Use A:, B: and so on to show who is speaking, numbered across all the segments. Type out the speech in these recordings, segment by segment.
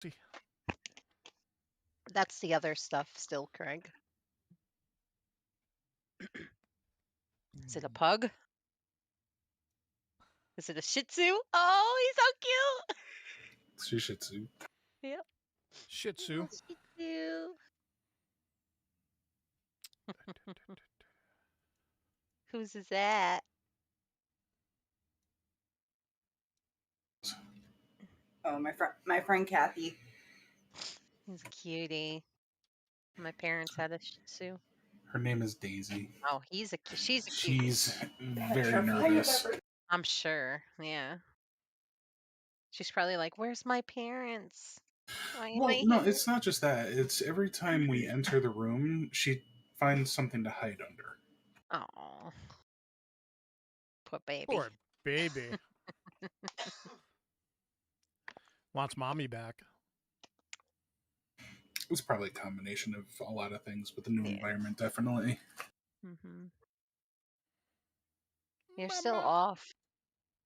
A: See.
B: That's the other stuff still, Craig. Is it a pug? Is it a Shih Tzu? Oh, he's so cute.
C: It's your Shih Tzu.
B: Yep.
A: Shih Tzu.
B: Shih Tzu. Whose is that?
D: Oh, my friend Kathy.
B: He's a cutie. My parents had a Shih Tzu.
C: Her name is Daisy.
B: Oh, she's a cutie.
C: She's very nervous.
B: I'm sure. Yeah. She's probably like, "Where's my parents? Why am
C: Well,
B: I
C: no,
B: here?"
C: it's not just that. It's every time we enter the room, she finds something to hide under.
B: Oh, poor baby.
A: Poor baby. Wants mommy back.
C: It's probably a combination of a lot of things, but the new
B: Yeah.
C: environment definitely.
B: Mm-hmm. You're still off.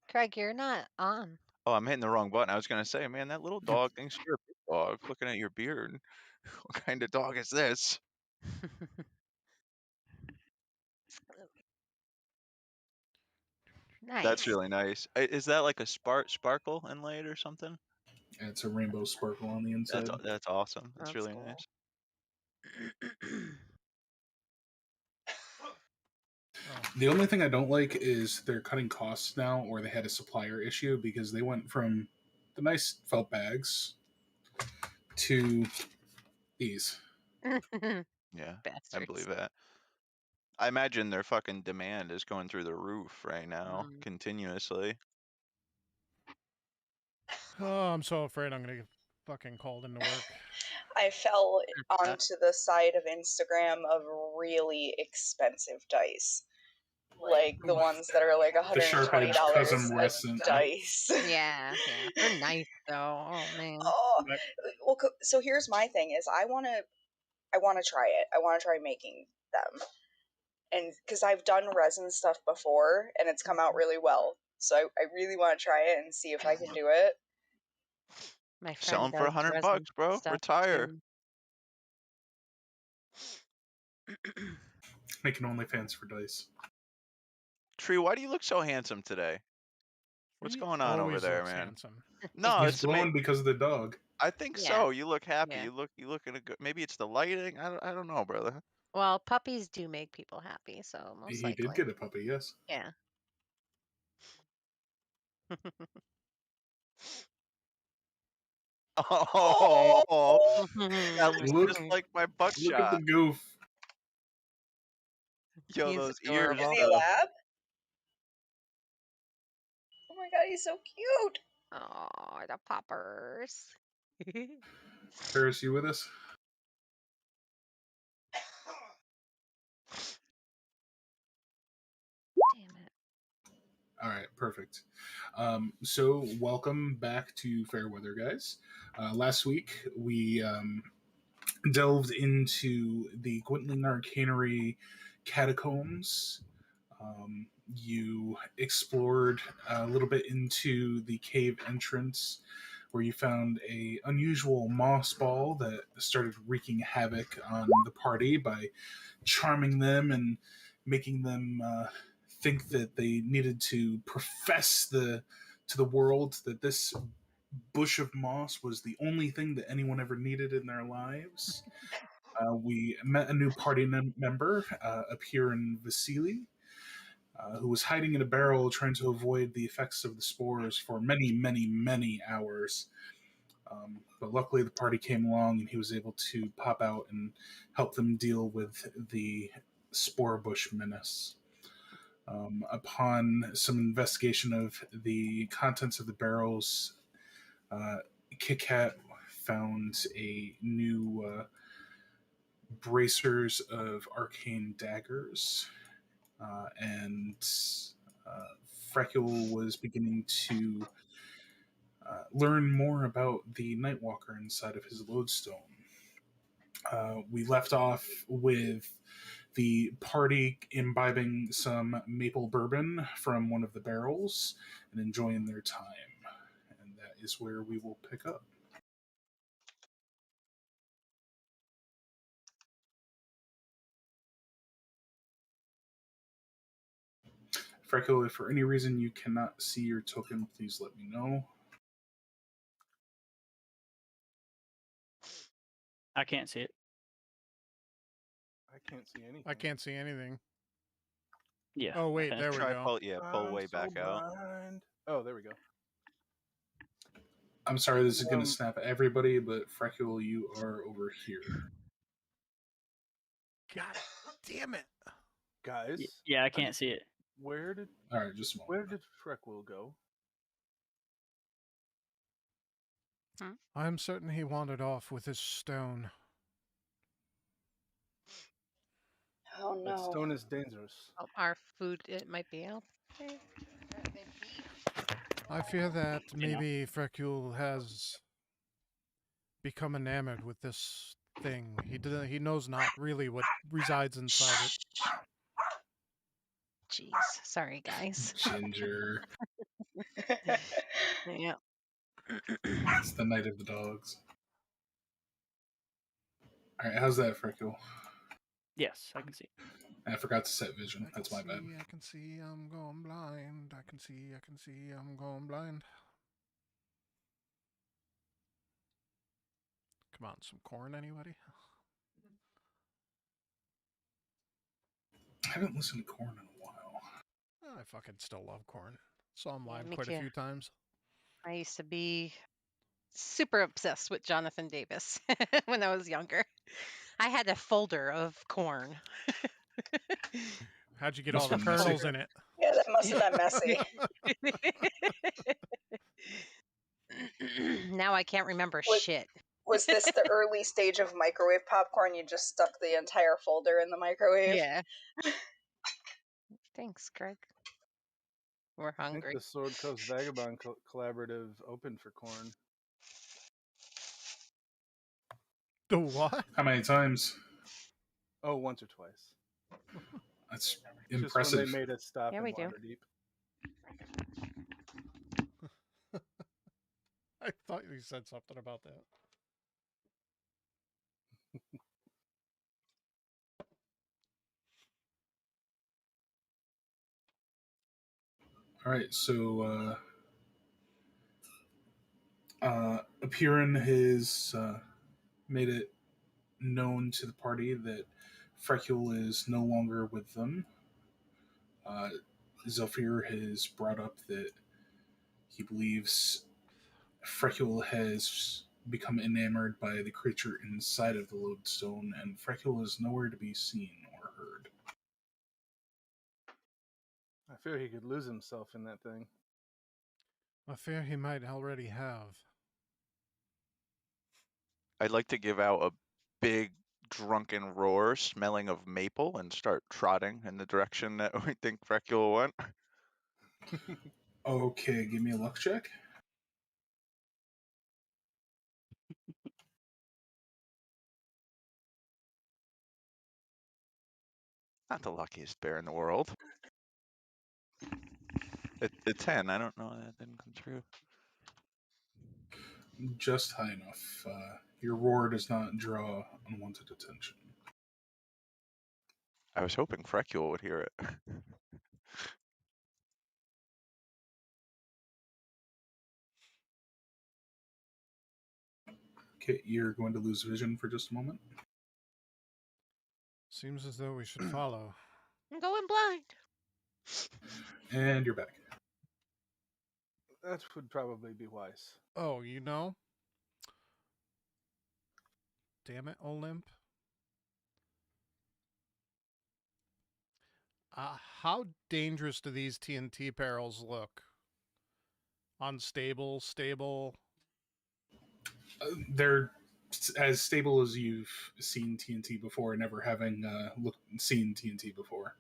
B: Craig, you're not on.
E: Oh, I'm hitting the wrong button. I was gonna say, man, that little dog thinks you're a big dog. Looking at your beard, what kind of dog is this?
B: Nice.
E: That's really nice. Is that like a sparkle inlaid or something?
C: Yeah, it's a rainbow sparkle on the inside.
E: That's awesome. That's really
B: cool.
E: nice.
C: The only thing I don't like is they're cutting costs now, or they had a supplier issue because they went from the nice felt bags to these.
E: Yeah,
B: Bastards.
E: I believe that. I imagine their fucking demand is going through the roof right now, continuously.
A: Oh, I'm so afraid I'm gonna get fucking called into work.
D: I fell onto the side of Instagram of really expensive dice. Like the ones that are like $120 a dice.
B: Yeah, they're nice though. Oh man.
D: Oh, well, so here's my thing: is I want to try it. I want to try making them, and because I've done resin stuff before and it's come out really well, so I really want to try it and see if I can do it.
B: My friend
E: Sell them for $100, bro. Retire.
C: Making OnlyFans for dice.
E: Tree, why do you look so handsome today? What's going on over there, man?
A: Handsome.
E: No,
C: he's
E: it's
C: glowing because of the dog.
E: I think
B: Yeah.
E: so. You look happy.
B: Yeah.
E: You look in a good. Maybe it's the lighting. I don't know, brother.
B: Well, puppies do make people happy, so most
C: He
B: likely.
C: did get a puppy, yes.
B: Yeah.
E: Oh, that looks just like my buckshot.
C: Look at the goof.
E: Yo,
B: He's
E: those
B: adorable.
E: ears.
D: Is he a lab? Oh my god, he's so cute.
B: Oh, the poppers.
C: Paris, you with us?
B: Damn it.
C: All right, perfect. So, welcome back to Fairweather, guys. Last week, we delved into the Gwentling Arcanery catacombs. You explored a little bit into the cave entrance, where you found a unusual moss ball that started wreaking havoc on the party by charming them and making them think that they needed to profess to the world that this bush of moss was the only thing that anyone ever needed in their lives. We met a new party member, Appearin Vasily, who was hiding in a barrel trying to avoid the effects of the spores for many, many, many hours. But luckily, the party came along and he was able to pop out and help them deal with the spore bush menace. Upon some investigation of the contents of the barrels, Kit Kat found a new bracers of arcane daggers, and Frecul was beginning to learn more about the Nightwalker inside of his lodestone. We left off with the party imbibing some maple bourbon from one of the barrels and enjoying their time. And that is where we will pick up. Freckle, if for any reason you cannot see your token, please let me know.
F: I can't see it.
G: I can't see anything.
A: I can't see anything.
F: Yeah.
A: Oh wait, there we
E: Try
A: go.
E: pull
G: I'm
E: way
G: so
E: back out.
G: blind. Oh, there we go.
C: I'm sorry, this is going to snap everybody, but Freckle, you are over here.
A: God damn it!
G: Guys,
F: Yeah, I can't see it.
G: where did
C: All right, just a moment.
G: Freckle go?
A: I'm certain he wandered off with his stone.
D: Oh
G: That
D: no.
G: stone is dangerous.
B: Oh, our food, it might be out there.
A: I fear that
F: You know.
A: maybe Freckle has become enamored with this thing. He knows not really what resides inside it.
B: Jeez. Sorry, guys.
C: Ginger.
B: Yeah.
C: It's the night of the dogs. All right, how's that, Freckle?
F: Yes, I can see.
C: I forgot to set vision. That's my bad.
A: I can see, I'm going blind. I can see, I'm going blind. Come on, some corn, anybody?
C: I haven't listened to Korn in a while.
A: I fucking still love corn. Saw him
B: Yeah,
A: live
B: me
A: quite
B: too.
A: a few times.
B: I used to be super obsessed with Jonathan Davis when I was younger. I had a folder of corn.
A: How'd you get
C: Must
A: all the
C: have been messy.
A: kernels in it?
D: Yeah, that must have been messy.
B: Now I can't remember
D: What-
B: shit.
D: Was this the early stage of microwave popcorn? You just stuck the entire folder in the microwave?
B: Yeah. Thanks, Greg. We're
G: I think
B: hungry.
G: the Sword Coast Vagabond Collaborative opened for Korn.
A: The what?
C: How many times?
G: Oh, once or twice.
C: That's
G: Just when
C: impressive.
G: they made us stop
B: Yeah,
G: in
B: we do.
G: Waterdeep.
A: I thought you said something about that.
C: All right, so Apirin has made it known to the party that Freckle is no longer with them. Zephyr has brought up that he believes Freckle has become enamored by the creature inside of the lodestone, and Freckle is nowhere to be seen or heard.
G: I fear he could lose himself in that thing.
A: I fear he might already have.
E: I'd like to give out a big drunken roar smelling of maple and start trotting in the direction that we think Freckle went.
C: Okay, give me a luck check.
E: Not the luckiest bear in the world. The 10, I don't know, that didn't come true.
C: Just high enough. Your roar does not draw unwanted attention.
E: I was hoping Freckle would hear it.
C: Okay, you're going to lose vision for just a moment.
A: Seems as though we should follow.
B: I'm going blind.
C: And you're back.
G: That would probably be wise.
A: Oh, you know? Damn it, Olymp. How dangerous do these TNT barrels look? Unstable, stable?
C: They're as stable as you've seen TNT before, never having seen TNT before.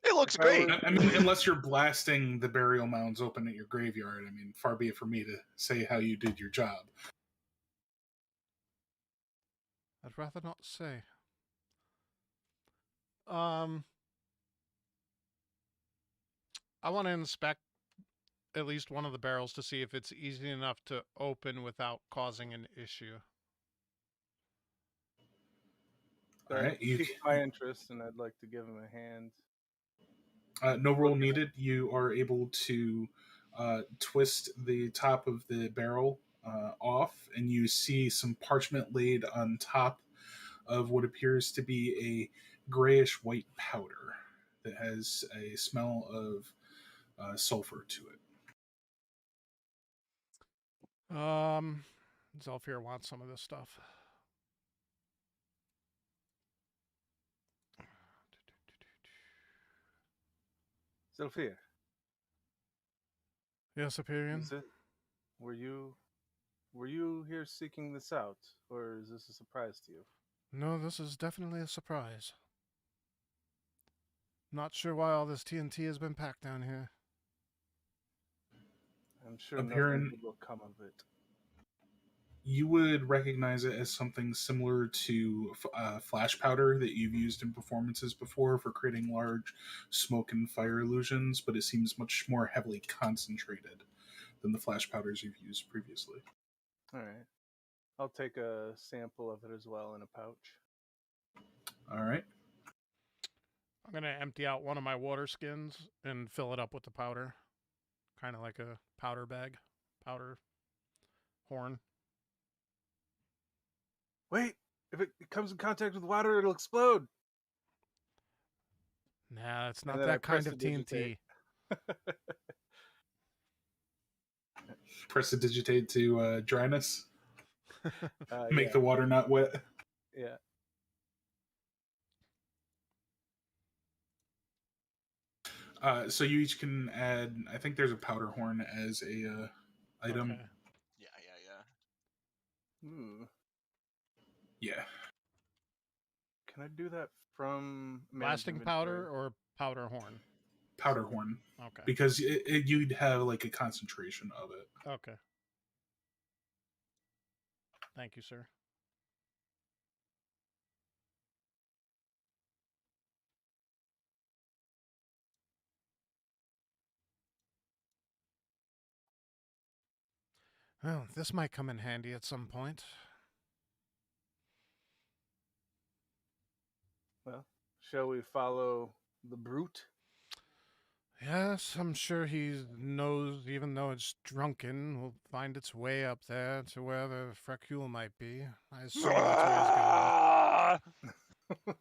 E: It looks
G: If I
E: great.
G: were-
C: I mean, unless you're blasting the burial mounds open at your graveyard. I mean, far be it for me to say how you did your job.
A: I'd rather not say. I want to inspect at least one of the barrels to see if it's easy enough to open without causing an issue.
C: All right,
G: That piqued my interest, and I'd like to give him a hand.
C: No roll needed. You are able to twist the top of the barrel off, and you see some parchment laid on top of what appears to be a grayish white powder that has a smell of sulfur to it.
A: Zelfir wants some of this stuff.
G: Sophia,
A: Yes, Hyperion?
G: is it? Were you here seeking this out, or is this a surprise to you?
A: No, this is definitely a surprise. Not sure why all this TNT has been packed down here.
G: I'm sure
C: Appearing-
G: nothing good will come of it.
C: You would recognize it as something similar to flash powder that you've used in performances before for creating large smoke and fire illusions, but it seems much more heavily concentrated than the flash powders you've used previously.
G: All right. I'll take a sample of it as well in a pouch.
C: All right.
A: I'm going to empty out one of my water skins and fill it up with the powder. Kind of like a powder bag, powder horn.
G: Wait! If it comes in contact with water, it'll explode!
A: Nah, it's
G: And
A: not
G: then I
A: that kind of
G: prestidigitate.
A: TNT.
C: Prestidigitate to dryness. Make
G: Yeah.
C: the water not wet.
G: Yeah.
C: So you each can add. I think there's a powder horn as a item.
A: Okay.
G: Hmm.
C: Yeah.
G: Can I do that from manage
A: Blasting
G: inventory?
A: powder or powder horn?
C: Powder horn.
A: Okay.
C: Because you'd have like a concentration of it.
A: Okay. Thank you, sir. Well, this might come in handy at some point.
G: Well, shall we follow the brute?
A: Yes, I'm sure he knows, even though it's drunken, will find its way up there to where the Frecule might be. I assume that's where he's going.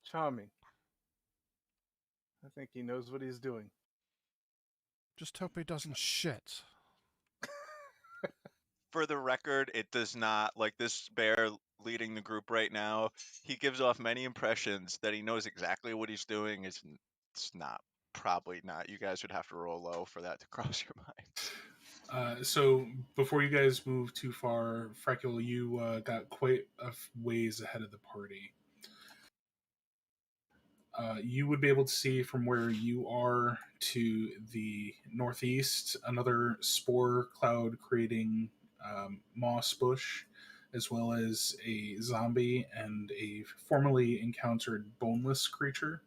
G: Charming. I think he knows what he's doing.
A: Just hope he doesn't shit.
E: For the record, it does not, like this bear leading the group right now, he gives off many impressions that he knows exactly what he's doing. It's not, probably not. You guys would have to roll low for that to cross your mind.
C: So before you guys move too far, Frecule, you got quite a ways ahead of the party. You would be able to see from where you are to the northeast another spore cloud creating moss bush, as well as a zombie and a formerly encountered boneless creature.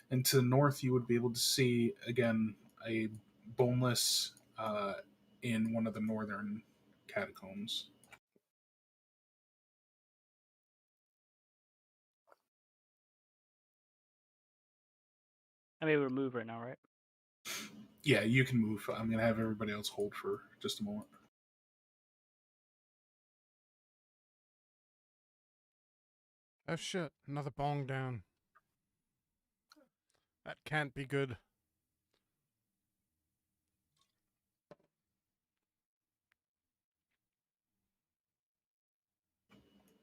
C: And to the north, you would be able to see again a boneless in one of the northern catacombs.
F: I'm able to move right now, right?
C: Yeah, you can move. I'm going to have everybody else hold for just a moment.
A: Oh shit, another bong down. That can't be good.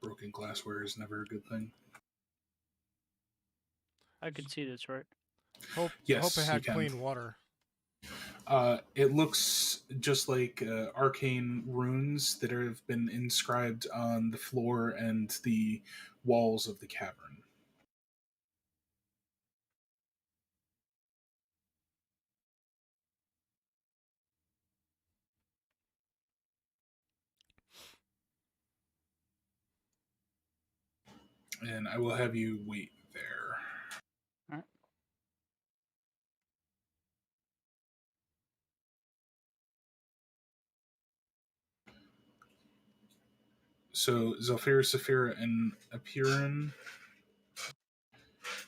C: Broken glassware is never a good thing.
F: I could see this, right?
A: Hope
C: Yes,
A: it
C: you
A: had
C: can.
A: clean water.
C: It looks just like arcane runes that have been inscribed on the floor and the walls of the cavern. And I will have you wait there.
F: All right.
C: So Zelfir, Saphira, and Apirin,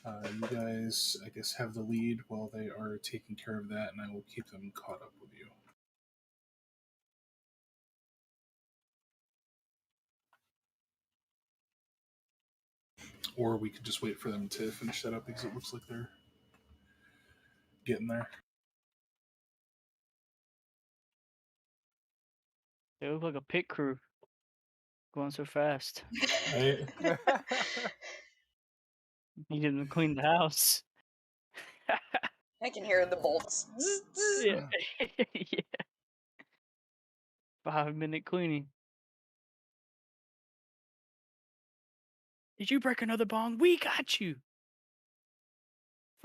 C: You guys, I guess, have the lead while they are taking care of that, and I will keep them caught up with you. Or we could just wait for them to finish that up because it looks like they're getting there.
F: They look like a pit crew going so fast.
C: Right?
F: Need them to clean the house.
D: I can hear the bolts. Zzz, zzz.
F: Yeah. Yeah. 5-minute cleaning. Did you break another bong? We got you.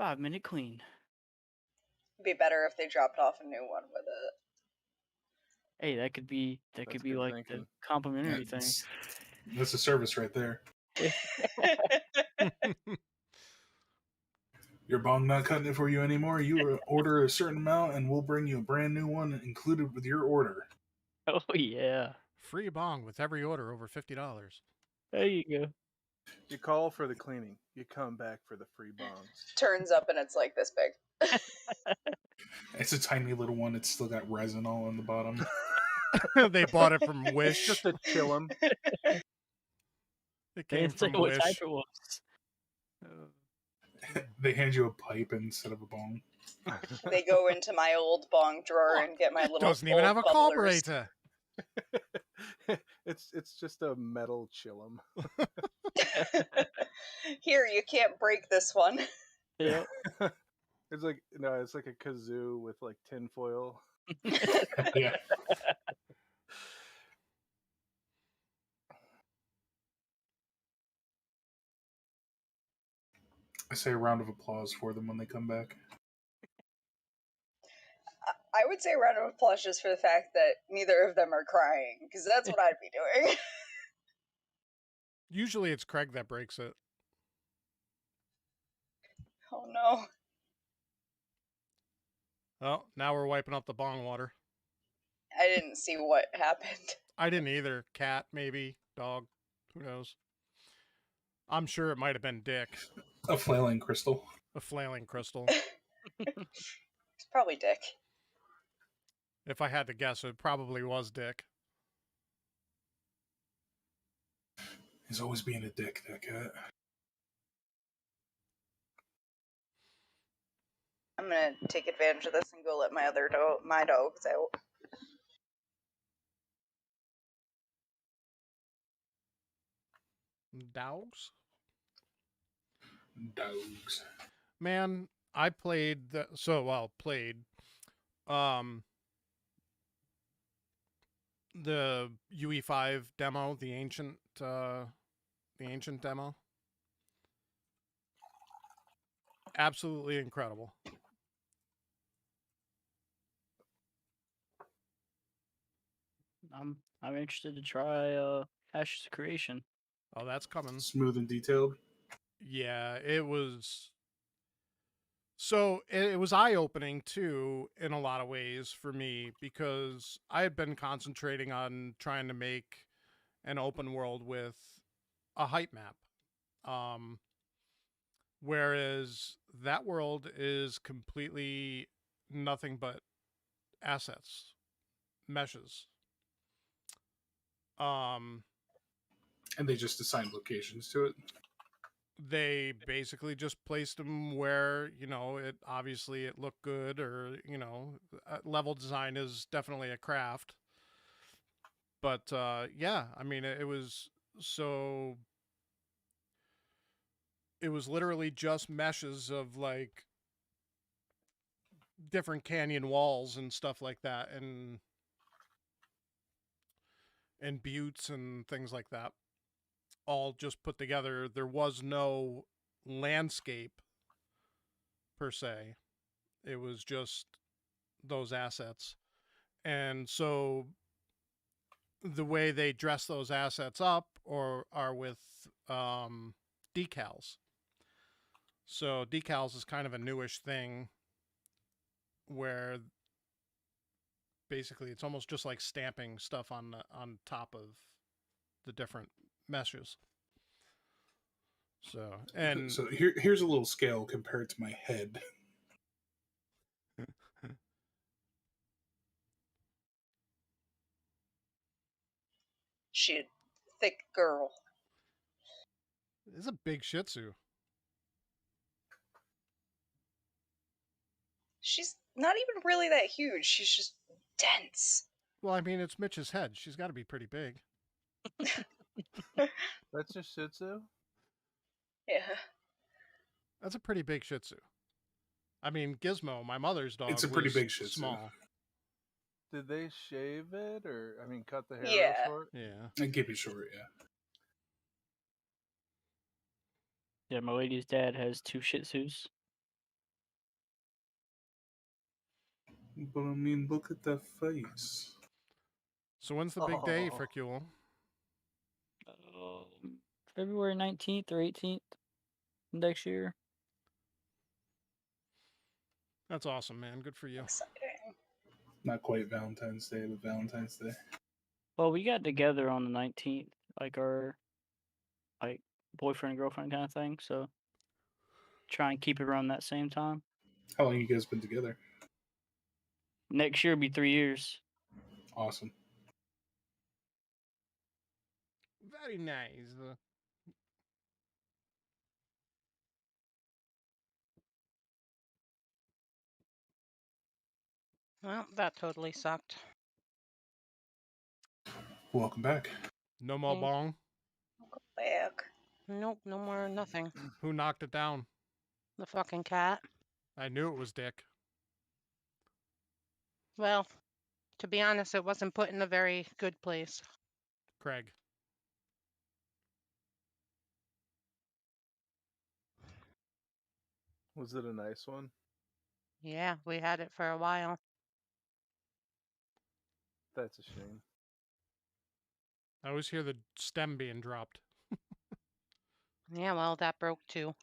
F: 5-minute clean.
D: It'd be better if they dropped off a new one with it.
F: Hey, that could be
G: That's
F: like the
G: thinking.
F: complimentary thing.
C: That's a service right there. Your bong not cutting it for you anymore. You order a certain amount, and we'll bring you a brand new one included with your order.
F: Oh yeah.
A: Free bong with every order over $50.
F: There you go.
G: You call for the cleaning. You come back for the free bongs.
D: Turns up and it's like this big.
C: It's a tiny little one. It's still got resin all on the bottom.
A: They bought it from Wish.
G: Just to chill them.
A: It
F: They
A: came
F: didn't say
A: from
F: what
A: Wish.
F: type it was.
C: They hand you a pipe instead of a bong.
D: They go into my old bong drawer and get my little.
A: Doesn't even have a
D: bubblers.
A: carburetor.
G: It's just a metal chillum.
D: Here, you can't break this one.
F: Yeah.
G: It's like a kazoo with like tinfoil.
C: Yeah. I say a round of applause for them when they come back.
D: I would say a round of applause just for the fact that neither of them are crying, because that's what I'd be doing.
A: Usually it's Craig that breaks it.
D: Oh no.
A: Oh, now we're wiping up the bong water.
D: I didn't see what happened.
A: I didn't either. Cat, maybe. Dog. Who knows? I'm sure it might have been Dick.
C: A flailing crystal.
A: A flailing crystal.
D: It's probably Dick.
A: If I had to guess, it probably was Dick.
C: He's always being a dick, that cat.
D: I'm gonna take advantage of this and go let my dogs out.
A: Dogs?
C: Dogs.
A: Man, I played the UE5 demo, the ancient demo. Absolutely incredible.
F: I'm interested to try Ashes of Creation.
A: Oh, that's coming.
C: Smooth and detailed.
A: Yeah, it was. So it was eye-opening too in a lot of ways for me, because I had been concentrating on trying to make an open world with a height map. Whereas that world is completely nothing but assets, meshes.
C: And they just assigned locations to it.
A: They basically just placed them where, it obviously it looked good, or, level design is definitely a craft. But yeah, I mean, it was literally just meshes of like different canyon walls and stuff like that, and buttes and things like that, all just put together. There was no landscape per se. It was just those assets. And so the way they dress those assets up are with decals. So decals is kind of a newish thing, where basically it's almost just like stamping stuff on top of the different meshes. So, and
C: So here's a little scale compared to my head.
D: She a thick girl.
A: it's a big Shih Tzu.
D: She's not even really that huge. She's just dense.
A: Well, I mean, it's Mitch's head. She's got to be pretty big.
G: That's your Shih Tzu?
D: Yeah.
A: That's a pretty big Shih Tzu. I mean, Gizmo, my mother's dog,
C: It's a pretty
A: was
C: big Shih Tzu.
A: small.
G: Did they shave it, or I mean, cut the hair
D: Yeah.
G: real short?
A: Yeah.
C: And keep it short, yeah.
F: Yeah, my lady's dad has 2 Shih Tzus.
C: But I mean, look at that face.
A: So when's the big day,
G: Oh.
A: Fricule?
F: February 19th or 18th next year.
A: That's awesome, man. Good for you.
D: Exciting.
C: Not quite Valentine's Day, but Valentine's Day.
F: Well, we got together on the 19th, like our boyfriend and girlfriend kind of thing. So try and keep it around that same time.
C: How long you guys been together?
F: Next year will be 3 years.
C: Awesome.
A: Very nice.
B: Well, that totally sucked.
C: Welcome back.
A: No more
B: Thank-
A: bong.
D: Back.
B: Nope, no more nothing.
A: Who knocked it down?
B: The fucking cat.
A: I knew it was Dick.
B: Well, to be honest, it wasn't put in a very good place.
A: Craig.
G: Was it a nice one?
B: Yeah, we had it for a while.
G: That's a shame.
A: I always hear the stem being dropped.
B: Yeah, well, that broke too.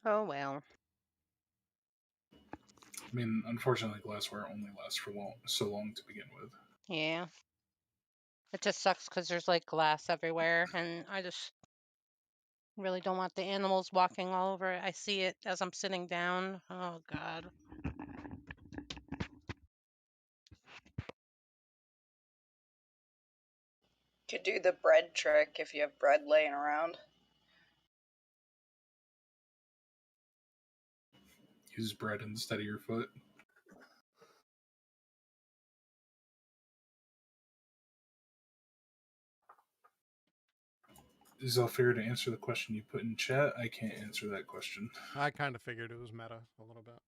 B: Oh well.
C: I mean, unfortunately, glassware only lasts for so long to begin with.
B: Yeah. It just sucks because there's like glass everywhere, and I just really don't want the animals walking all over it. I see it as I'm sitting down. Oh, God.
D: Could do the bread trick if you have bread laying around.
C: Use bread instead of your foot. Zelfir, to answer the question you put in chat, I can't answer that question.
A: I kind of figured it was meta a little bit.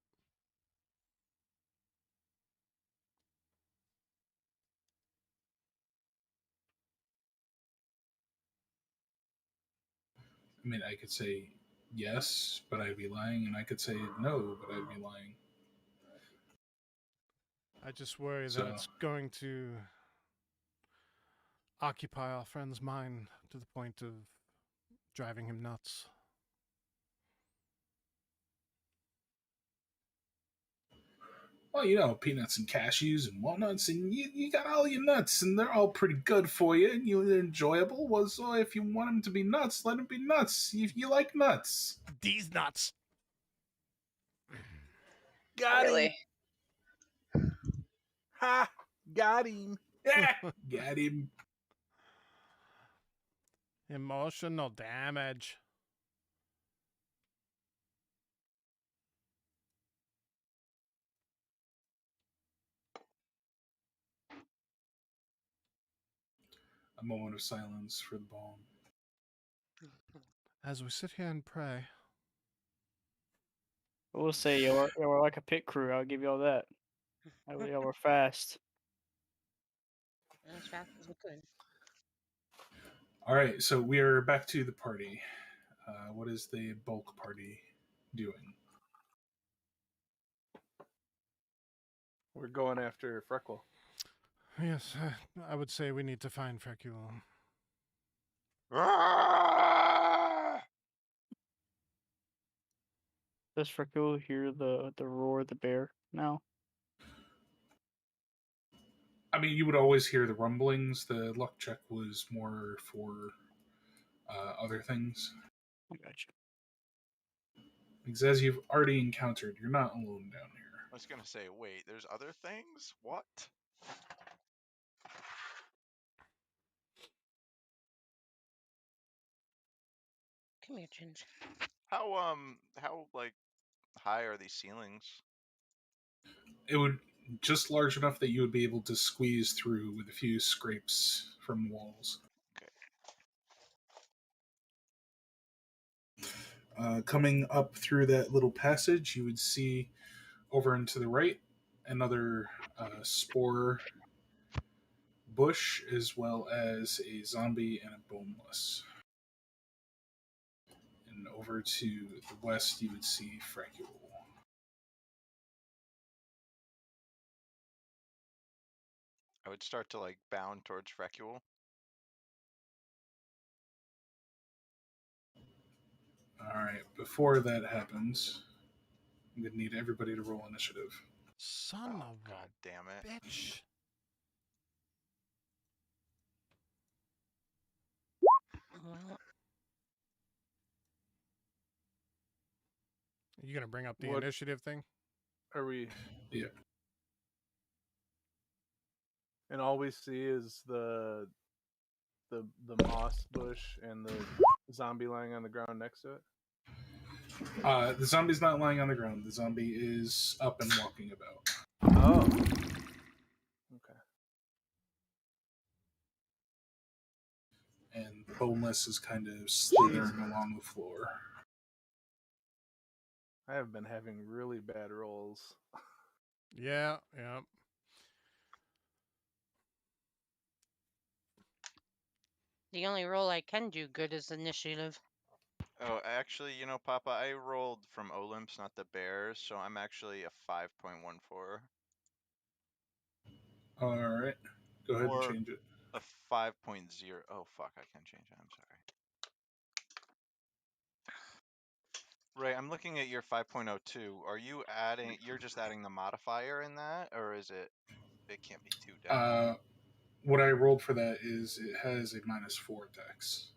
C: I mean, I could say yes, but I'd be lying, and I could say no, but I'd be lying.
A: I just worry
C: So-
A: that it's going to occupy our friend's mind to the point of driving him nuts.
C: Well, you know, peanuts and cashews and walnuts, and you got all your nuts, and they're all pretty good for you, and you're enjoyable. Well, so if you want them to be nuts, let them be nuts. If you like nuts.
A: These nuts.
G: Got him!
D: Really?
G: Ha! Got him!
C: Got him.
A: Emotional damage.
C: A moment of silence for the bomb.
A: As we sit here and pray.
F: I will say y'all are like a pit crew. I'll give y'all that. Y'all were fast.
B: As fast as we could.
C: All right, so we are back to the party. What is the bulk party doing?
G: We're going after Freckle.
A: Yes, I would say we need to find Fricule.
F: Does Freckle hear the roar of the bear now?
C: I mean, you would always hear the rumblings. The luck check was more for other things.
F: I got you.
C: Because as you've already encountered, you're not alone down here.
E: I was gonna say, wait, there's other things? What?
B: Come here, Ginger.
E: How like high are these ceilings?
C: It would just large enough that you would be able to squeeze through with a few scrapes from the walls. Coming up through that little passage, you would see over and to the right another spore bush, as well as a zombie and a boneless. And over to the west, you would see Frecule.
E: I would start to like bound towards Frecule.
C: Alright, before that happens, I'm going to need everybody to roll initiative.
A: Son
E: Oh,
A: of
E: God
A: a
E: damn it.
A: bitch.
B: Well,
A: You gonna bring up the
G: What-
A: initiative thing?
G: Are we?
C: Yeah.
G: And all we see is the moss bush and the zombie lying on the ground next to it.
C: The zombie's not lying on the ground. The zombie is up and walking about.
G: Oh. Okay.
C: And boneless is kind of slithering along the floor.
G: I have been having really bad rolls.
A: Yeah, yeah.
B: the only role I can do good is initiative.
E: Oh, actually, you know, Papa, I rolled from Olymps, not the Bears, so I'm actually a 5.14.
C: Alright. Go ahead and
E: Or
C: change it.
E: a 5.0. Oh, fuck, I can't change it. I'm sorry. Right, I'm looking at your 5.02. Are you adding, you're just adding the modifier in that, or is it, it can't be 2 dex?
C: What I rolled for that is it has a -4 dex.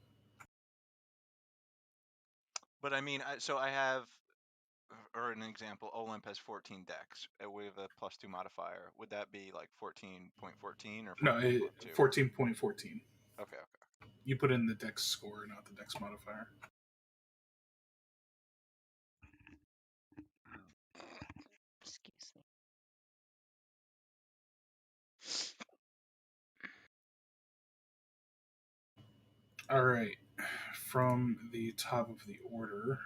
E: But I mean, so I have, or an example, Olymp has 14 dex with a +2 modifier. Would that be like 14.14 or
C: No,
E: 14.2?
C: 14.14.
E: Okay.
C: You put in the dex score, not the dex modifier.
B: Excuse me.
C: Alright. From the top of the order,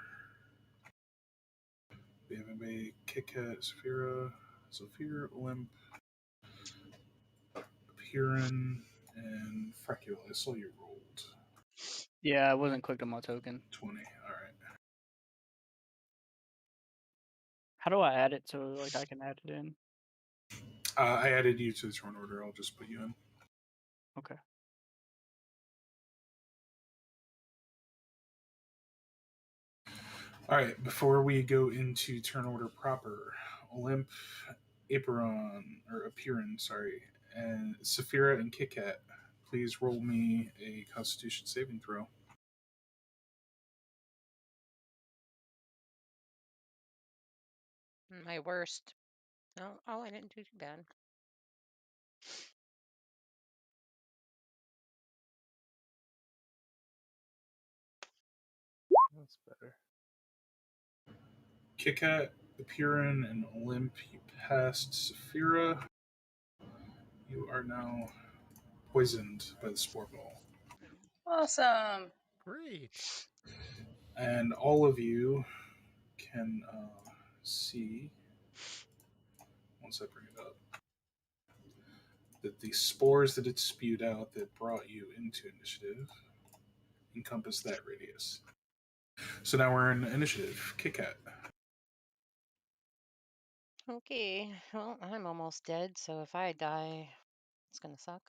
C: we have a Kit Kat, Sophia, Olymp, Piran, and Frecule. I saw you rolled.
F: Yeah, I wasn't clicked on my token.
C: 20. Alright.
F: How do I add it so like I can add it in?
C: I added you to the turn order. I'll just put you in.
F: Okay.
C: Alright, before we go into turn order proper, Olymp, Apiran, sorry, and Saphira and Kit Kat, please roll me a Constitution saving throw.
B: My worst. Oh, I didn't do too bad.
G: That's better.
C: Kit Kat, Apiran, and Olymp, you passed. Saphira, you are now poisoned by the spore ball.
D: Awesome.
A: Great.
C: And all of you can see, once I bring it up, that the spores that it spewed out that brought you into initiative encompass that radius. So now we're in initiative. Kit Kat.
B: Okay, well, I'm almost dead, so if I die, it's gonna suck.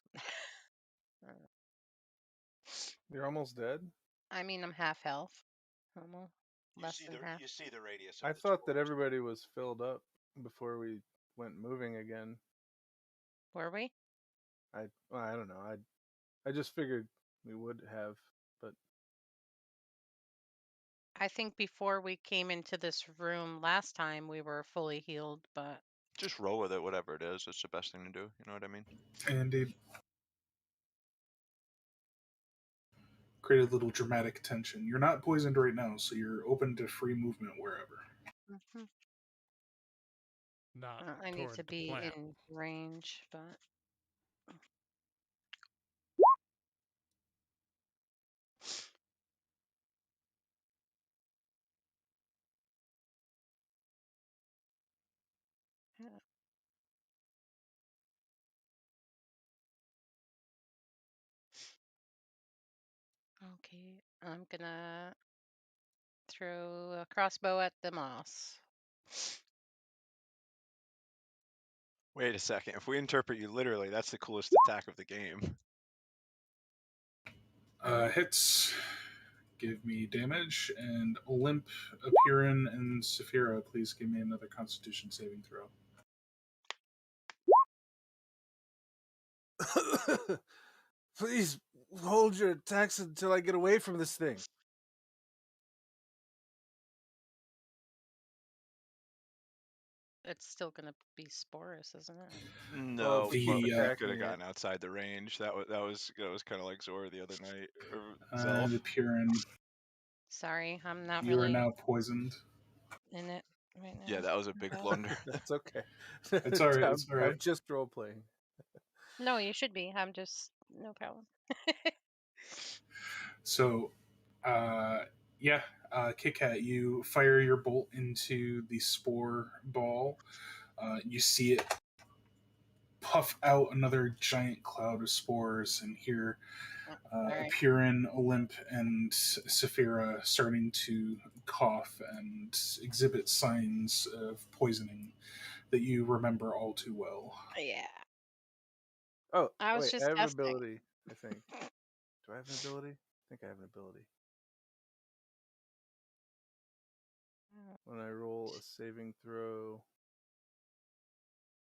G: You're almost dead?
B: I mean, I'm half health. Almost. Less than half.
E: You see the radius.
G: I thought that everybody was filled up before we went moving again.
B: Were we?
G: I don't know. I just figured we would have, but
B: I think before we came into this room last time, we were fully healed, but
E: Just roll with it, whatever it is. It's the best thing to do. You know what I mean?
C: Indeed. Create a little dramatic tension. You're not poisoned right now, so you're open to free movement wherever.
B: mhm.
A: Not
B: I need
A: toward
B: to
A: the
B: be
A: plant.
B: in range, but yeah. Okay, I'm gonna throw a crossbow at the moss.
E: Wait a second. If we interpret you literally, that's the coolest attack of the game.
C: Hits. Give me damage. And Olymp, Apirin, and Saphira, please give me another Constitution saving throw.
G: please hold your attacks until I get away from this thing.
B: It's still gonna be sporous, isn't it?
E: No,
G: if we
E: but
C: keep
E: you
C: attacking
E: could have
G: it.
E: gotten outside the range. That was kind of like Zora the other night. Or
C: And
E: Zelf.
C: Apirin,
B: Sorry, I'm not
C: you are
B: really
C: now poisoned.
B: in it right now.
E: Yeah, that was a big
B: but-
E: blunder.
G: That's okay.
C: It's alright, it's
G: I'm
C: alright.
G: just role playing.
B: No, you should be. I'm just no problem.
C: So, yeah, Kit Kat, you fire your bolt into the spore ball. You see it puff out another giant cloud of spores, and hear
B: Alright.
C: Apirin, Olymp, and Saphira starting to cough and exhibit signs of poisoning that you remember all too well.
B: Yeah.
G: Oh,
B: I was
G: wait,
B: just
G: I have an
B: testing.
G: ability, I think. Do I have an ability? I think I have an ability. When I roll a saving throw,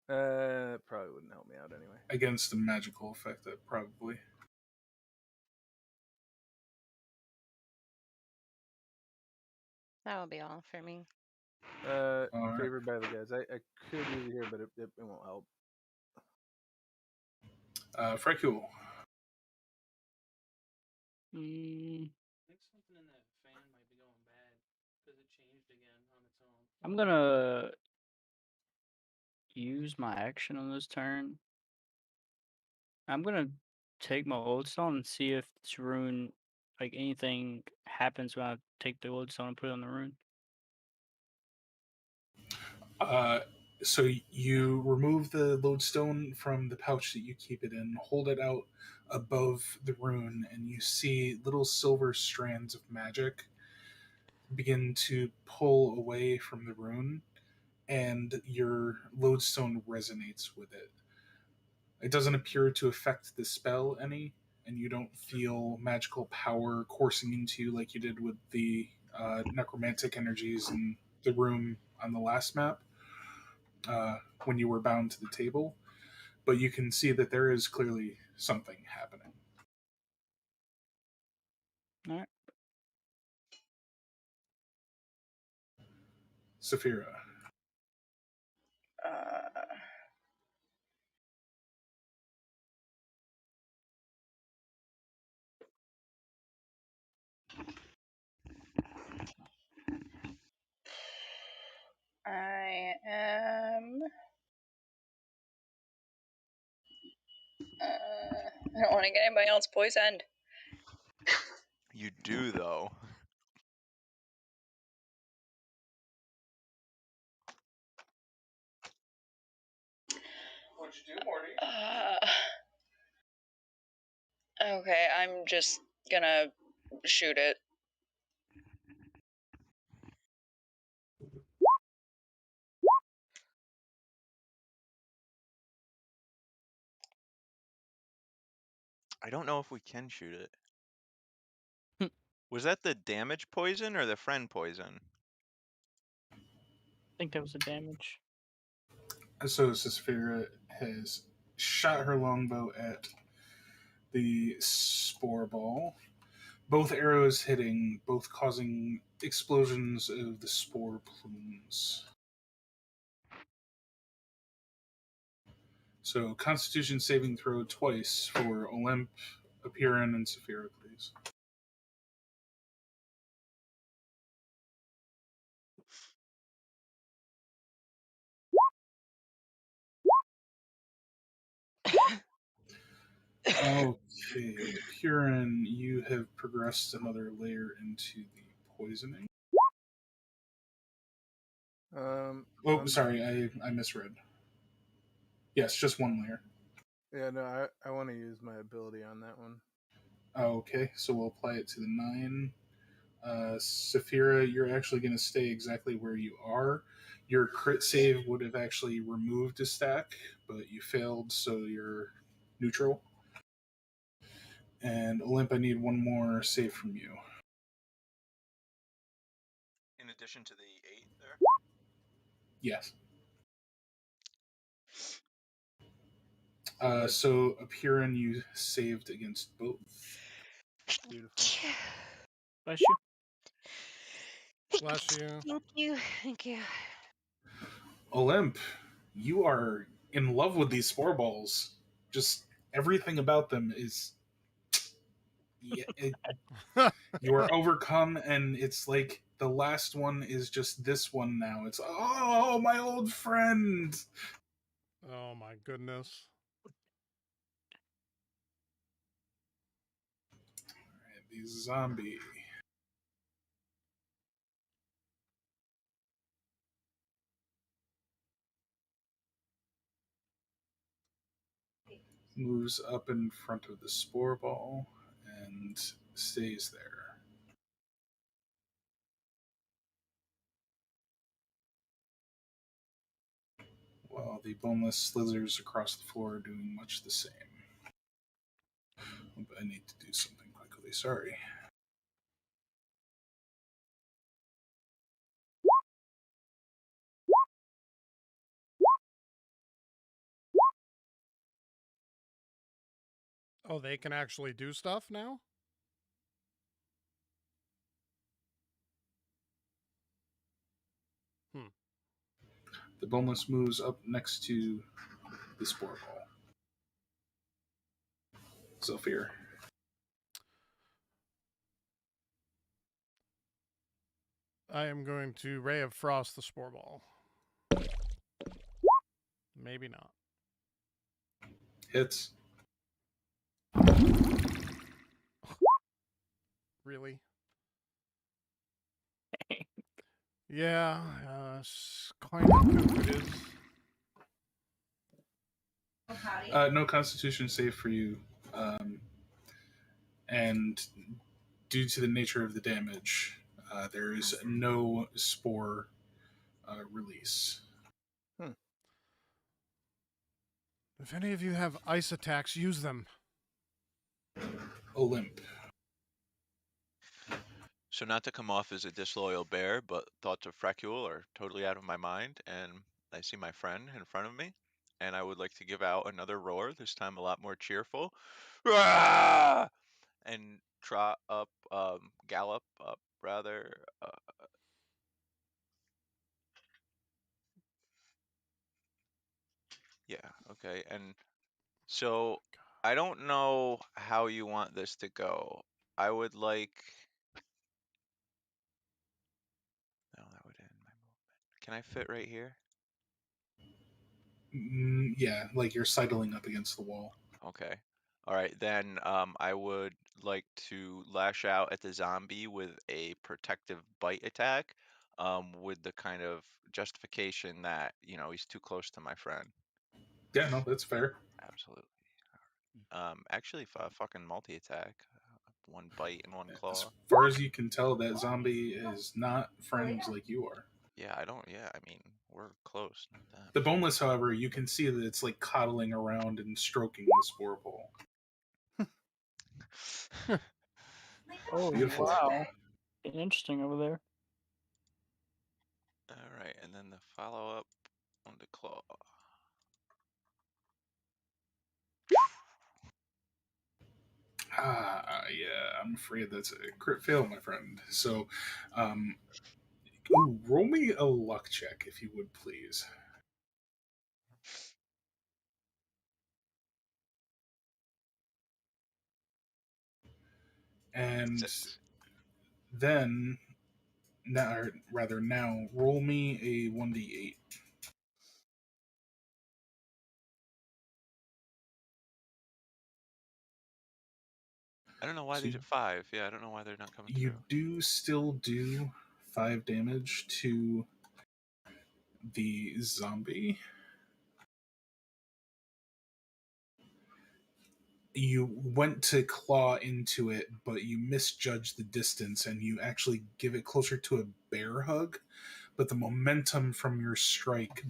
G: it probably wouldn't help me out anyway.
C: Against a magical effect, that probably.
B: That will be all for me.
C: Alright.
G: Favored by the guys. I could use it here, but it won't help.
C: Frecule.
F: I think something in that fan might be going bad because it changed again on its own. I'm gonna use my action on this turn. I'm gonna take my lodestone and see if this rune, like anything happens when I take the lodestone and put it on the rune.
C: So you remove the lodestone from the pouch that you keep it in, hold it out above the rune, and you see little silver strands of magic begin to pull away from the rune, and your lodestone resonates with it. It doesn't appear to affect the spell any, and you don't feel magical power coursing into you like you did with the necromantic energies in the room on the last map. When you were bound to the table, but you can see that there is clearly something happening.
F: All right.
C: Saphira.
D: I am. I don't want to get anybody else poisoned.
E: You do though.
C: What'd you do, Morty?
D: Okay, I'm just gonna shoot it.
E: I don't know if we can shoot it. Was that the damage poison or the friend poison?
F: I think that was the damage.
C: So Saphira has shot her longbow at the spore ball. Both arrows hitting, both causing explosions of the spore plumes. So, Constitution saving throw twice for Olymp, Apiran, and Saphira, please. Okay, Apiran, you have progressed another layer into the poisoning. Oh, sorry, I misread. Yes, just one layer.
G: Yeah, no, I want to use my ability on that one.
C: Okay, so we'll apply it to the 9. Saphira, you're actually going to stay exactly where you are. Your crit save would have actually removed a stack, but you failed, so you're neutral. And Olymp, I need one more save from you.
E: In addition to the 8 there?
C: Yes. So, Apiran, you saved against both.
G: Beautiful.
F: Bless you.
A: Bless you.
B: Thank you. Thank you.
C: Olymp, you are in love with these spore balls. Just everything about them is. Yeah, you are overcome, and it's like the last one is just this one now. It's, oh, my old friend.
A: Oh my goodness.
C: Alright, the zombie. Moves up in front of the spore ball and stays there. While the boneless slithers across the floor, doing much the same. I need to do something quickly. Sorry.
A: Oh, they can actually do stuff now?
C: The boneless moves up next to the spore ball. Zephyr.
A: I am going to Ray of Frost the spore ball. Maybe not.
C: Hits.
A: Really? Yeah, kind of poop it is.
C: No Constitution save for you. And due to the nature of the damage, there is no spore release.
A: If any of you have ice attacks, use them.
C: Olymp.
E: So not to come off as a disloyal bear, but thoughts of Fracule are totally out of my mind, and I see my friend in front of me, and I would like to give out another roar, this time a lot more cheerful. "Rah!" And trot up, gallop up, rather. Yeah, okay. And so I don't know how you want this to go. I would like. No, that would end my movement. Can I fit right here?
C: Yeah, like you're sidling up against the wall.
E: Okay. All right, then I would like to lash out at the zombie with a protective bite attack, with the kind of justification that, he's too close to my friend.
C: Yeah, no, that's fair.
E: Absolutely. Actually, fucking multi-attack. One bite and one claw.
C: As far as you can tell, that zombie is not friends like you are.
E: Yeah, I mean, we're close, not that.
C: The boneless, however, you can see that it's like coddling around and stroking the spore ball.
F: Oh,
C: Beautiful.
F: wow. Getting interesting over there.
E: All right, and then the follow-up on the claw.
C: Yeah, I'm afraid that's a crit fail, my friend. So, roll me a luck check, if you would, please. And
E: 6.
C: then, now, or rather, now, roll me a 1d8.
E: I don't know why
C: So
E: they did 5. Yeah, I don't know why they're not coming
C: you
E: through.
C: do still do 5 damage to the zombie. You went to claw into it, but you misjudged the distance and you actually give it closer to a bear hug. But the momentum from your strike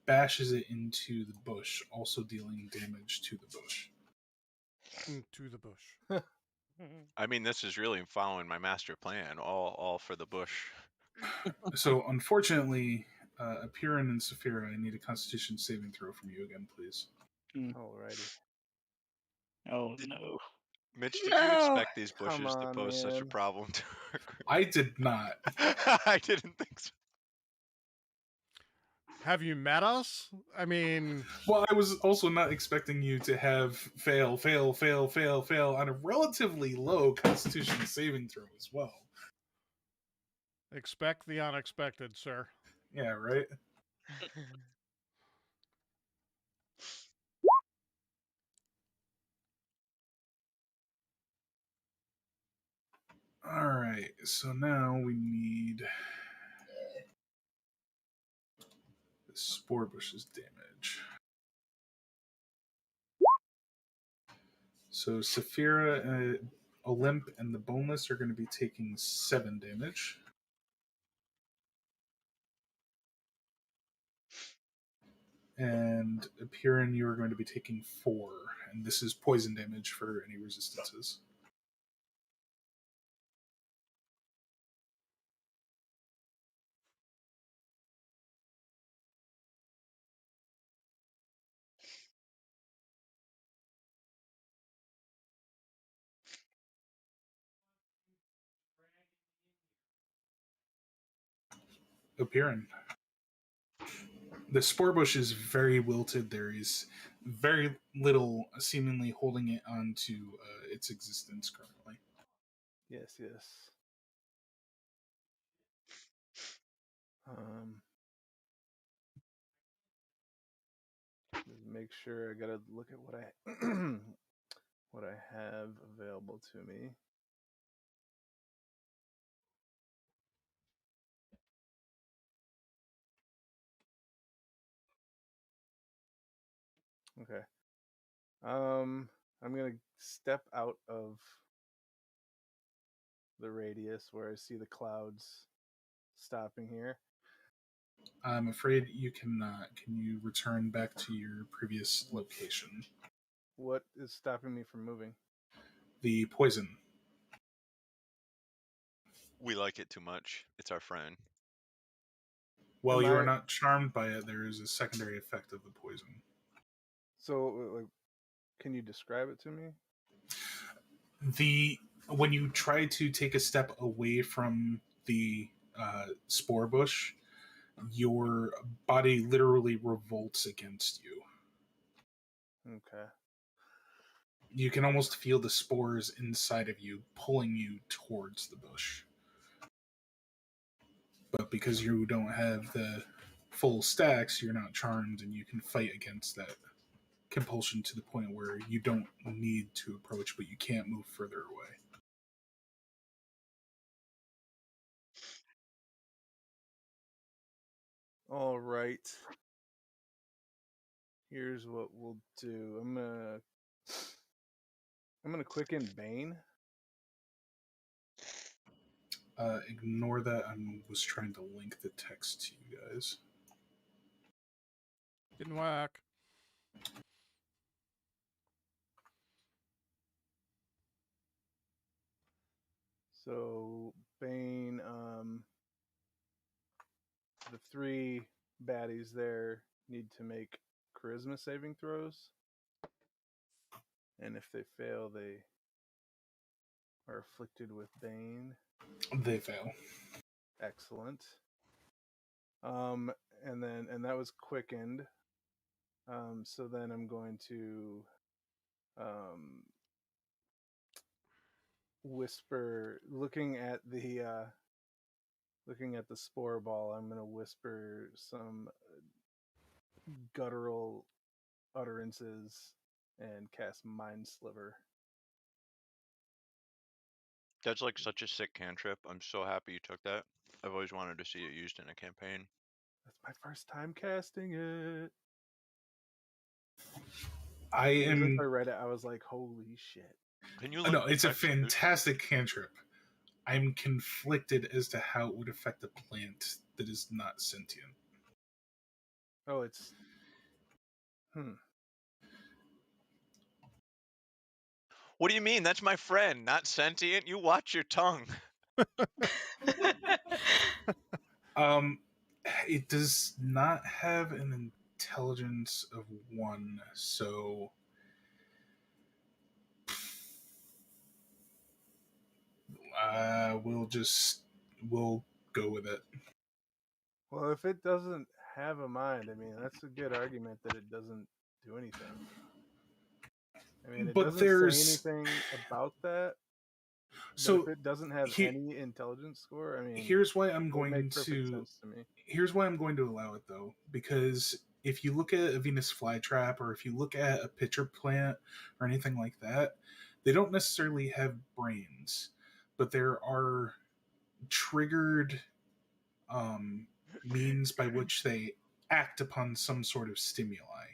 C: bashes it into the bush, also dealing damage to the bush.
A: Into the bush.
E: I mean, this is really following my master plan. All for the bush.
C: So, unfortunately, Apiran and Saphira, I need a Constitution saving throw from you again, please.
G: Alrighty.
F: Oh
E: Did-
F: no.
E: Mitch, did you
D: No.
E: expect these
G: Come
E: bushes to
G: on,
E: pose such a
G: man.
E: problem to our group?
C: I did not.
E: I didn't think so.
A: Have you met us? I mean,
C: Well, I was also not expecting you to have fail on a relatively low Constitution saving throw as well.
A: expect the unexpected, sir.
C: Yeah, right? Alright, so now we need the Spore Bush's damage. So Saphira, Olymp, and the Boneless are going to be taking 7 damage. And Apiran, you are going to be taking 4. And this is poison damage for any resistances. Apiran. The spore bush is very wilted. There is very little seemingly holding it onto its existence currently.
G: Yes, yes. Just make sure I gotta look at what I what I have available to me. Okay. I'm gonna step out of the radius where I see the clouds stopping here.
C: I'm afraid you cannot. Can you return back to your previous location?
G: What is stopping me from moving?
C: The poison.
E: We like it too much. It's our friend.
C: While
G: Am
C: you are
G: I-
C: not charmed by it, there is a secondary effect of the poison.
G: So, like, can you describe it to me?
C: When you try to take a step away from the spore bush, your body literally revolts against you.
G: Okay.
C: You can almost feel the spores inside of you pulling you towards the bush. But because you don't have the full stacks, you're not charmed and you can fight against that compulsion to the point where you don't need to approach, but you can't move further away.
G: All right. Here's what we'll do. I'm gonna quicken Bane.
C: Ignore that. I was trying to link the text to you guys.
A: Didn't work.
G: So Bane, the 3 baddies there need to make charisma saving throws, and if they fail, they are afflicted with Bane.
C: They fail.
G: Excellent. And that was quickened. So then I'm going to whisper, looking at the spore ball. I'm going to whisper some guttural utterances and cast Mind Sliver.
E: That's like such a sick cantrip. I'm so happy you took that. I've always wanted to see it used in a campaign.
G: That's my first time casting it.
C: I
G: As
C: am.
G: I read it, I was like, "Holy shit!"
E: Can you
C: Oh,
E: look
C: no, it's a
E: text, dude?
C: fantastic cantrip. I'm conflicted as to how it would affect a plant that is not sentient.
G: Oh, it's
E: What do you mean? That's my friend, not sentient. You watch your tongue.
C: It does not have an intelligence of 1, so we'll go with it.
G: Well, if it doesn't have a mind, I mean, that's a good argument that it doesn't do anything. I mean, it
C: But
G: doesn't
C: there's
G: say anything about that. But
C: so
G: if it doesn't have any intelligence score, I mean,
C: here's why I'm
G: it
C: going
G: make perfect
C: to
G: sense to me.
C: here's why I'm going to allow it though, because if you look at a Venus flytrap or if you look at a pitcher plant or anything like that, they don't necessarily have brains, but there are triggered means by which they act upon some sort of stimuli.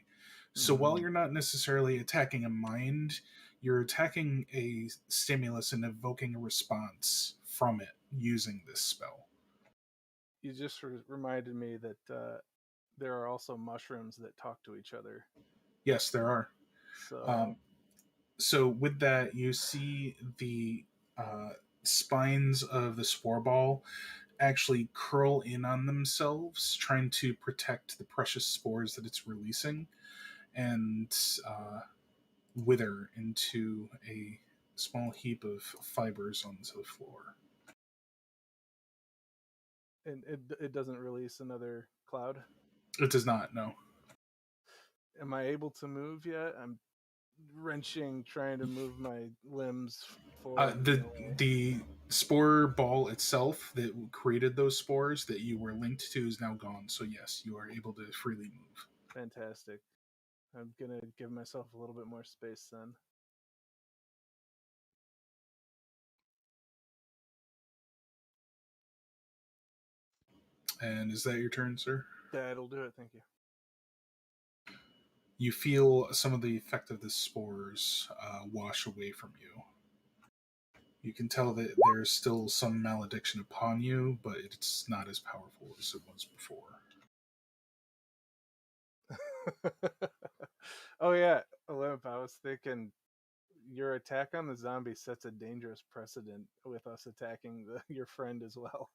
C: So while you're not necessarily attacking a mind, you're attacking a stimulus and evoking a response from it using this spell.
G: You just reminded me that there are also mushrooms that talk to each other.
C: Yes, there are.
G: So,
C: so with that, you see the spines of the spore ball actually curl in on themselves, trying to protect the precious spores that it's releasing, and wither into a small heap of fibers onto the floor.
G: and it doesn't release another cloud.
C: It does not, no.
G: Am I able to move yet? I'm wrenching, trying to move my limbs forward.
C: The spore ball itself that created those spores that you were linked to is now gone. So yes, you are able to freely move.
G: Fantastic. I'm gonna give myself a little bit more space then.
C: And is that your turn, sir?
G: That'll do it. Thank you.
C: You feel some of the effect of the spores wash away from you. You can tell that there's still some malediction upon you, but it's not as powerful as it was before.
G: Oh yeah, Olymp, I was thinking your attack on the zombie sets a dangerous precedent with us attacking your friend as well.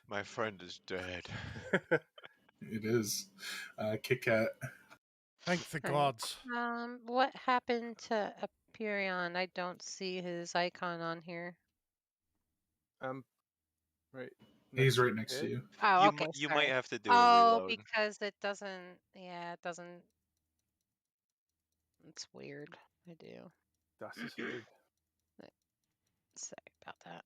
E: My friend is dead.
C: It is. Kit Kat.
A: Thank the
B: Right.
A: gods.
B: What happened to Aperion? I don't see his icon on here.
G: Right.
C: He's right next to you.
B: Oh,
E: You
B: okay.
E: you
B: sorry.
E: might have to do a
B: Oh,
E: reload.
B: because it doesn't. Yeah, it doesn't. It's weird. I do.
G: Das ist weird.
B: Sorry about that.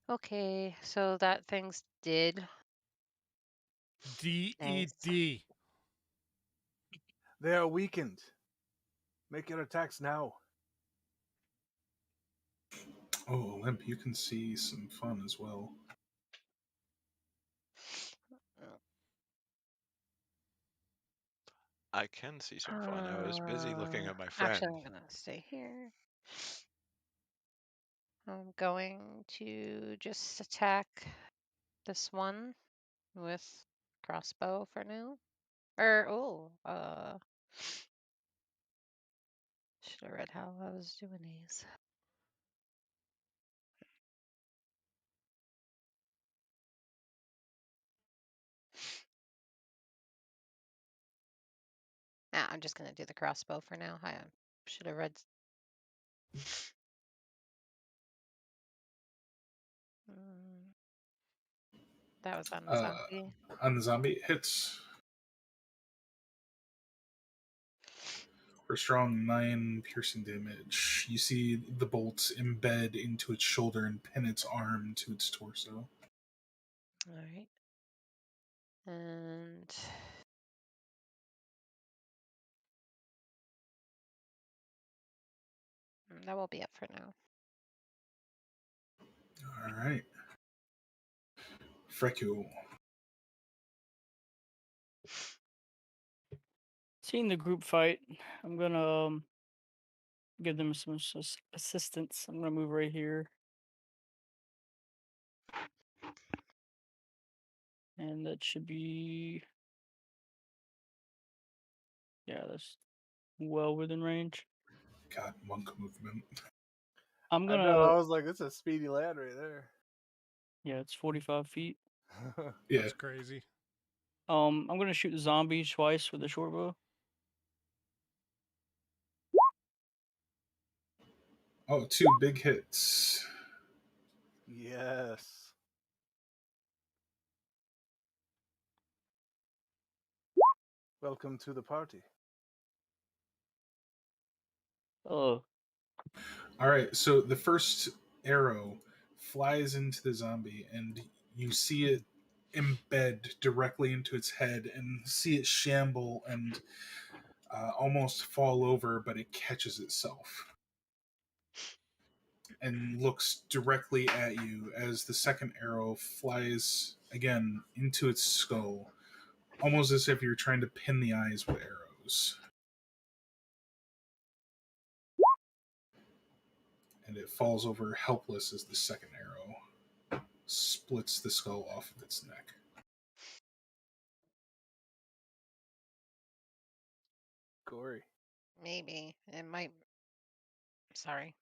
B: Okay, so that thing's dead.
A: DED.
G: They are weakened. Make your attacks now.
C: Oh, Olymp, you can see some fun as well.
E: I can see some fun. I was busy looking at my friend.
B: Actually, I'm gonna stay here. I'm going to just attack this one with crossbow for now. Should have read how I was doing these. I'm just gonna do the crossbow for now. I should have read That was on the zombie.
C: On the zombie, hits for strong 9 piercing damage. You see the bolts embed into its shoulder and pin its arm to its torso.
B: All right. And that will be it for now.
C: All right. Freckle.
F: Seeing the group fight, I'm gonna give them some assistance. I'm gonna move right here. And that should be... Yeah, that's well within range.
C: God, monk movement.
F: I'm
G: I
F: gonna...
G: know, I was like, it's a speedy lad right there.
F: Yeah, it's 45 feet.
C: Yeah.
A: That's crazy.
F: I'm gonna shoot the zombie twice with the short bow.
C: Oh, 2 big hits.
G: Yes. Welcome to the party.
F: Oh,
C: All right, so the first arrow flies into the zombie, and you see it embed directly into its head, and see it shamble and almost fall over, but it catches itself and looks directly at you as the second arrow flies again into its skull, almost as if you're trying to pin the eyes with arrows. And it falls over helpless as the second arrow splits the skull off of its neck.
G: Gory.
B: Maybe it might. Sorry.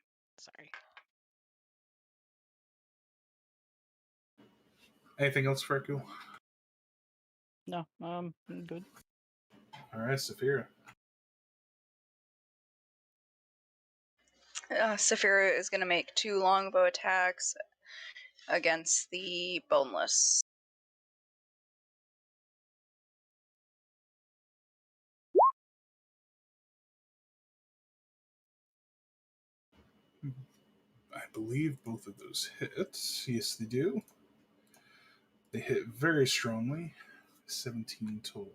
C: Anything else, Freckle?
F: no, I'm good.
C: All right, Saphira.
D: Saphira is going to make 2 longbow attacks against the boneless.
C: I believe both of those hit. Yes, they do. They hit very strongly. 17 total.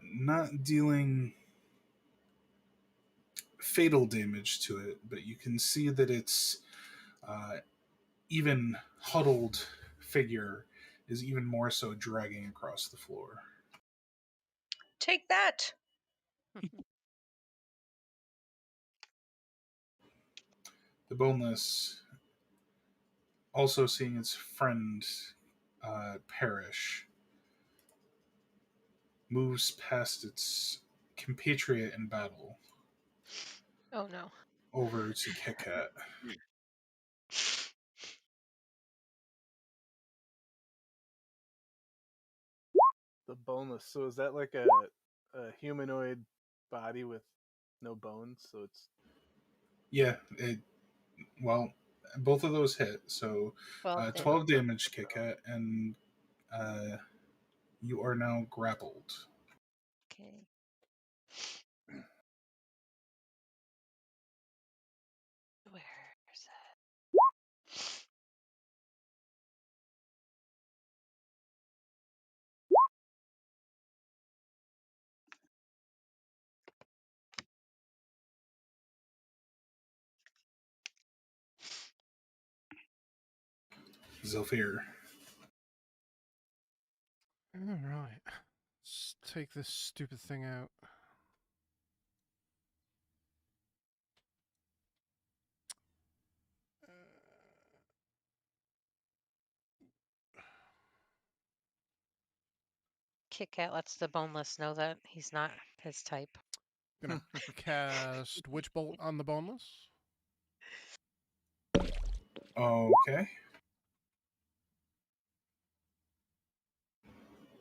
C: Not dealing fatal damage to it, but you can see that its even huddled figure is even more so dragging across the floor.
D: Take that!
C: The boneless, also seeing its friend perish, moves past its compatriot in battle
B: Oh no.
C: over to Kit Kat.
G: The boneless. So is that like a humanoid body with no bones? So it's...
C: Yeah, well, both of those hit. So 12 damage, Kit Kat, and you are now grappled.
B: Okay. Where is it?
C: Zephyr.
A: All right. Let's take this stupid thing out.
B: Kit Kat lets the boneless know that he's not his type.
A: Gonna cast Witch Bolt on the boneless.
C: Okay.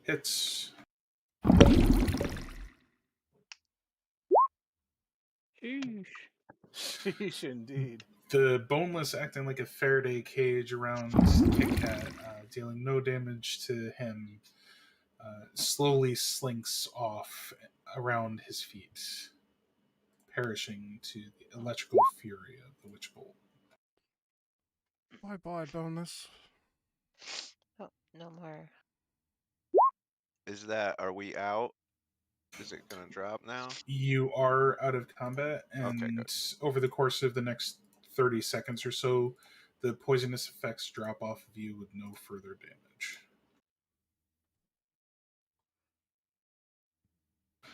C: Hits.
F: Sheesh.
G: Sheesh, indeed.
C: The boneless acting like a Faraday cage around Kit Kat, dealing no damage to him, slowly slinks off around his feet, perishing to the electrical fury of the witch bolt.
A: Bye-bye, bonus.
B: Oh, no more.
E: Are we out? Is it going to drop now?
C: You are out of combat,
E: Okay,
C: and
E: good.
C: over the course of the next 30 seconds or so, the poisonous effects drop off of you with no further damage.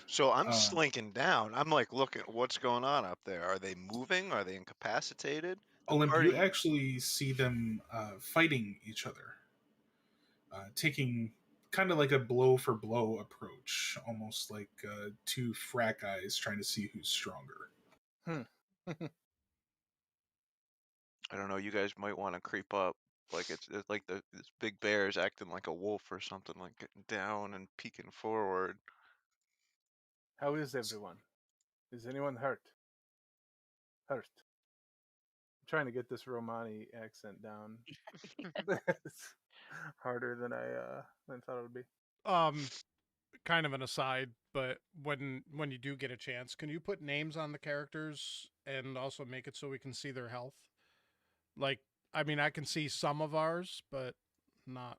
E: So I'm slinking down. I'm like looking, what's going on up there? Are they moving? Are they incapacitated? The
C: Olymp, you
E: party.
C: actually see them fighting each other, taking kind of like a blow for blow approach, almost like two frat guys trying to see who's stronger.
E: I don't know. You guys might want to creep up. Like it's like this big bear is acting like a wolf or something, like getting down and peeking forward.
G: How is everyone? Is anyone hurt? Hurt. I'm trying to get this Romani accent down. It's harder than I thought it would be.
A: Kind of an aside, but when you do get a chance, can you put names on the characters and also make it so we can see their health? Like, I mean, I can see some of ours, but not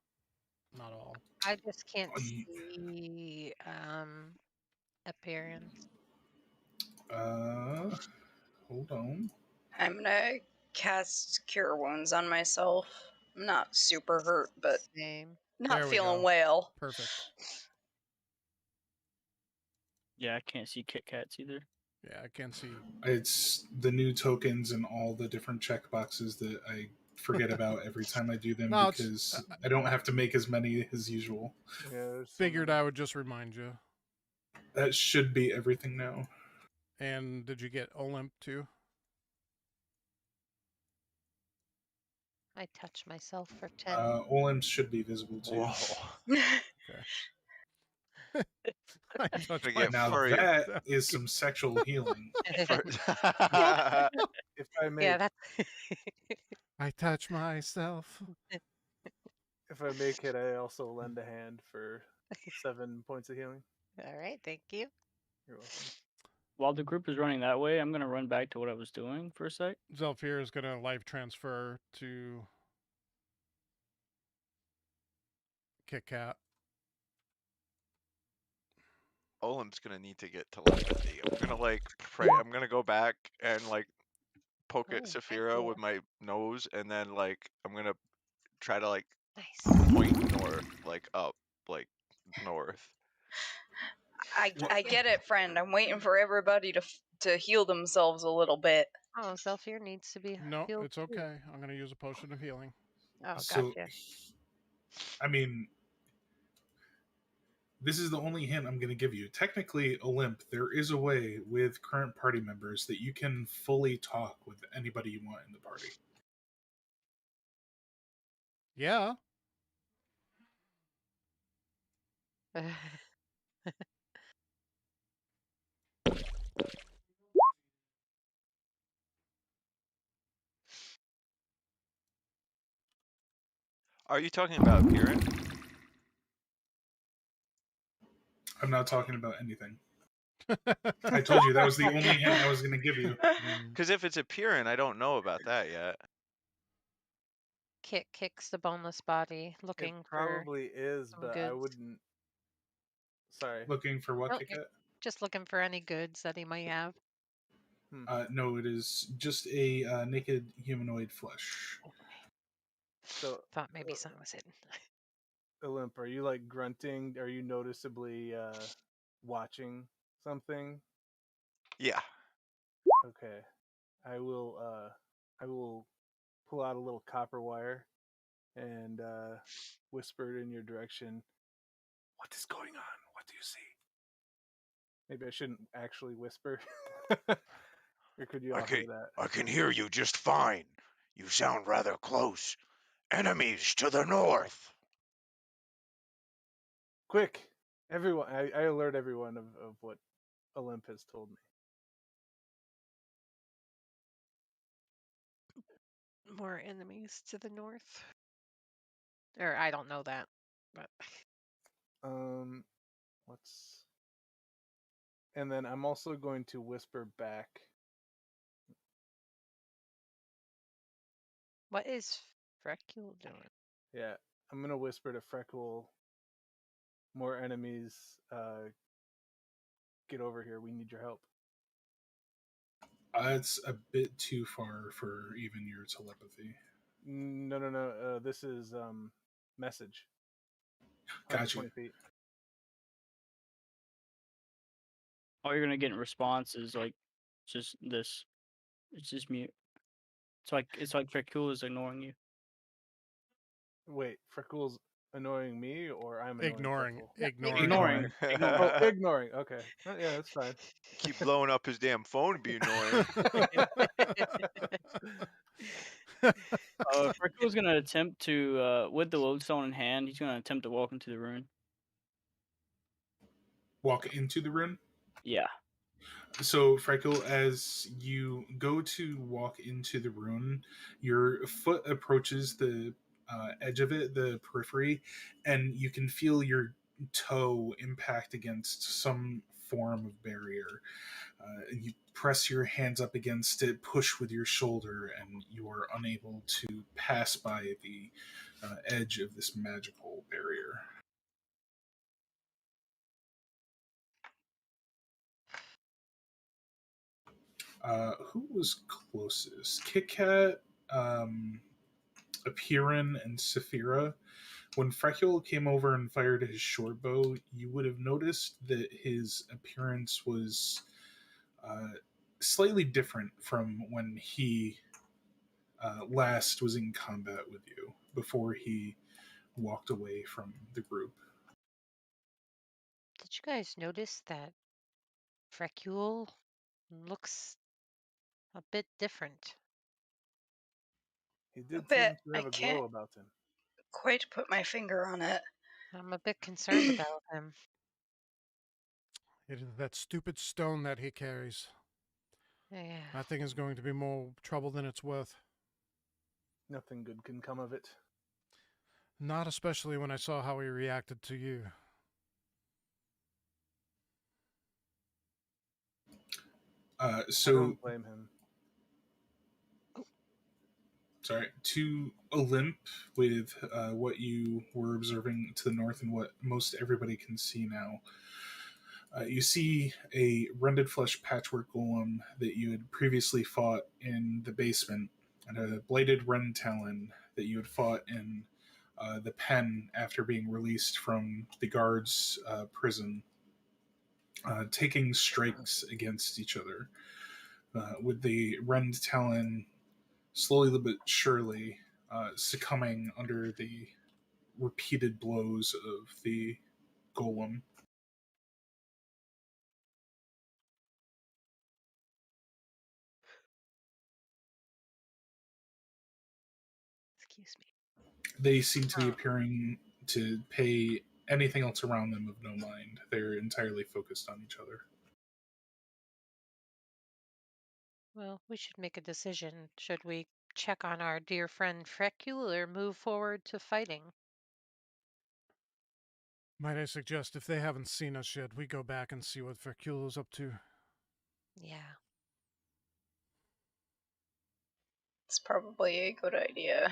A: all.
B: I just can't
C: Oh, you-
B: see appearance.
C: Hold on.
D: I'm gonna cast Cure Wounds on myself. I'm not super hurt, but
B: Same.
D: not
A: There we
D: feeling
A: go.
D: well.
A: Perfect.
F: Yeah, I can't see Kit Kats either.
A: Yeah, I can't see.
C: It's the new tokens and all the different checkboxes that I forget about every time I do them
A: No,
C: because I don't have to make as many as usual.
G: Yeah, there's so
A: Figured
G: many.
A: I would just remind you.
C: That should be everything now.
A: And did you get Olymp too?
B: I touch myself for 10.
C: Olims should be visible too.
E: Whoa!
A: Okay. I touched
E: Gonna get
C: Now
E: furry.
C: that is some sexual healing.
G: If I make
B: Yeah, that's.
A: I touch myself.
G: if I make it, I also lend a hand for 7 points of healing.
B: All right, thank you.
G: You're welcome.
F: While the group is running that way, I'm gonna run back to what I was doing for a sec.
A: Zelfir is gonna life transfer to Kit Kat.
E: Olim's gonna need to get telepathy. I'm gonna like pray. I'm gonna go back and like poke at
B: Oh, thank
E: Saphira
B: you.
E: with my nose, and then like I'm gonna try to like
B: Nice.
E: point north, like up, like north.
D: I get it, friend. I'm waiting for everybody to heal themselves a little bit.
B: Oh, Zelfir needs to be
A: No,
B: healed
A: it's
B: too.
A: okay. I'm gonna use a potion of healing.
B: Oh,
C: So,
B: gotcha.
C: I mean, this is the only hint I'm going to give you. Technically, Olymp, there is a way with current party members that you can fully talk with anybody you want in the party.
A: Yeah.
E: Are you talking about appearance?
C: I'm not talking about anything. I told you that was the only hint I was going to give you.
E: Because if it's appearance, I don't know about that yet.
B: Kit kicks the boneless body, looking
G: It
B: for.
G: probably is,
B: some
G: but I
B: goods.
G: wouldn't. Sorry.
C: Looking for what,
B: Oh,
C: Kit Kat?
B: Just looking for any goods that he might have.
C: No, it is just a naked humanoid flesh.
G: So,
B: Thought maybe something was hidden.
G: Olymp, are you like grunting? Are you noticeably watching something?
E: Yeah.
G: Okay. I will pull out a little copper wire and whisper it in your direction. What is going on? What do you see? Maybe I shouldn't actually whisper. Or could you all hear that?
E: I can hear you just fine. You sound rather close. Enemies to the north.
G: Quick! Everyone, I alert everyone of what Olymp has told me.
H: more enemies to the north. Or I don't know that, but
G: Let's. And then I'm also going to whisper back.
H: what is Frecule doing?
G: Yeah, I'm gonna whisper to Freckle. More enemies. Get over here. We need your help.
C: It's a bit too far for even your telepathy.
G: No. This is message.
C: Gotcha.
G: 120 feet.
F: All you're gonna get in response is like just this. It's just mute. It's like Dracula is ignoring you.
G: Wait, Freckle's annoying me, or I'm annoying
A: Ignoring,
G: Freckle?
A: ignoring.
G: Oh, ignoring. Okay. Yeah, that's fine.
E: Keep blowing up his damn phone to be annoying.
F: Freckle's gonna attempt to, with the lodestone in hand, he's gonna attempt to walk into the ruin.
C: Walk into the rune.
F: Yeah.
C: So, Freckle, as you go to walk into the rune, your foot approaches the edge of it, the periphery, and you can feel your toe impact against some form of barrier. You press your hands up against it, push with your shoulder, and you are unable to pass by the edge of this magical barrier. Who was closest? Kit Kat, Apirin, and Saphira. When Frecule came over and fired his short bow, you would have noticed that his appearance was slightly different from when he last was in combat with you, before he walked away from the group.
H: Did you guys notice that Frecule looks a bit different?
G: He
D: A
G: did
D: bit.
G: seem to
D: I
G: have a
D: can't
G: glow about him.
D: quite put my finger on it.
H: I'm a bit concerned about him.
A: It is that stupid stone that he carries.
H: Yeah.
A: That thing is going to be more trouble than it's worth.
G: Nothing good can come of it.
A: Not especially when I saw how he reacted to you.
G: I
C: So,
G: don't blame him.
C: sorry, to Olymp, with what you were observing to the north and what most everybody can see now, you see a rended flesh patchwork golem that you had previously fought in the basement, and a blighted wren talon that you had fought in the pen after being released from the guards' prison, taking strikes against each other, with the rend talon slowly but surely succumbing under the repeated blows of the golem.
H: Excuse me.
C: They seem to be appearing to pay anything else around them of no mind. They're entirely focused on each other.
H: Well, we should make a decision. Should we check on our dear friend Frecule or move forward to fighting?
A: Might I suggest, if they haven't seen us yet, we go back and see what Ferculo's up to?
H: Yeah.
D: It's probably a good idea.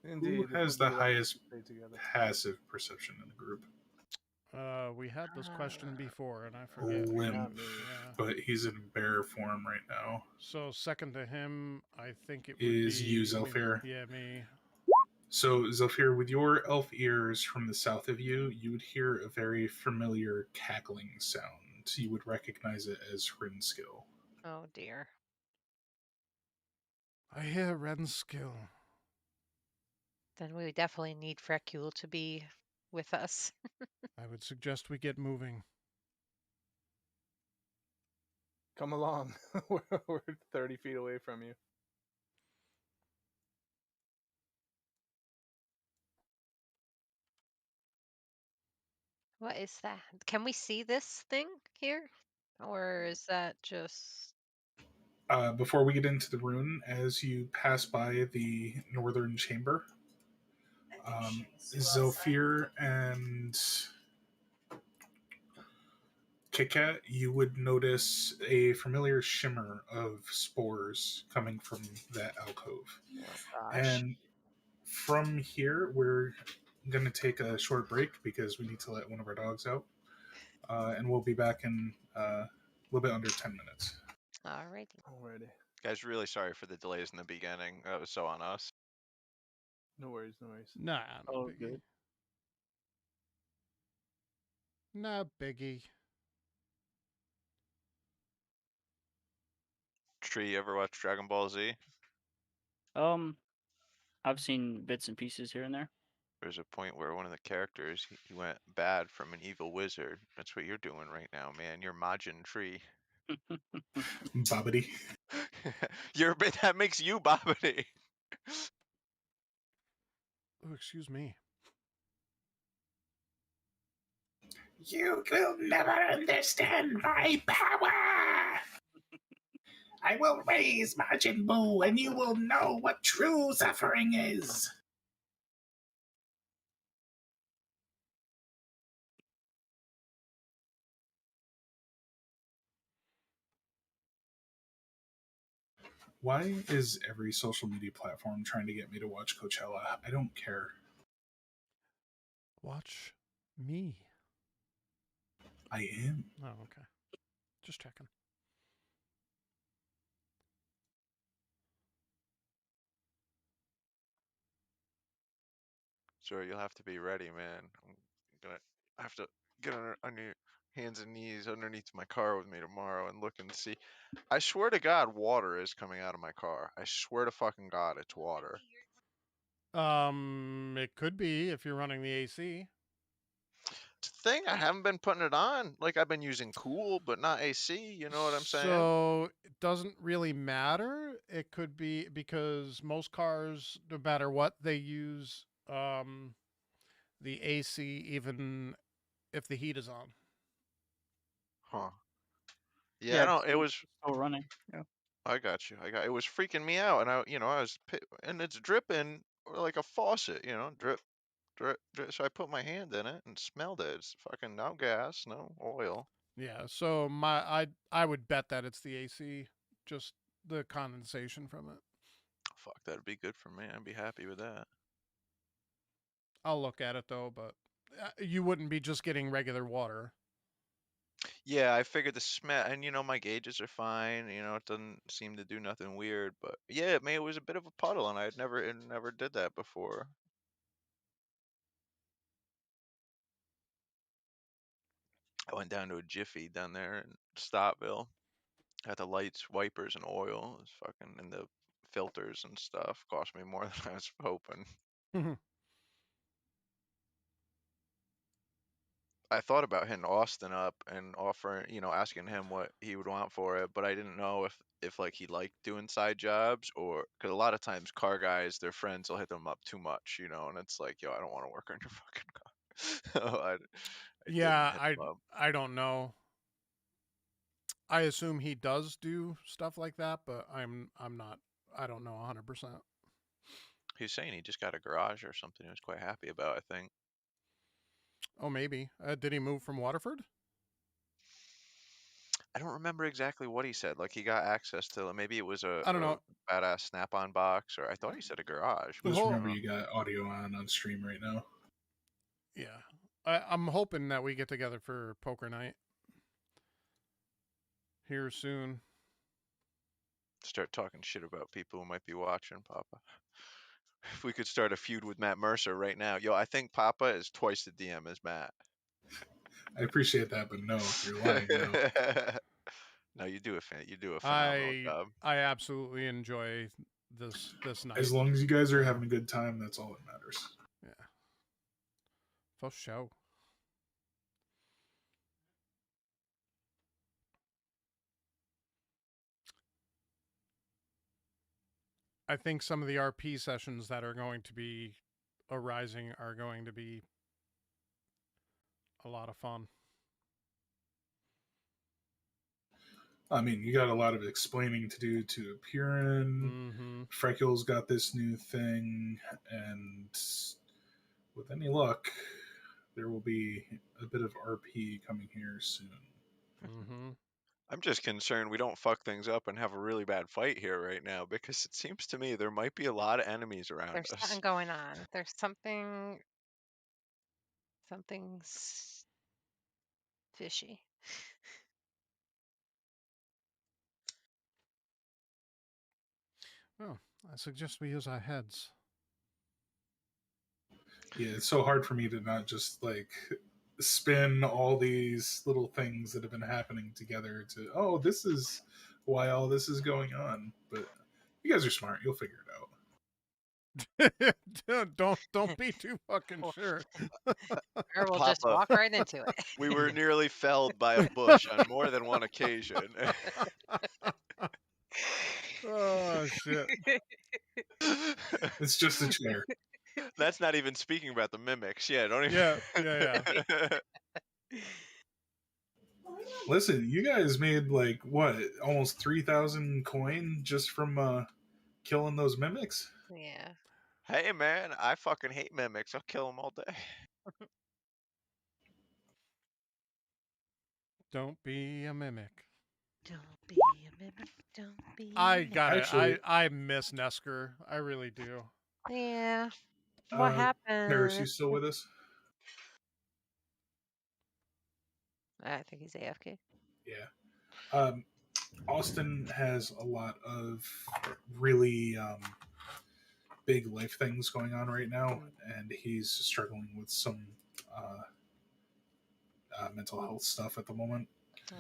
G: Indeed,
C: Who
G: it
C: has
G: would be
C: the
G: wise
C: highest
G: to stay together.
C: passive perception in the group?
A: We had this question before, and I forget.
C: Olymp,
G: Not me.
A: Yeah.
C: but he's in bear form right now.
A: So second to him, I think it would
C: Is
A: be
C: you, Zelfir?
A: Yeah, me.
C: So, Zelfir, with your elf ears from the south of you, you would hear a very familiar cackling sound. You would recognize it as Hrinskill.
H: Oh dear.
A: I hear Ren's skill.
H: Then we definitely need Frecule to be with us.
A: I would suggest we get moving.
G: Come along. We're 30 feet away from you.
H: What is that? Can we see this thing here? Or is that just
C: Before we get into the rune, as you pass by the northern chamber, Zilphir and Kikat, you would notice a familiar shimmer of spores coming from that alcove.
F: Oh, gosh.
C: And from here, we're going to take a short break because we need to let one of our dogs out. And we'll be back in a little bit under 10 minutes.
H: Alrighty.
G: Alrighty.
E: Guys, really sorry for the delays in the beginning. That was so on us.
G: No worries, no worries.
A: Nah, no
F: Oh,
A: biggie.
F: good.
A: No biggie.
E: Tree, you ever watch Dragon Ball Z?
F: I've seen bits and pieces here and there.
E: There's a point where one of the characters he went bad from an evil wizard. That's what you're doing right now, man. You're Majin Tree.
C: Bobbity.
E: That makes you Bobbity.
A: Oh, excuse me.
C: You will never understand my power! I will raise Majin Buu and you will know what true suffering is! Why is every social media platform trying to get me to watch Coachella? I don't care.
A: Watch me.
C: I am.
A: Oh, okay. Just checking.
E: Sure, you'll have to be ready, man. I'm gonna have to get on your hands and knees underneath my car with me tomorrow and look and see. I swear to God, water is coming out of my car. I swear to fucking God, it's water.
A: It could be if you're running the AC.
E: It's a thing. I haven't been putting it on. Like I've been using cool, but not AC. You know what I'm saying?
A: So it doesn't really matter. It could be because most cars, no matter what, they use the AC even if the heat is on.
E: Huh? Yeah, I don't. It was.
F: Still running. Yeah.
E: I got you. It was freaking me out, and I was, and it's dripping like a faucet. Drip, drip, drip. So I put my hand in it and smelled it. It's fucking no gas, no oil.
A: Yeah, so I would bet that it's the AC, just the condensation from it.
E: Fuck, that'd be good for me. I'd be happy with that.
A: I'll look at it though, but you wouldn't be just getting regular water.
E: Yeah, I figured the smell, and my gauges are fine. It doesn't seem to do nothing weird, but yeah, it was a bit of a puddle, and it never did that before. I went down to a Jiffy down there in Stottville. Got the lights, wipers, and oil. It's fucking and the filters and stuff. Cost me more than I was hoping. I thought about hitting Austin up and offering, asking him what he would want for it, but I didn't know if like he liked doing side jobs or because a lot of times car guys, their friends will hit them up too much, and it's like, yo, I don't want to work on your fucking car. So I didn't
A: Yeah,
E: hit him up.
A: I don't know. I assume he does do stuff like that, but I'm not. I don't know 100%.
E: He was saying he just got a garage or something. He was quite happy about, I think.
A: Oh, maybe. Did he move from Waterford?
E: I don't remember exactly what he said. Like he got access to maybe it was
A: I don't know.
E: badass Snap-on box, or I thought he said a garage. But
C: Just
E: I don't
C: remember
E: know.
C: you got audio on stream right now.
A: Yeah, I'm hoping that we get together for poker night here soon.
E: Start talking shit about people who might be watching, Papa. If we could start a feud with Matt Mercer right now, yo, I think Papa is twice the DM as Matt.
C: I appreciate that, but no, you're lying. No.
E: No, you do a phenomenal job.
A: I absolutely enjoy this night.
C: As long as you guys are having a good time, that's all that matters.
A: Yeah. For sure. I think some of the RP sessions that are going to be arising are going to be a lot of fun.
C: I mean, you got a lot of explaining to do to Apirin.
A: Mm-hmm.
C: Freckles got this new thing, and with any luck, there will be a bit of RP coming here soon.
A: Mm-hmm.
E: I'm just concerned we don't fuck things up and have a really bad fight here right now, because it seems to me there might be a lot of enemies around
H: There's
E: us.
H: something going on. There's something's fishy.
A: Well, I suggest we use our heads.
C: Yeah, it's so hard for me to not just like spin all these little things that have been happening together to, oh, this is why all this is going on. But you guys are smart. You'll figure it out.
A: Don't be too fucking
H: Well,
A: sure.
H: Or we'll just
E: Poppa,
H: walk right into it.
E: we were nearly felled by a bush on more than one occasion.
A: Oh shit.
C: It's just a chair.
E: That's not even speaking about the mimics. Yeah, don't even.
A: Yeah.
C: Listen, you guys made like what, almost 3,000 coin just from killing those mimics.
H: Yeah.
E: Hey man, I fucking hate mimics. I'll kill them all day.
A: Don't be a mimic.
H: Don't be a mimic. Don't be a
A: I
H: mimic.
A: got it.
C: Actually-
A: I miss Nesker. I really do.
H: Yeah. What
C: Paris, you
H: happened?
C: still with us?
H: I think he's AFK.
C: Yeah. Austin has a lot of really big life things going on right now, and he's struggling with some mental health stuff at the moment.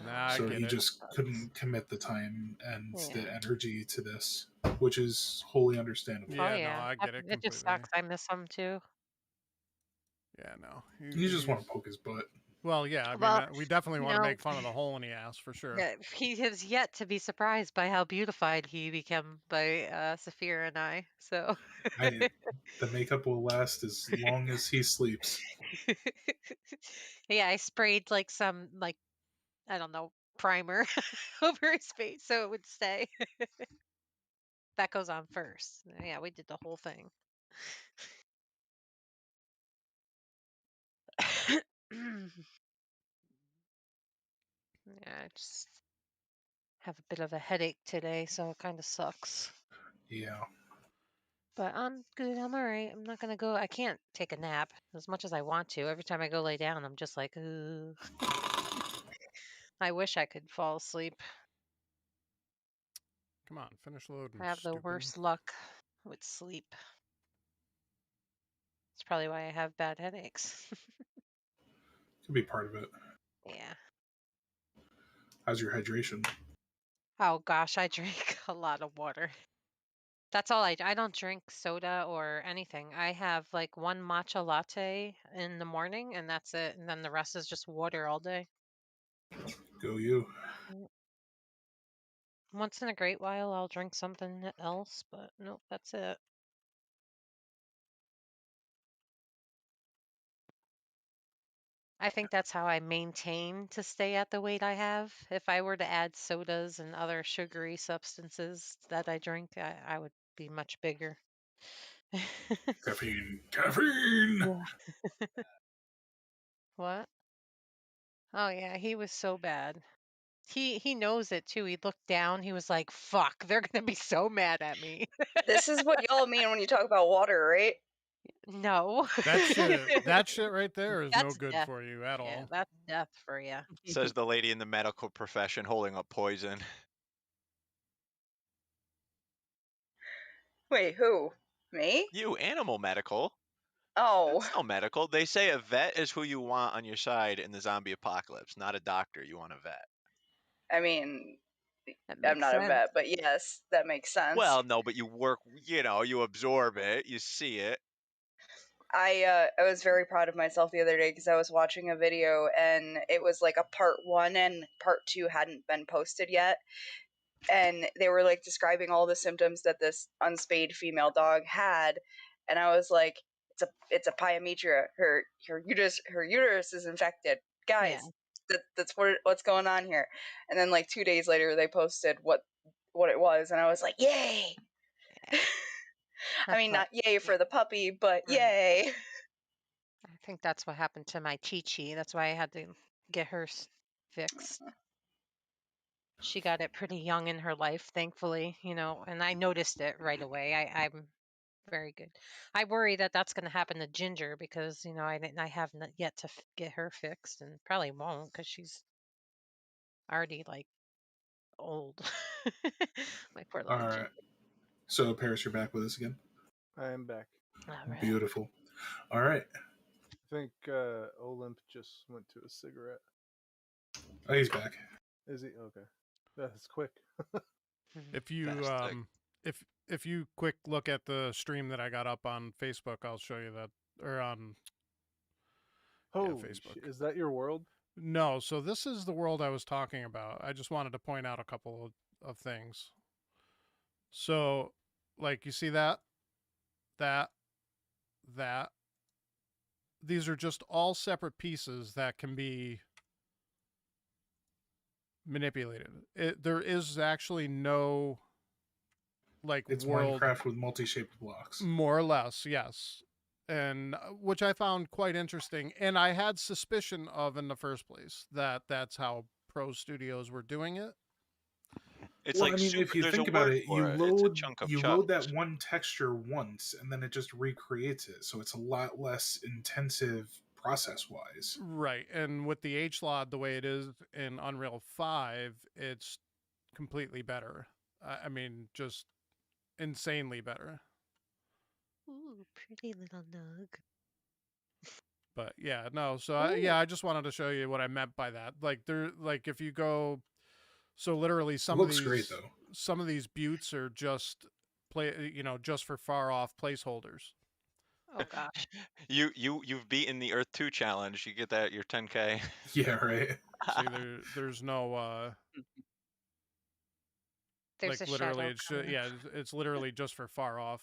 A: Nah, I
C: So
A: get
C: he
A: it.
C: just couldn't commit the time and the
H: Yeah.
C: energy to this, which is wholly understandable.
A: Yeah,
H: Oh
A: no,
H: yeah.
A: I get it
H: It just
A: completely.
H: sucks. I miss him too.
A: Yeah, no.
C: You just want to poke his butt.
A: Well, yeah, I mean,
H: Well,
A: we definitely
H: you
A: want to
H: know,
A: make fun of the hole in the ass for sure.
H: yeah, he has yet to be surprised by how beautified he became by Saphira and I. So
C: The makeup will last as long as he sleeps.
H: yeah, I sprayed like some I don't know, primer over his face so it would stay. That goes on first. Yeah, we did the whole thing. Yeah, I just have a bit of a headache today, so it kind of sucks.
C: Yeah.
H: But I'm good. I'm all right. I'm not gonna go. I can't take a nap as much as I want to. Every time I go lay down, I'm just like, ugh. I wish I could fall asleep.
A: Come on, finish loading.
H: I have the
A: Stupid.
H: worst luck with sleep. It's probably why I have bad headaches.
C: Could be part of it.
H: Yeah.
C: How's your hydration?
H: Oh gosh, I drink a lot of water. That's all I don't drink soda or anything. I have like one matcha latte in the morning and that's it. And then the rest is just water all day.
C: Go you.
H: Once in a great while, I'll drink something else, but nope, that's it. I think that's how I maintain to stay at the weight I have. If I were to add sodas and other sugary substances that I drink, I would be much bigger.
C: Caffeine. Caffeine!
H: What? Oh yeah, he was so bad. He knows it too. He looked down. He was like, "Fuck, they're gonna be so mad at me."
D: This is what y'all mean when you talk about water, right?
H: No.
A: That shit right there is no
H: That's
A: good
H: death.
A: for you at
H: Yeah,
A: all.
H: that's death for you.
E: Says the lady in the medical profession holding up poison.
D: Wait, who? Me?
E: You, animal medical.
D: Oh,
E: That's no medical. They say a vet is who you want on your side in the zombie apocalypse, not a doctor. You want a vet.
D: I mean,
H: That
D: I'm
H: makes
D: not a
H: sense.
D: vet, but yes, that makes sense.
E: Well, no, but you work, you absorb it, you see it.
D: I was very proud of myself the other day because I was watching a video and it was like a part 1 and part 2 hadn't been posted yet, and they were like describing all the symptoms that this unspayed female dog had, and I was like, it's a pyometria. Her uterus is infected, guys.
H: Yeah.
D: That's what's going on here. And then like 2 days later, they posted what it was, and I was like, yay! I
H: That's
D: mean,
H: what-
D: not yay for the puppy, but
H: Right.
D: yay!
H: I think that's what happened to my Chi-Chi. That's why I had to get her fixed. She got it pretty young in her life, thankfully, and I noticed it right away. I'm very good. I worry that that's going to happen to Ginger because, I haven't yet to get her fixed and probably won't because she's already like old. My poor
C: All
H: little
C: right.
H: Ginger.
C: So, Paris, you're back with us again.
G: I am back.
H: All right.
C: Beautiful. All right.
G: I think Olymp just went to a cigarette.
C: Oh, he's back.
G: Is he? Okay. That's quick.
A: If you
E: Fantastic.
A: if you quick look at the stream that I got up on Facebook, I'll show you that, or on
G: Holy
A: Facebook.
G: shit. Is that your world?
A: No, so this is the world I was talking about. I just wanted to point out a couple of things. So, like, you see that, that. These are just all separate pieces that can be manipulated. There is actually no, like,
C: It's
A: world,
C: Minecraft with multi-shaped blocks.
A: more or less, yes. And which I found quite interesting, and I had suspicion of in the first place that that's how pro studios were doing it.
E: It's
C: Well,
E: like
C: I mean,
E: super,
C: if you
E: there's
C: think
E: a
C: about
E: word
C: it,
E: for
C: you
E: it. It's a
C: load
E: chunk of
C: you
E: chunks.
C: load that one texture once, and then it just recreates it. So it's a lot less intensive process-wise.
A: Right, and with the HLOD the way it is in Unreal 5, it's completely better. I mean, just insanely better.
H: Ooh, pretty little nug.
A: But yeah, no. So
H: Ooh.
A: I just wanted to show you what I meant by that. Like like if you go, so literally
C: It looks great though.
A: some of these buttes are just just for far off placeholders.
H: Oh gosh.
E: You've beaten the Earth 2 challenge. You get that your 10K.
C: Yeah, right.
A: See, there's no
H: There's
A: like
H: a
A: literally
H: shadow
A: it's
H: coming.
A: it's literally just for far off.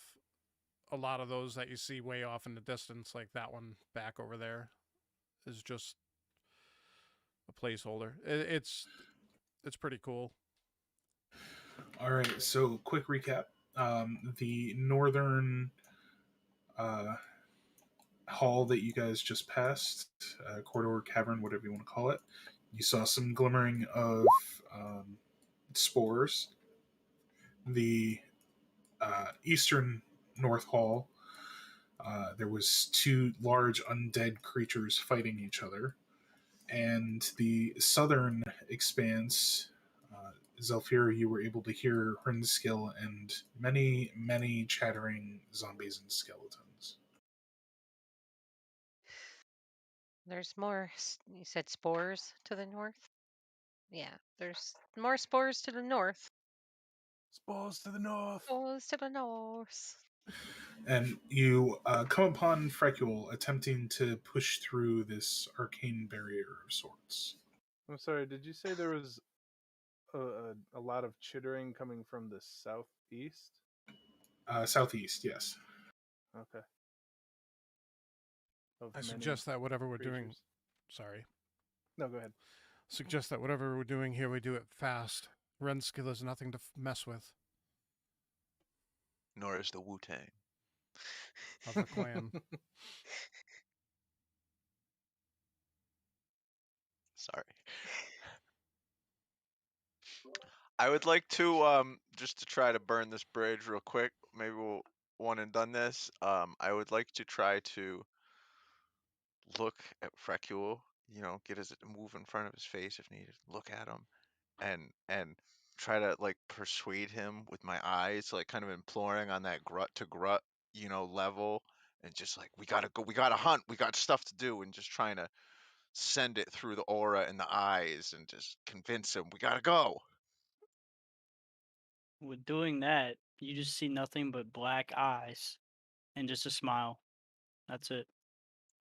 A: A lot of those that you see way off in the distance, like that one back over there, is just a placeholder. It's pretty cool.
C: All right. So, quick recap. The northern hall that you guys just passed, corridor, cavern, whatever you want to call it, you saw some glimmering of spores. The eastern north hall, there was two large undead creatures fighting each other, and the southern expanse, Zelfira, you were able to hear Hrinskill and many chattering zombies and skeletons.
H: There's more. You said spores to the north? Yeah, there's more spores to the north.
G: Spores to the north.
H: Spores to the north.
C: And you come upon Frecule attempting to push through this arcane barrier of sorts.
G: I'm sorry, did you say there was a lot of chittering coming from the southeast?
C: Southeast, yes.
G: Okay. Of
A: I
G: many
A: suggest that whatever we're doing,
G: creatures.
A: sorry,
G: No, go ahead.
A: suggest that whatever we're doing here, we do it fast. Renskill is nothing to mess with
E: Nor is the Wu Tang.
A: of the clan.
E: Sorry. I would like to just to try to burn this bridge real quick. Maybe we'll one and done this. I would like to try to look at Frecule, get his move in front of his face if needed. Look at him and try to like persuade him with my eyes, like kind of imploring on that grut to grut, level, and just like we gotta go, we gotta hunt, we got stuff to do, and just trying to send it through the aura and the eyes and just convince him we gotta go.
F: With doing that, you just see nothing but black eyes and just a smile. That's it.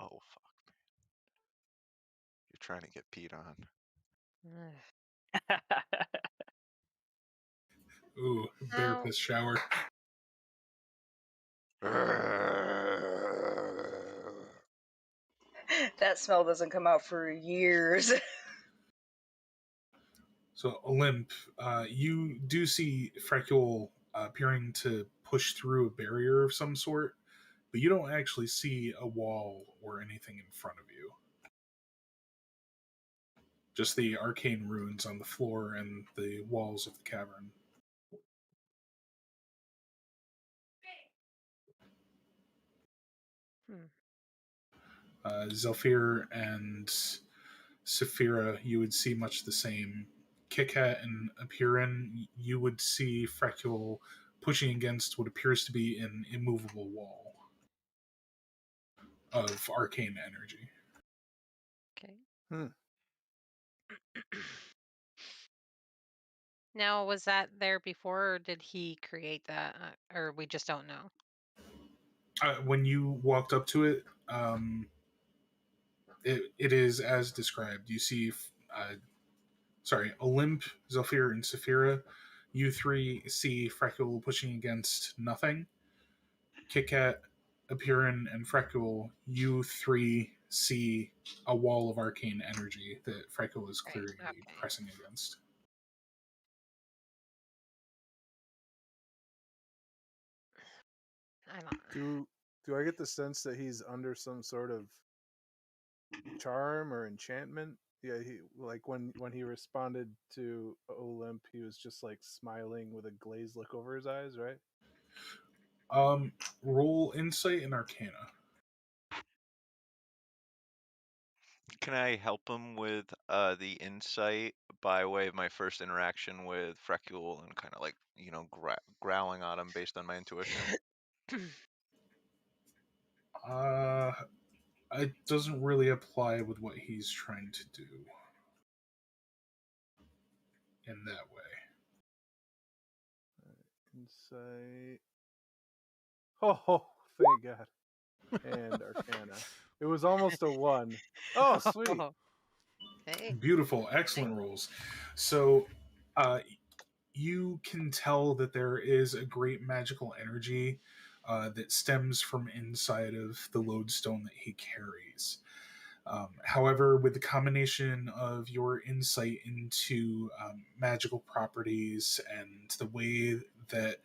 E: Oh fuck, man. You're trying to get peed on.
C: Ooh, bear
H: Now,
C: piss shower.
D: That smell doesn't come out for years.
C: So, Olymp, you do see Frecule appearing to push through a barrier of some sort, but you don't actually see a wall or anything in front of you. Just the arcane runes on the floor and the walls of the cavern. Zelfir and Saphira, you would see much the same. Kikhat and Apirin, you would see Frecule pushing against what appears to be an immovable wall of arcane energy.
H: Okay.
G: Hmm.
H: Now, was that there before, or did he create that, or we just don't know?
C: When you walked up to it, it is as described. You see, Olymp, Zelfir, and Saphira. You three see Frecule pushing against nothing. Kikhat, Apirin, and Frecule, you three see a wall of arcane energy that Frecule is
H: Right,
C: clearly
H: okay.
C: pressing against.
H: I don't.
G: Do I get the sense that he's under some sort of charm or enchantment? Yeah, he like when he responded to Olymp, he was just like smiling with a glazed look over his eyes, right?
C: Roll Insight and Arcana.
E: Can I help him with the insight by way of my first interaction with Frecule and kind of like, growling on him based on my intuition?
C: It doesn't really apply with what he's trying to do in that way.
G: Insight. Oh, thank God. And Arcana. It was almost a 1. Oh, sweet.
H: Hey.
C: Beautiful, excellent rolls. So, you can tell that there is a great magical energy that stems from inside of the lodestone that he carries. However, with the combination of your insight into magical properties and the way that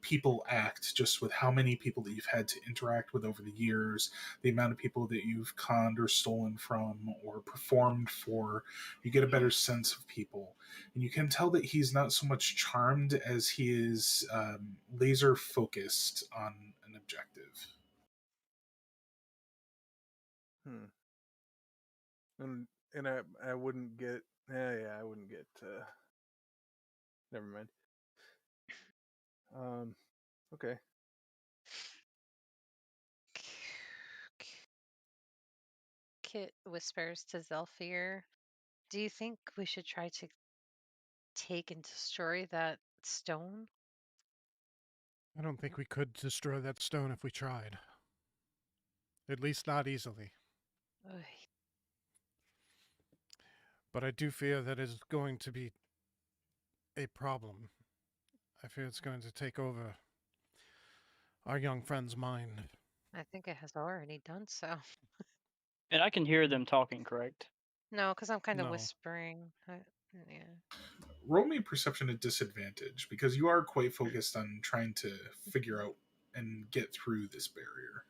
C: people act, just with how many people that you've had to interact with over the years, the amount of people that you've conned or stolen from or performed for, you get a better sense of people. And you can tell that he's not so much charmed as he is laser focused on an objective.
G: And I wouldn't get I wouldn't get never mind. Okay.
H: Kit whispers to Zelfir, "Do you think we should try to take and destroy that stone?"
A: I don't think we could destroy that stone if we tried. At least not easily.
H: Oy.
A: But I do fear that is going to be a problem. I fear it's going to take over our young friend's mind.
H: I think it has already done so.
F: And I can hear them talking, correct?
H: No, because I'm kind of
A: No.
H: whispering. Yeah.
C: Roll me perception at disadvantage because you are quite focused on trying to figure out and get through this barrier.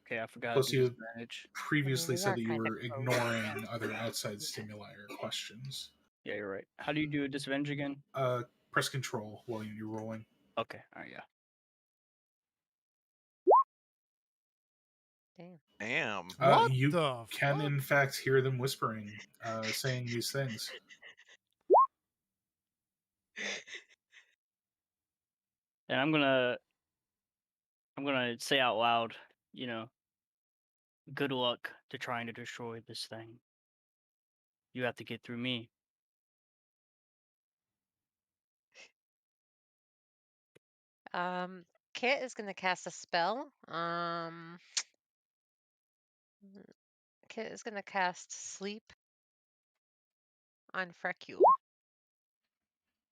F: Okay, I forgot
C: Plus,
F: the
C: you
F: disadvantage.
C: previously
H: we
C: said
H: are
C: that you
H: kinda
C: were
H: close.
C: ignoring other outside stimuli or questions.
F: Yeah, you're right. How do you do a disadvantage again?
C: Press control while you're rolling.
F: Okay, alright, yeah.
H: Damn.
E: Damn.
A: What
C: You
A: the
C: can,
A: fuck?
C: in fact, hear them whispering, saying these things.
F: And I'm gonna say out loud, good luck to trying to destroy this thing. You have to get through me.
H: Kit is gonna cast a spell. Kit is gonna cast Sleep on Frecule.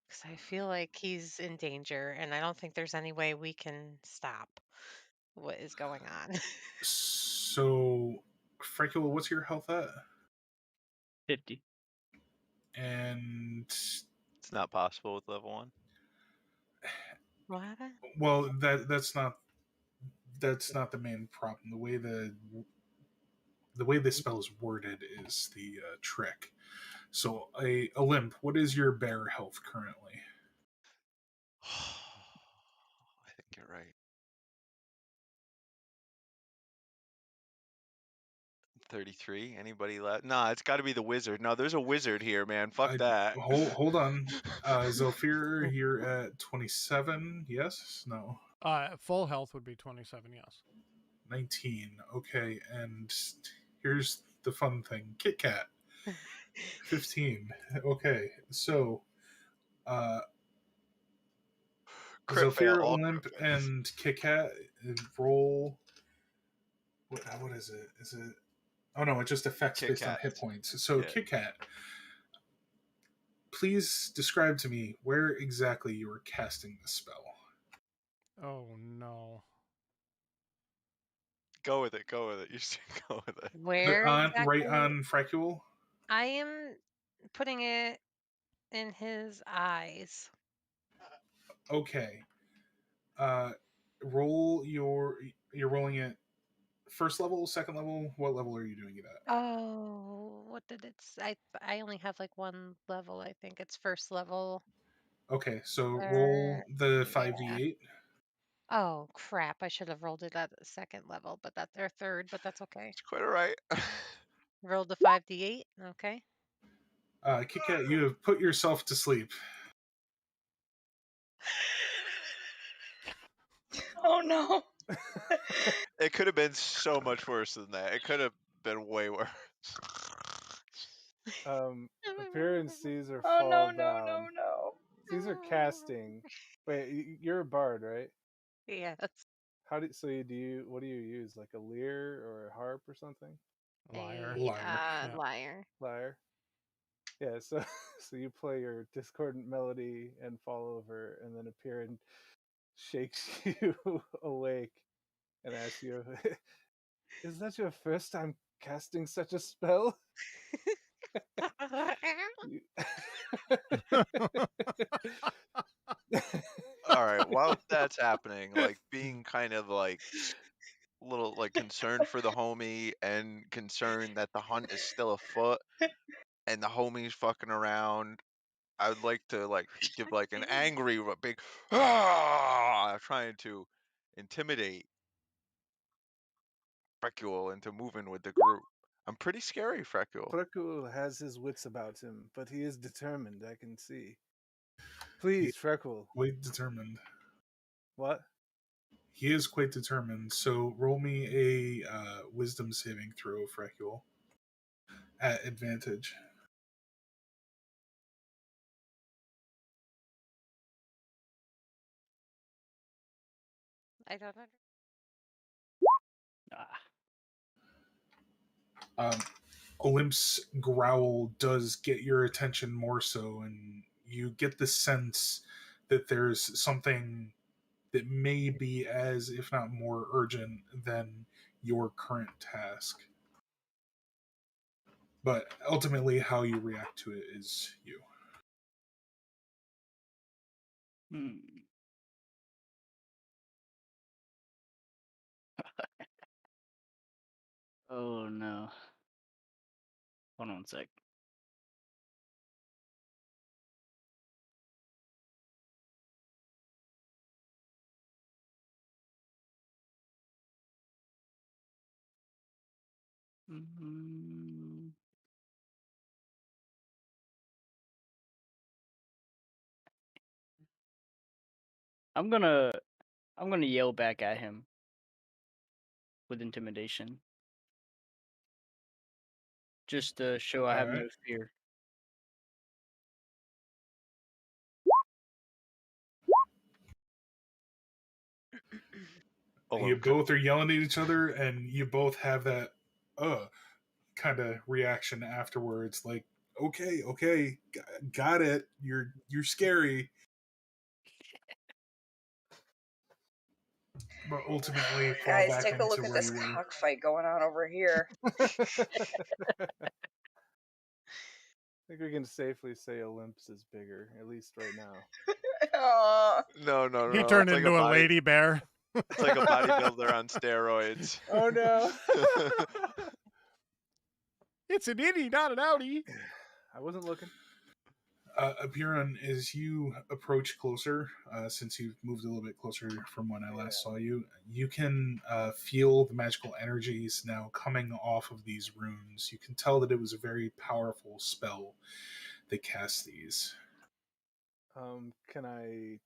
H: Because I feel like he's in danger, and I don't think there's any way we can stop what is going on.
C: So, Frecula, what's your health at?
F: 50.
C: And
E: It's not possible with level 1.
H: What happened?
C: well, that's not the main problem. The way this spell is worded is the trick. So, a limp. What is your bear health currently?
E: I think you're right. 33. Anybody left? Nah, it's got to be the wizard. No, there's a wizard here, man. Fuck that.
C: Hold on. Zophyr, you're at 27. Yes? No.
A: Full health would be 27, yes.
C: 19. Okay, and here's the fun thing. Kit Kat. 15. Okay, so
E: Crit fail.
C: Zophyr,
E: All
C: Olymp,
E: crit fails.
C: and Kit Kat roll. What is it? Is it? Oh no, it just affects
E: Kit
C: based on
E: Kat.
C: hit points. So
E: Yeah.
C: Kit Kat, please describe to me where exactly you were casting the spell.
A: Oh no.
E: Go with it. Go with it. You should go with it.
H: Where
C: Right
H: exactly?
C: on Fracule.
H: I am putting it in his eyes.
C: Okay. You're rolling it first level, second level. What level are you doing it at?
H: Oh, what did it say? I only have like one level. I think it's first level.
C: Okay, so roll the
H: Yeah.
C: 5d8.
H: Oh crap! I should have rolled it at the second level, but that's their third. But that's okay.
E: It's quite alright.
H: Rolled the 5d8. Okay.
C: Kit Kat, you have put yourself to sleep.
D: Oh no.
E: It could have been so much worse than that. It could have been way worse.
G: Appearance Caesar
D: Oh
G: fall
D: no,
G: down.
D: no, no, no.
G: Caesar casting. Wait, you're a bard, right?
H: Yes.
G: What do you use? Like a lyre or a harp or something?
A: Liar.
C: Liar.
A: Yeah.
H: Liar.
G: Lyre. Yeah, so so you play your discordant melody and fall over, and then Appearance shakes you awake and asks you, "Is that your first time casting such a spell?"
E: Alright, while that's happening, like being kind of like a little like concerned for the homie and concerned that the hunt is still afoot and the homie's fucking around, I would like to like give like an angry big trying to intimidate Frecule into moving with the group. I'm pretty scary, Frecule.
G: Freckle has his wits about him, but he is determined, I can see. Please, Freckle.
C: Quite determined.
G: What?
C: He is quite determined. So roll me a wisdom saving throw, Fracule, at advantage.
H: I don't know.
C: Olymp's growl does get your attention more so, and you get the sense that there's something that may be as, if not more, urgent than your current task. But ultimately, how you react to it is you.
F: Oh no. Hold on a sec. I'm gonna yell back at him with intimidation. Just to show I have no
C: Alright.
F: fear.
C: You both are yelling at each other, and you both have that kind of reaction afterwards, like, okay, got it. You're scary. But ultimately, fall
D: Guys,
C: back
D: take a
C: into
D: look at
C: where
D: this
C: you were.
D: cockfight going on over here.
G: think we can safely say Olympus is bigger, at least right now.
D: Aw.
E: No, no,
A: He
E: no.
A: turned
E: It's like
A: into a lady bear.
E: It's like a bodybuilder on steroids.
G: Oh no!
A: It's an innie, not an outie.
G: I wasn't looking.
C: Apiran, as you approach closer, since you've moved a little bit closer from when I last saw you, you can feel the magical energies now coming off of these runes. You can tell that it was a very powerful spell that cast these.
G: Can I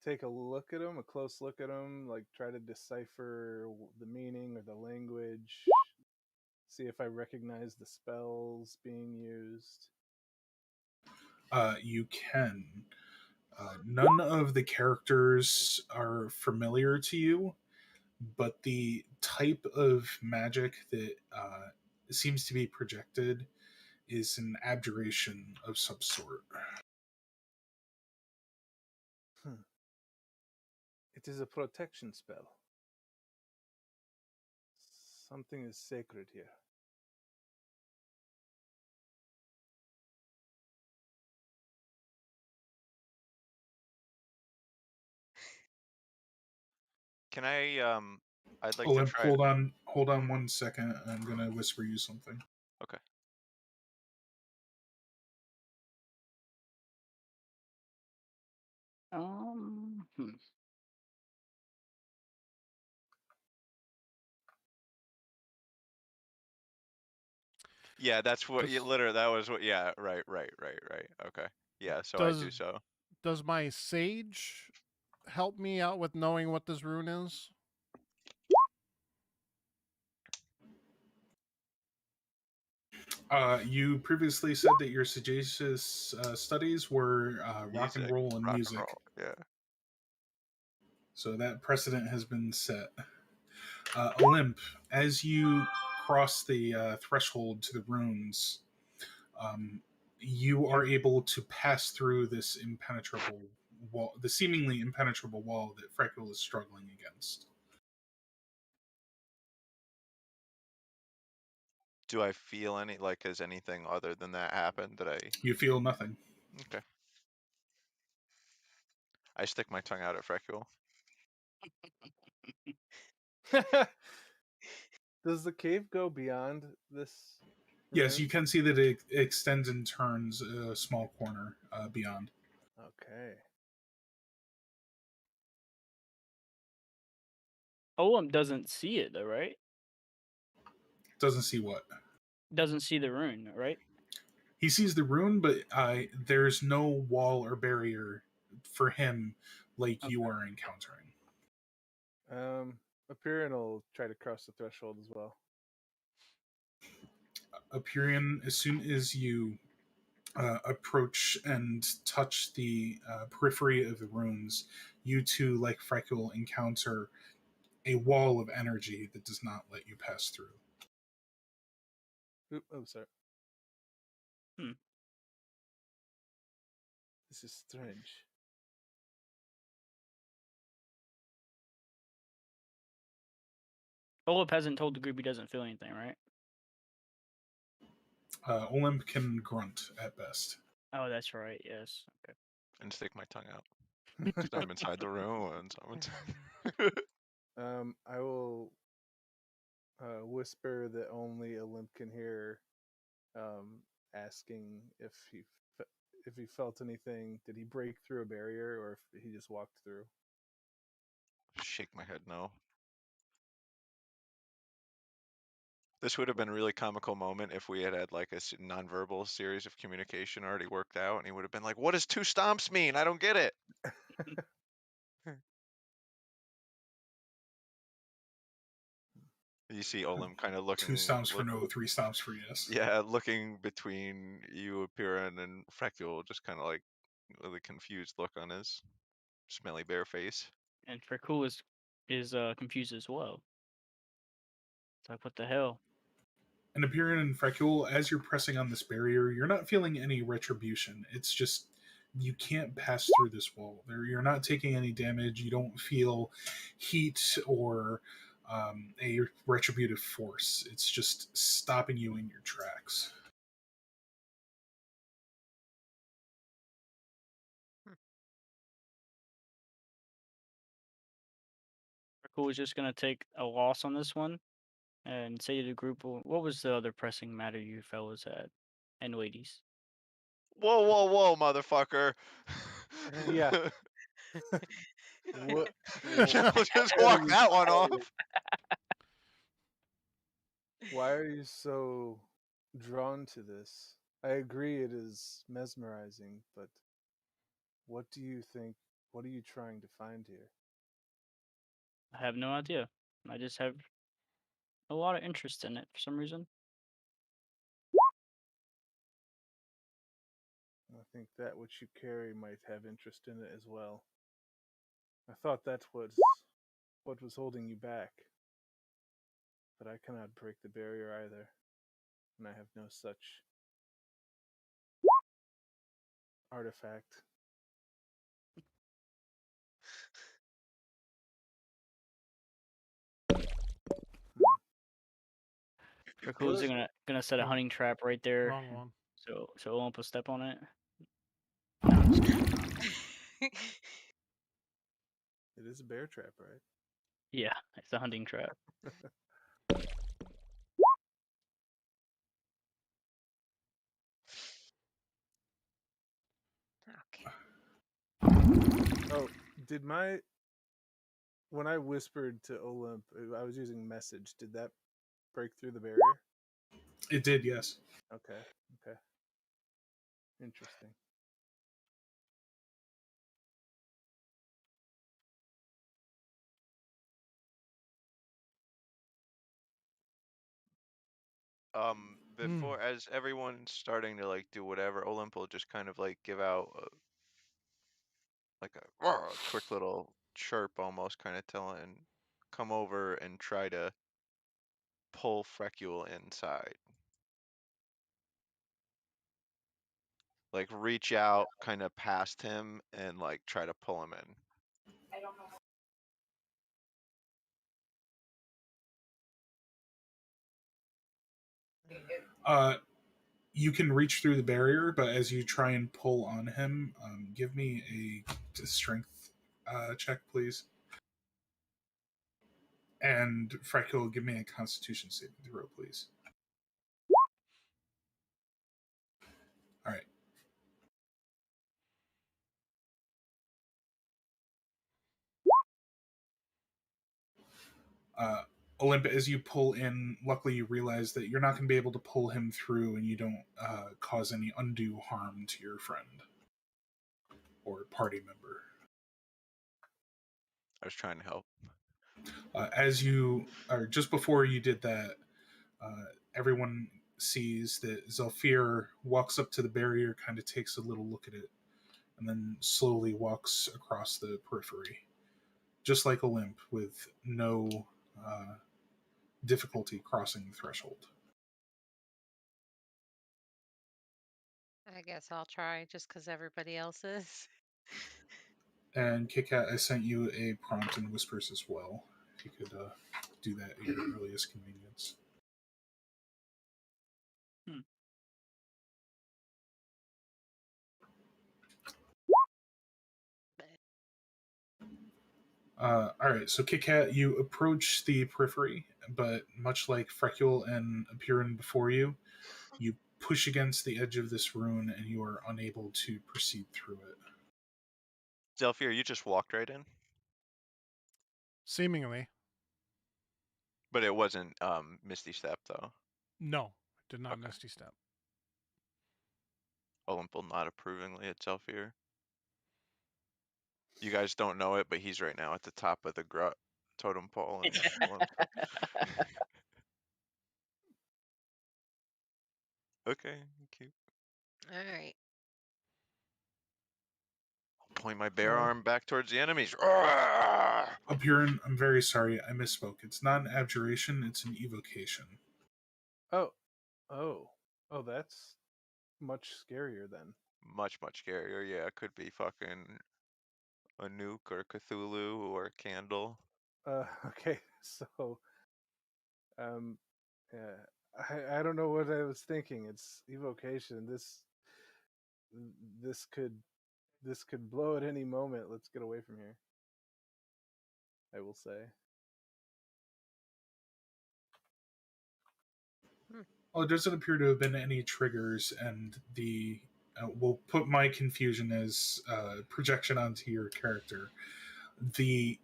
G: take a look at them, a close look at them, like try to decipher the meaning or the language, see if I recognize the spells being used?
C: You can. None of the characters are familiar to you, but the type of magic that seems to be projected is an abjuration of some sort.
G: It is a protection spell. Something is sacred here.
E: Can I I'd like to
C: Olymp,
E: try.
C: hold on 1 second. I'm gonna whisper you something.
E: Okay.
F: Hmm.
E: Yeah, that's what you
A: Does-
E: literally. That was what. Yeah, right. Okay. Yeah, so I do
A: Does
E: so.
A: does my sage help me out with knowing what this rune is?
C: You previously said that your sagacious studies were rock and
E: Music,
C: roll and
E: rock
C: music.
E: and roll. Yeah.
C: So that precedent has been set. Olymp, as you cross the threshold to the runes, you are able to pass through this impenetrable wall, the seemingly impenetrable wall that Freckle is struggling against.
E: Do I feel any like has anything other than that happened that I?
C: You feel nothing.
E: Okay. I stick my tongue out at Frecule.
G: Does the cave go beyond this?
C: Yes,
G: rune?
C: you can see that it extends and turns a small corner beyond.
G: Okay.
F: Olem doesn't see it though, right?
C: Doesn't see what?
F: Doesn't see the rune, right?
C: He sees the rune, but there's no wall or barrier for him like you are encountering.
G: Aperion will try to cross the threshold as well.
C: Aperion, as soon as you approach and touch the periphery of the runes, you too, like Freckle, encounter a wall of energy that does not let you pass through.
G: Oh, sorry. This is strange.
F: Olep hasn't told the group he doesn't feel anything, right?
C: Olymp can grunt at best.
F: Oh, that's right. Yes. Okay.
E: And stick my tongue out. Because I'm inside the room and someone's.
G: I will whisper that only Olymp can hear, asking if he felt anything. Did he break through a barrier, or if he just walked through?
E: Shake my head no. This would have been a really comical moment if we had had like a nonverbal series of communication already worked out, and he would have been like, "What does 2 stomps mean? I don't get it." You see Olim kind of looking.
C: 2 stomps for no, 3 stomps for yes.
E: Yeah, looking between you, Apiran, and Frecule, just kind of like really confused look on his smelly bear face.
F: And Frecule is confused as well. It's like, what the hell?
C: And Aperion and Frecule, as you're pressing on this barrier, you're not feeling any retribution. It's just you can't pass through this wall. You're not taking any damage. You don't feel heat or a retributive force. It's just stopping you in your tracks.
F: Freckle was just gonna take a loss on this one and say to the group, what was the other pressing matter you fellas had and ladies?
E: Whoa, motherfucker!
G: Yeah. What?
E: We'll just
G: What are
E: walk
G: you
E: that one
G: saying?
E: off.
G: Why are you so drawn to this? I agree it is mesmerizing, but what do you think? What are you trying to find here?
F: I have no idea. I just have a lot of interest in it for some reason.
G: I think that which you carry might have interest in it as well. I thought that was what was holding you back. But I cannot break the barrier either, and I have no such artifact.
F: Freckle's
G: Good.
F: gonna set a
A: Oh,
F: hunting trap right there,
A: Wrong one.
F: so Olymp will step on it. No, I'm just kidding.
G: It is a bear trap, right?
F: Yeah, it's a hunting trap.
H: Okay.
G: Oh, did my when I whispered to Olymp, I was using message. Did that break through the barrier?
C: It did, yes.
G: Okay. Okay. Interesting.
E: Before as everyone's starting to like do whatever, Olymp will just kind of like give out like a quick little chirp, almost kind of tell and come over and try to pull Frecule inside. Like reach out kind of past him and like try to pull him in.
C: You can reach through the barrier, but as you try and pull on him, give me a strength check, please. And Freckle, give me a Constitution saving throw, please. All right. Olymp, as you pull in, luckily you realize that you're not going to be able to pull him through, and you don't cause any undue harm to your friend or party member.
E: I was trying to help.
C: As you, or just before you did that, everyone sees that Zelfir walks up to the barrier, kind of takes a little look at it, and then slowly walks across the periphery, just like Olymp, with no difficulty crossing the threshold.
H: I guess I'll try just because everybody else is.
C: And KitKat, I sent you a prompt in Whispers as well. If you could do that at your earliest convenience. All right, so KitKat, you approach the periphery, but much like Frecule and Apurin before you, you push against the edge of this rune and you are unable to proceed through it.
E: Zelfir, you just walked right in?
A: Seemingly.
E: But it wasn't Misty Step though.
A: No, did not
E: Okay.
A: Misty Step.
E: Olymp will nod approvingly at Zelfir. You guys don't know it, but he's right now at the top of the grut totem pole. And okay, cute.
H: All right.
E: Point my bare
G: Oh.
E: arm back towards the enemies.
C: Apurin, I'm very sorry, I misspoke. It's not an abjuration, it's an evocation.
G: Oh. That's much scarier then.
E: Much scarier. Yeah, it could be fucking a nuke or Cthulhu or a candle.
G: Okay. So, yeah, I don't know what I was thinking. It's evocation. This could blow at any moment. Let's get away from here. I will say.
C: Well, it doesn't appear to have been any triggers, and we'll put my confusion as projection onto your character. The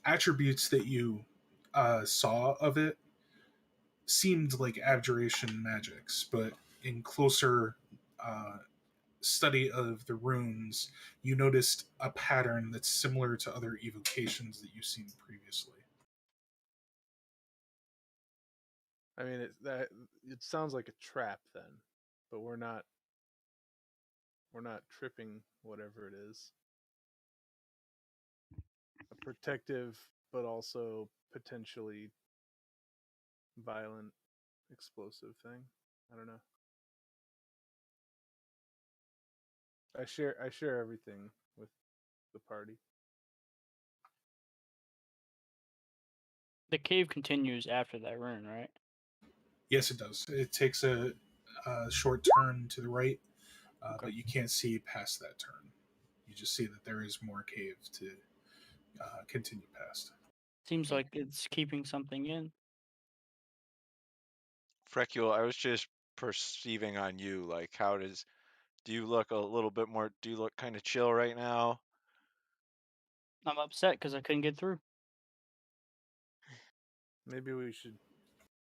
C: attributes that you saw of it seemed like abjuration magics, but in closer uh, study of the runes, you noticed a pattern that's similar to other evocations that you've seen previously.
G: I mean, it sounds like a trap then, but we're not tripping whatever it is. A protective, but also potentially violent, explosive thing. I don't know. I share everything with the party.
F: The cave continues after that rune, right?
C: Yes, it does. It takes a short turn to the right, but you can't see past that turn. You just see that there is more cave to continue past.
F: Seems like it's keeping something in.
E: Frecule, I was just perceiving on you, like, do you look a little bit more, do you look kind of chill right now?
F: I'm upset because I couldn't get through.
G: Maybe we should.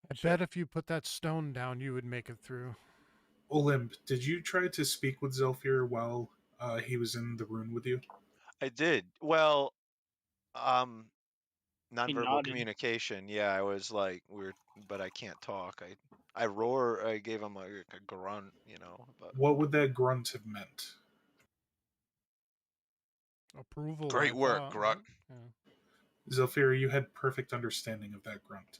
A: I bet if you put that stone down, you would make it through.
C: Olymp, did you try to speak with Zelfir while he was in the rune with you?
E: I did. Well,
F: He
E: nonverbal
F: nodded.
E: communication. Yeah, I was like, but I can't talk. I roar. I gave him like a grunt, But
C: What would that grunt have meant?
A: Approval.
E: Great
A: I
E: work,
A: thought,
E: grunt.
A: right? Yeah.
C: Zelfir, you had perfect understanding of that grunt.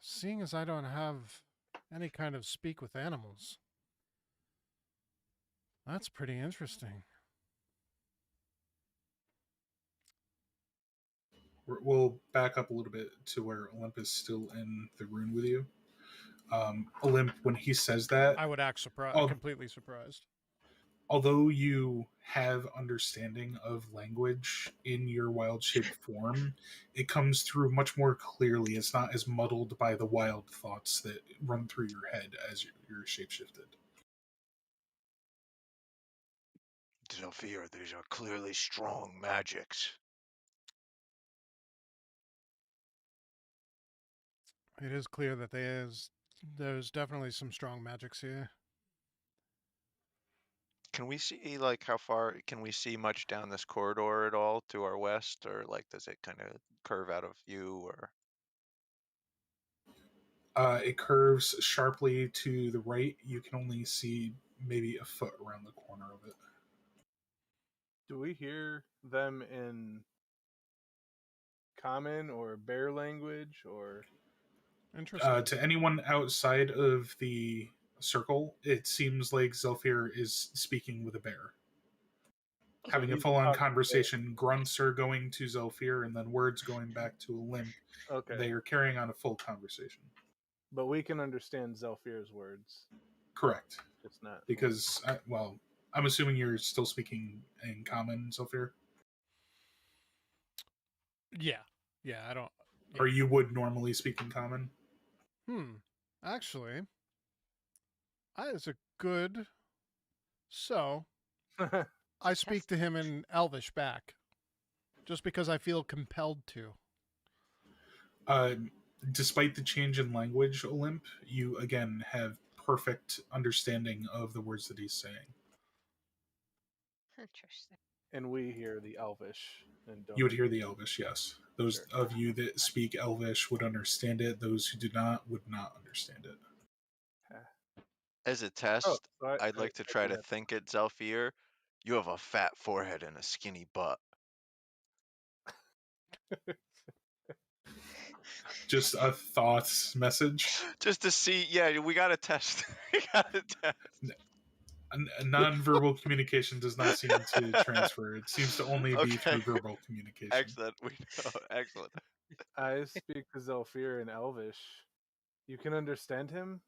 A: Seeing as I don't have any kind of speak with animals, that's pretty interesting.
C: We'll back up a little bit to where Olymp is still in the rune with you. Olymp, when he says that,
A: I would act completely surprised.
C: Although you have understanding of language in your wild shaped form, it comes through much more clearly. It's not as muddled by the wild thoughts that run through your head as you're shapeshifted.
E: Zelfir, these are clearly strong magics.
A: It is clear that there's definitely some strong magics here.
E: Can we see how far can we see much down this corridor at all to our west, or does it kind of curve out of view, or?
C: It curves sharply to the right. You can only see maybe a foot around the corner of it.
G: Do we hear them in common or bear language or?
A: Interesting.
C: To anyone outside of the circle, it seems like Zelfir is speaking with a bear. Having a full-on conversation. Grunts are going to Zelfir, and then words going back to Olymp.
G: Okay.
C: They are carrying on a full conversation.
G: But we can understand Zelfir's words.
C: Correct.
G: It's not
C: because I'm assuming you're still speaking in common, Zelfir.
A: Yeah. I don't. Yeah.
C: Or you would normally speak in common.
A: Actually, that is a good. So, I speak to him in Elvish back, just because I feel compelled to.
C: Despite the change in language, Olymp, you again have perfect understanding of the words that he's saying.
H: Interesting.
G: And we hear the Elvish. And don't
C: You would hear the Elvish, yes. Those
G: Sure.
C: of you that speak Elvish would understand it. Those who do not would not understand it.
E: As a test,
G: so
E: I'd like to try to think it, Zelfir. You have a fat forehead and a skinny butt.
C: Just a thoughts message.
E: Just to see, yeah, we gotta test. We gotta test.
C: Non-verbal communication does not seem to transfer. It seems to only be through verbal communication.
E: Excellent. We know. Excellent.
G: I speak to Zelfir in Elvish. You can understand him?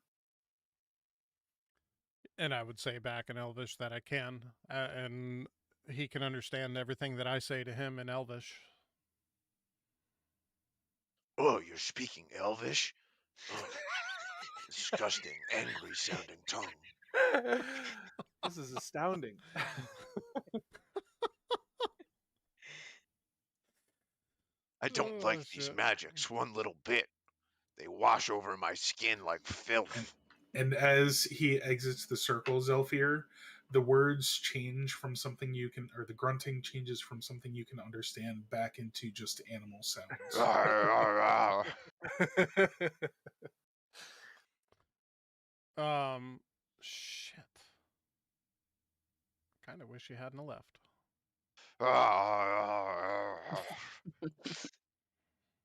A: And I would say back in Elvish that I can, and he can understand everything that I say to him in Elvish.
I: Oh, you're speaking Elvish? Oh, disgusting, angry sounding tongue.
G: This is astounding.
I: I don't
A: Oh,
I: like these
A: shit.
I: magics one little bit. They wash over my skin like filth.
C: And as he exits the circle, Zelfir, the words change from something you can, or the grunting changes from something you can understand back into just animal sounds.
A: Shit. Kind of wish you hadn't left.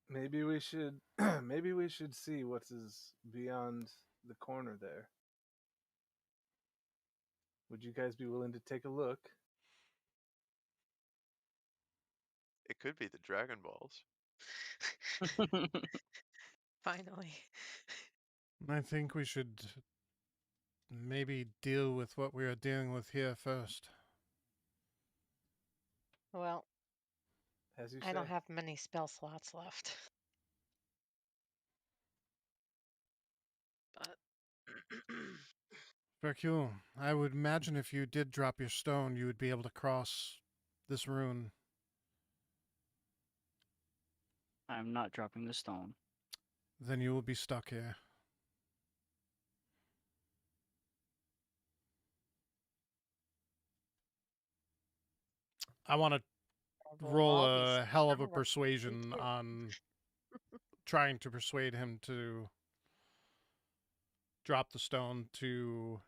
G: Maybe we should see what is beyond the corner there. Would you guys be willing to take a look?
E: It could be the Dragon Balls.
H: Finally.
A: I think we should maybe deal with what we are dealing with here first.
H: Well,
G: As you
H: I
G: say.
H: don't have many spell slots left. But
A: Hercule, I would imagine if you did drop your stone, you would be able to cross this rune.
F: I'm not dropping the stone.
A: Then you will be stuck here. I want to roll
H: all these
A: a hell of a
H: spell slots
A: persuasion
H: too.
A: on trying to persuade him to drop the stone to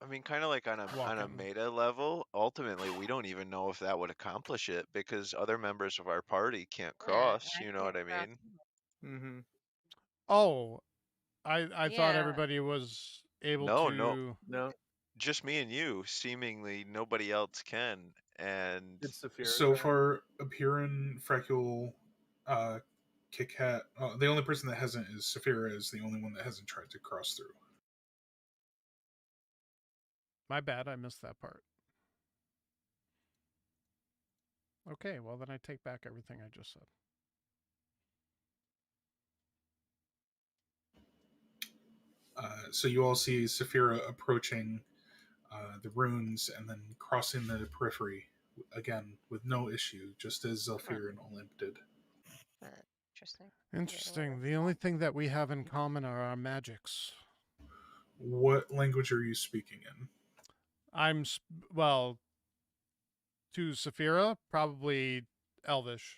E: I mean, kind of like on a
A: walking.
E: meta level, ultimately, we don't even know if that would accomplish it because other members of our party can't
H: Yeah,
E: cross.
H: I
E: You know
H: can't
E: what I
H: cross.
E: mean?
G: Mm-hmm.
A: Oh, I thought
H: Yeah,
A: everybody was able
E: No,
A: to.
G: No,
E: just me and you. Seemingly, nobody else can. And
G: it's Saphira.
C: So far, Apirin, Frecule, Kit Kat, the only person that hasn't is Saphira is the only one that hasn't tried to cross through.
A: My bad, I missed that part. Okay, well then I take back everything I just said.
C: So you all see Saphira approaching the runes and then crossing the periphery again with no issue, just as Zelfir and Olymp did.
H: interesting.
A: Interesting. The only thing that we have in common are our magics.
C: What language are you speaking in?
A: Well, to Saphira, probably Elvish.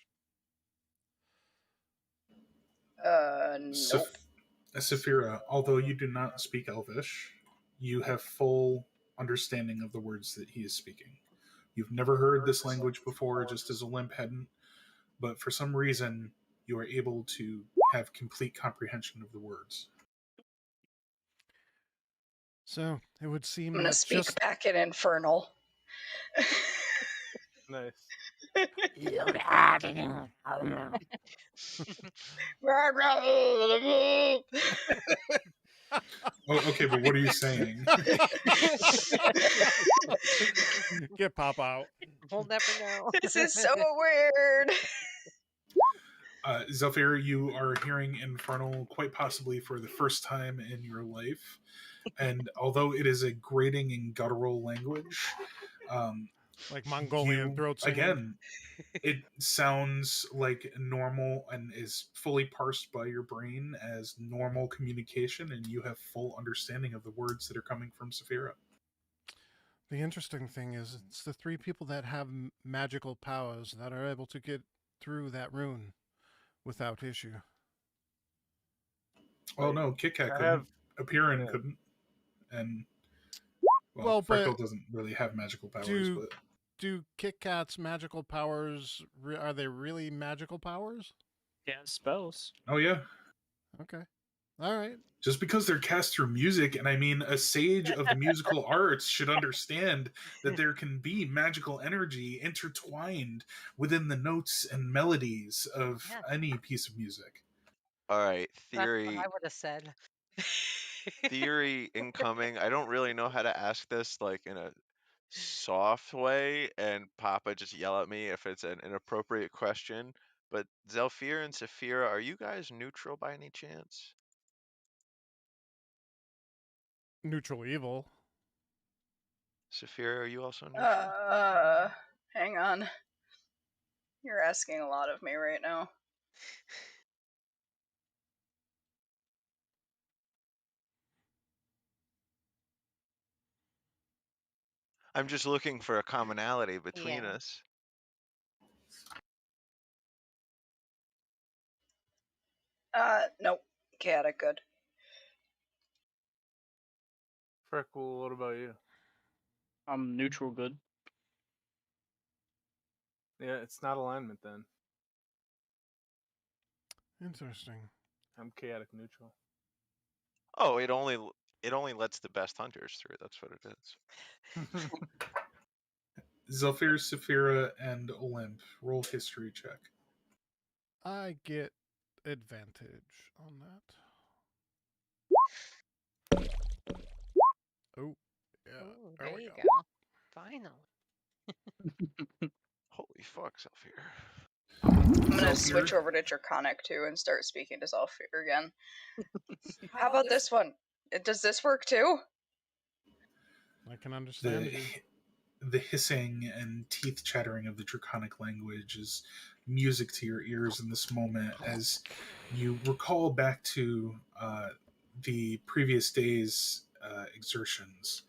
D: Nope.
C: Saphira, although you do not speak Elvish, you have full understanding of the words that he is speaking. You've never heard this language before, just as Olymp hadn't, but for some reason, you are able to have complete comprehension of the words.
A: So it would seem
D: I'm gonna
A: that
D: speak
A: just
D: back in Infernal.
G: Nice.
C: Oh, okay, but what are you saying?
A: get Poppa out.
H: We'll never know.
D: This is so weird.
C: Zelfir, you are hearing Infernal quite possibly for the first time in your life. And although it is a grating and guttural language,
A: Like Mongolian throat singing.
C: Again, it sounds like normal and is fully parsed by your brain as normal communication, and you have full understanding of the words that are coming from Saphira.
A: The interesting thing is, it's the three people that have magical powers that are able to get through that rune without issue.
C: Well, no, Kit Kat
G: I
C: couldn't.
G: have-
C: Apirin
G: yeah.
C: couldn't. And,
A: Well,
C: Freckle
A: but
C: doesn't really have magical powers,
A: do-
C: but
A: Do Kit Kat's magical powers, are they really magical powers?
F: Yeah, spells.
C: oh yeah.
A: Okay. All right.
C: Just because they're cast through music, and I mean, a sage of the musical arts should understand that there can be magical energy intertwined within the notes and melodies of
H: Yeah.
C: any piece of music.
E: all right,
H: That's
E: theory.
H: what I would have said.
E: Theory incoming. I don't really know how to ask this like in a soft way, and Papa just yell at me if it's an inappropriate question. But Zelfir and Saphira, are you guys neutral by any chance?
A: Neutral evil.
E: Saphira, are you also neutral?
D: Hang on. You're asking a lot of me right now.
E: I'm just looking for a commonality between
H: Yeah.
E: us.
D: Nope. Chaotic good.
G: Freckle, what about you?
F: I'm neutral good.
G: Yeah, it's not alignment then.
A: Interesting.
G: I'm chaotic neutral.
E: Oh, it only lets the best hunters through. That's what it is.
C: Zelfir, Saphira, and Olymp. Roll history check.
A: I get advantage on that. Oh, yeah.
H: Ooh,
A: There
H: there
A: we
H: you
A: go.
H: go. Finally.
E: Holy fuck, Zelfir.
D: I'm gonna
C: Zelfir?
D: switch over to Draconic too and start speaking to Zalfir again. How about this one? Does this work too?
A: I can understand you.
C: The hissing and teeth chattering of the draconic language is music to your ears in this moment as you recall back to the previous day's exertions.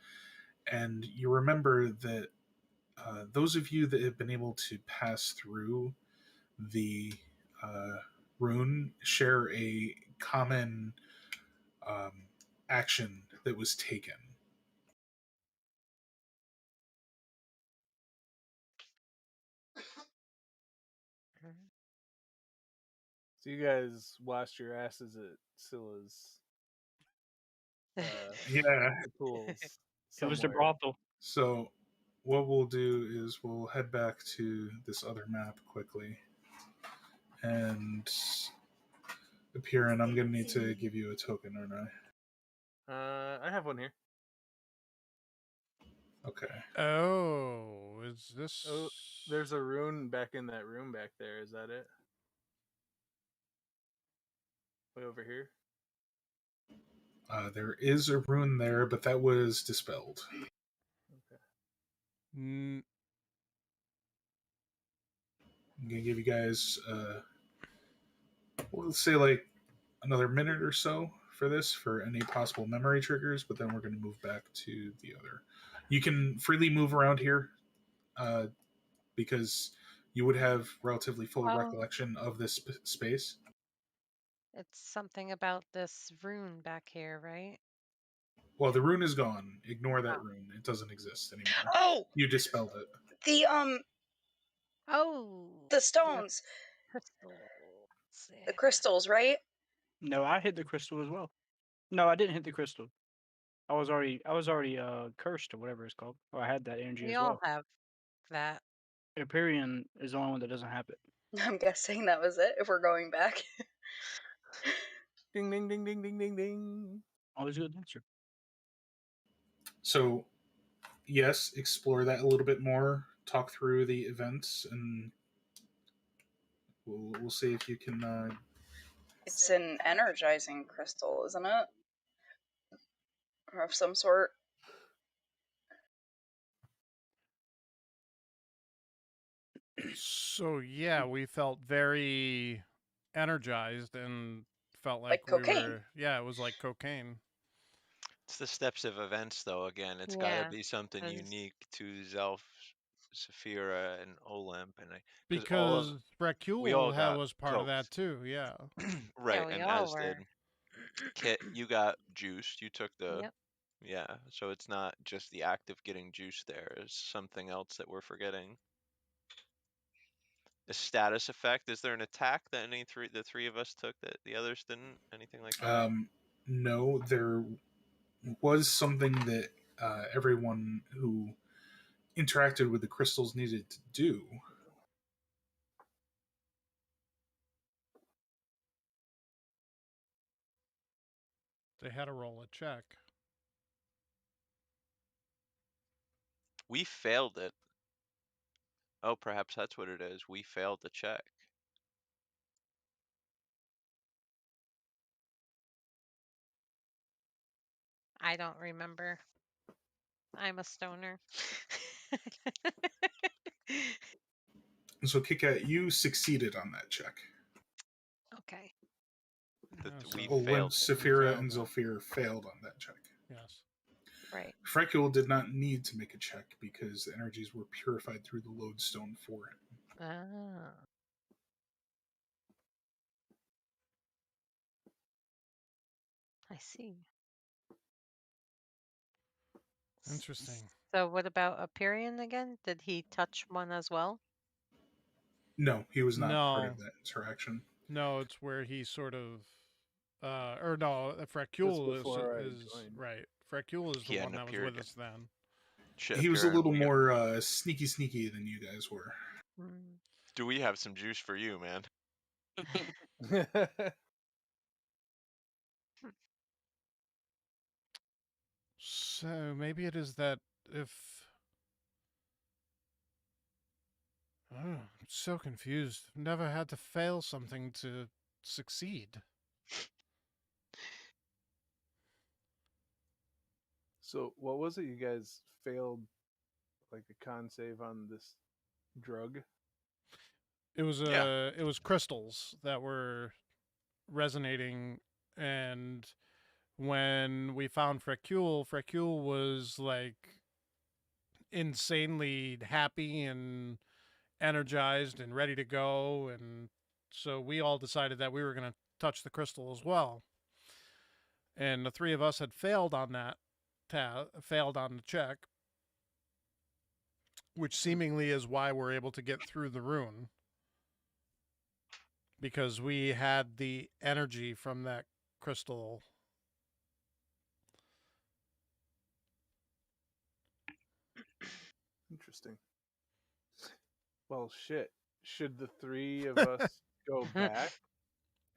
C: And you remember that those of you that have been able to pass through the rune share a common action that was taken.
G: So you guys washed your asses at Scylla's
C: Yeah.
G: pools.
F: It was the
G: somewhere.
F: brothel.
C: So what we'll do is we'll head back to this other map quickly. And Appearin, I'm gonna need to give you a token, aren't I?
G: I have one here.
C: Okay.
A: Oh, is this?
G: Oh, there's a rune back in that room back there. Is that it? Way over here.
C: There is a rune there, but that was dispelled.
G: Okay.
A: Mm,
C: I'm gonna give you guys, we'll say like another minute or so for this, for any possible memory triggers, but then we're gonna move back to the other. You can freely move around here, because you would have relatively full
H: Oh,
C: recollection of this space.
H: it's something about this rune back here, right?
C: Well, the rune is gone. Ignore that
H: Oh.
C: rune. It doesn't exist anymore.
D: Oh,
C: You dispelled it.
D: the
H: Oh,
D: the stones,
H: crystals.
D: the
H: Yeah.
D: crystals, right?
F: No, I hit the crystal as well. No, I didn't hit the crystal. I was already cursed or whatever it's called. Or I had that energy
H: We
F: as
H: all
F: well.
H: have that.
F: Empyrean is the only one that doesn't have it.
D: I'm guessing that was it. If we're going back.
G: Ding ding ding ding ding ding ding.
F: Always a good answer.
C: So, yes, explore that a little bit more. Talk through the events, and we'll see if you can.
D: It's an energizing crystal, isn't it? Or of some sort.
A: so yeah, we felt very energized and felt
D: Like
A: like we
D: cocaine.
A: were. Yeah, it was like cocaine.
E: It's the steps of events, though. Again, it's got to
H: Yeah.
E: be something
H: 'cause-
E: unique to Zelf, Saphira, and Olymp, and because
A: Because
E: we all
A: Bracule
E: got
A: was part of
E: coked.
A: that too. Yeah.
E: Right,
H: we
E: and
H: all
E: as
H: were.
E: did Kit. You got juiced. You took the
H: Yep.
E: yeah. So it's not just the act of getting juiced. There is something else that we're forgetting. A status effect. Is there an attack that the three of us took that the others didn't? Anything like that?
C: No, there was something that everyone who interacted with the crystals needed to do.
A: They had to roll a check.
E: We failed it. Oh, perhaps that's what it is. We failed the check.
H: I don't remember. I'm a stoner.
C: So, Kit-Kat, you succeeded on that check.
H: Okay.
E: We
C: Well,
E: failed.
C: Saphira
A: failed
C: and
A: that.
C: Zolfir failed on that check.
A: Yes.
H: Right.
C: Frecule did not need to make a check because the energies were purified through the lodestone for him.
H: Ah. I see.
A: Interesting.
H: So what about Aperion again? Did he touch one as well?
C: No, he was not part
A: No.
C: of that interaction.
A: No, it's where he sort of, or no,
G: Just
A: Frecule
G: before I
A: is
G: joined.
A: right. Frecule is the
E: He
A: one
E: hadn't
A: that was
E: appeared
A: with
E: yet.
A: us then.
E: Shit,
C: He was a
E: Aperion,
C: little more sneaky than you guys were.
H: Mm.
E: Do we have some juice for you, man?
A: So maybe it is that if. Oh, I'm so confused. Never had to fail something to succeed.
G: So what was it? You guys failed like a con save on this drug?
A: It was
E: Yeah.
A: it was crystals that were resonating, and when we found Frecule was like insanely happy and energized and ready to go, and so we all decided that we were going to touch the crystal as well. And the three of us had failed on that failed on the check, which seemingly is why we're able to get through the rune, because we had the energy from that crystal.
G: Interesting. Well, shit. Should the three of us go back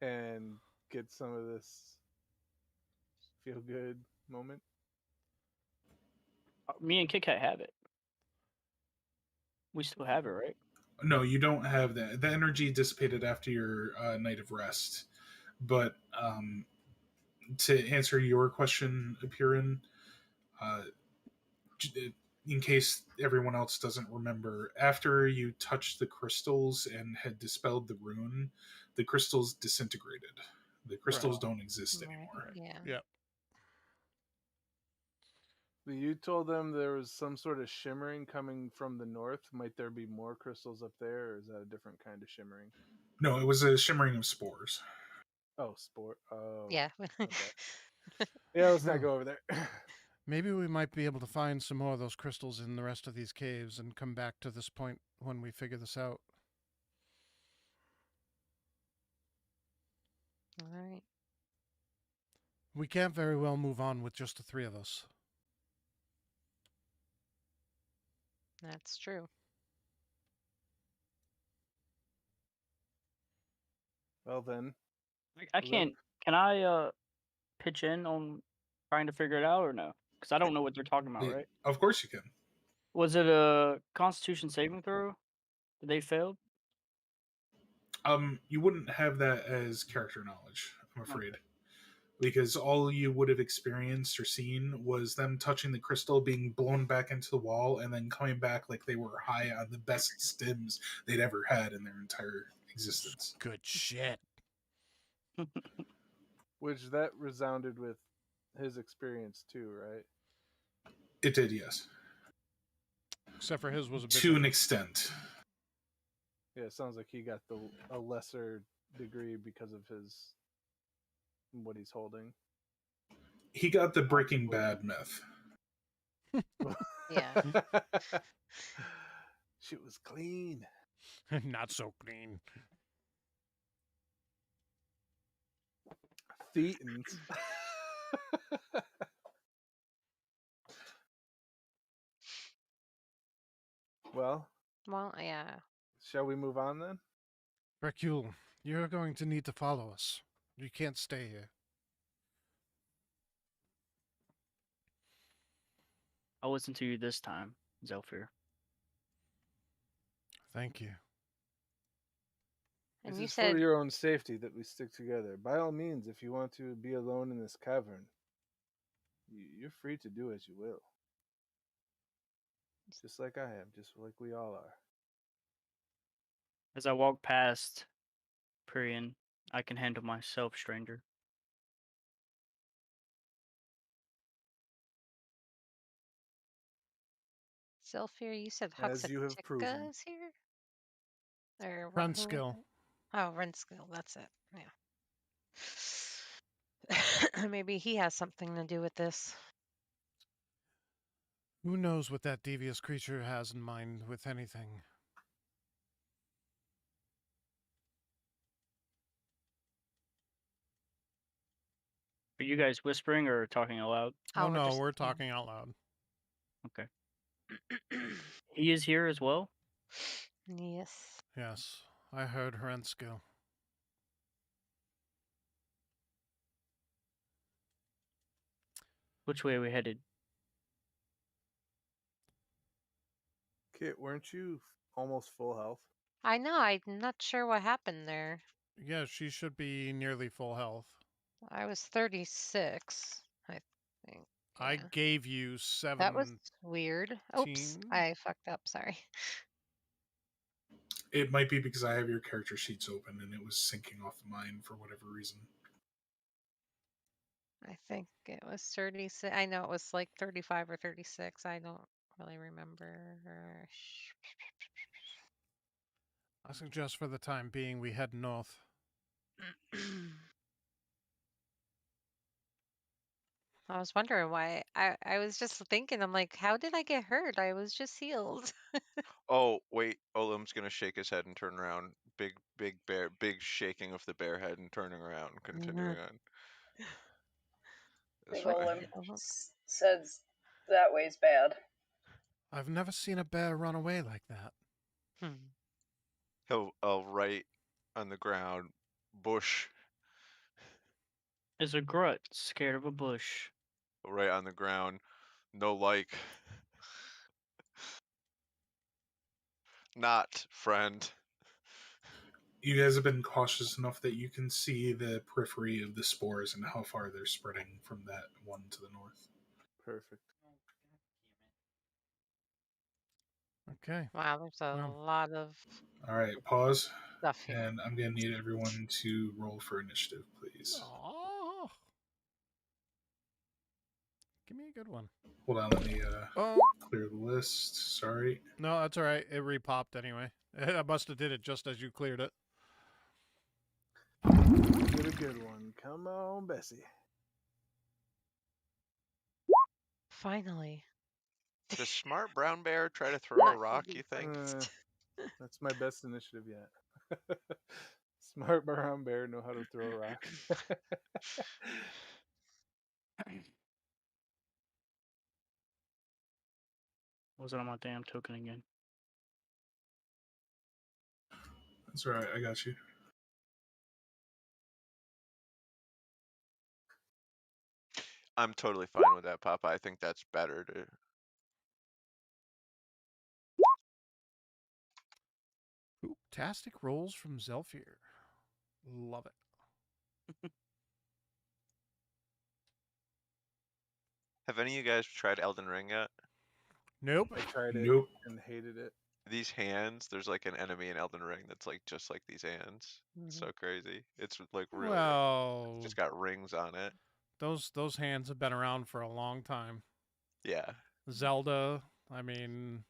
G: and get some of this feel good moment?
F: Me and Kit Kat have it. We still have it, right?
C: No, you don't have that. The energy dissipated after your night of rest. But to answer your question, Apirin, uh, in case everyone else doesn't remember, after you touched the crystals and had dispelled the rune, the crystals disintegrated. The crystals don't exist
H: Right.
C: anymore.
H: Yeah.
A: Yep.
G: But you told them there was some sort of shimmering coming from the north. Might there be more crystals up there, or is that a different kind of shimmering?
C: No, it was a shimmering of spores.
G: Oh, sport. Oh,
H: Yeah.
G: okay. Yeah, let's not
A: Oh.
G: go over there.
A: Maybe we might be able to find some more of those crystals in the rest of these caves and come back to this point when we figure this out.
H: All right.
A: We can't very well move on with just the three of us.
H: That's true.
G: Well then,
F: I
G: Lip.
F: can't. Can I pitch in on trying to figure it out or no? Because I don't know what they're talking about, right?
C: Of course you can.
F: Was it a Constitution saving throw that they failed?
C: You wouldn't have that as character knowledge, I'm
F: Okay.
C: afraid. Because all you would have experienced or seen was them touching the crystal, being blown back into the wall, and then coming back like they were high on the best stims they'd ever had in their entire existence.
A: Good shit.
G: Which that resounded with his experience too, right?
C: It did, yes.
A: Except for his was a bit
C: To an
A: different.
C: extent.
G: Yeah, it sounds like he got a lesser degree because of his what he's holding.
C: He got the Breaking Bad myth.
H: Yeah.
G: Shit was clean.
A: Not so clean.
G: Thetans. Well,
H: Well, yeah.
G: shall we move on then?
A: Recule, you're going to need to follow us. You can't stay here.
F: I'll listen to you this time, Zelfir.
A: Thank you.
H: And
G: This
H: you
G: is
H: said
G: for your own safety that we stick together. By all means, if you want to be alone in this cavern, You're free to do as you will. Just like I am, just like we all are.
F: As I walk past Priyan, I can handle myself, stranger.
H: Zephyr, you said
G: As you have proven.
H: Huxatica is here? Or what?
A: Run
H: Who was
A: skill.
H: it? Oh, Renskill, that's it. Yeah. Maybe he has something to do with this.
A: Who knows what that devious creature has in mind with anything?
F: Are you guys whispering or talking aloud?
A: Oh,
H: we're
A: no,
H: just-
A: we're
H: yeah.
A: talking out loud.
F: Okay. He is here as well?
H: Yes.
A: Yes, I heard Renskill.
F: Which way are we headed?
G: Kit, weren't you almost full health?
H: I know, I'm not sure what happened there.
A: Yeah, she should be nearly full health.
H: I was 36, I think.
A: I
H: Yeah.
A: gave you 7.
H: That was weird. Oops, I fucked up, sorry.
C: It might be because I have your character sheets open and it was syncing off mine for whatever reason.
H: I think it was 36. I know it was like 35 or 36. I don't really remember.
A: I suggest for the time being we head north.
H: I was wondering why. I was just thinking, I'm like, how did I get hurt? I was just healed.
E: Oh, wait. Olim's going to shake his head and turn around. Big shaking of the bear head and turning around, continuing on. This
D: Big
E: way.
D: Olin says that way's bad.
A: I've never seen a bear run away like that.
E: He'll right on the ground. Bush.
F: Is a grut scared of a bush?
E: Right on the ground. No like. Not, friend.
C: You guys have been cautious enough that you can see the periphery of the spores and how far they're spreading from that one to the north.
G: Perfect.
A: Okay.
H: Wow, there's a lot of
C: All right, pause.
H: stuff here.
C: And I'm going to need everyone to roll for initiative, please.
A: Oh. Give me a good one.
C: Hold on, let me
A: Oh.
C: clear the list. Sorry.
A: No, that's all right. It repopped anyway. I must have did it just as you cleared it.
G: Get a good one. Come on, Bessie.
H: Finally.
E: Does smart brown bear try to throw a rock, you think?
G: That's my best initiative yet. Smart brown bear know how to throw a rock.
F: Wasn't on my damn token again.
C: That's all right. I got you.
E: I'm totally fine with that, Poppa. I think that's better to.
A: Fantastic rolls from Zephyr. Love it.
E: Have any of you guys tried Elden Ring yet?
A: Nope.
G: I tried it
C: Nope.
G: and hated it.
E: These hands, there's like an enemy in Elden Ring that's like just like these hands. It's so crazy. It's like really.
A: Well,
E: It's just got rings on it.
A: those hands have been around for a long time.
E: Yeah.
A: Zelda, I mean.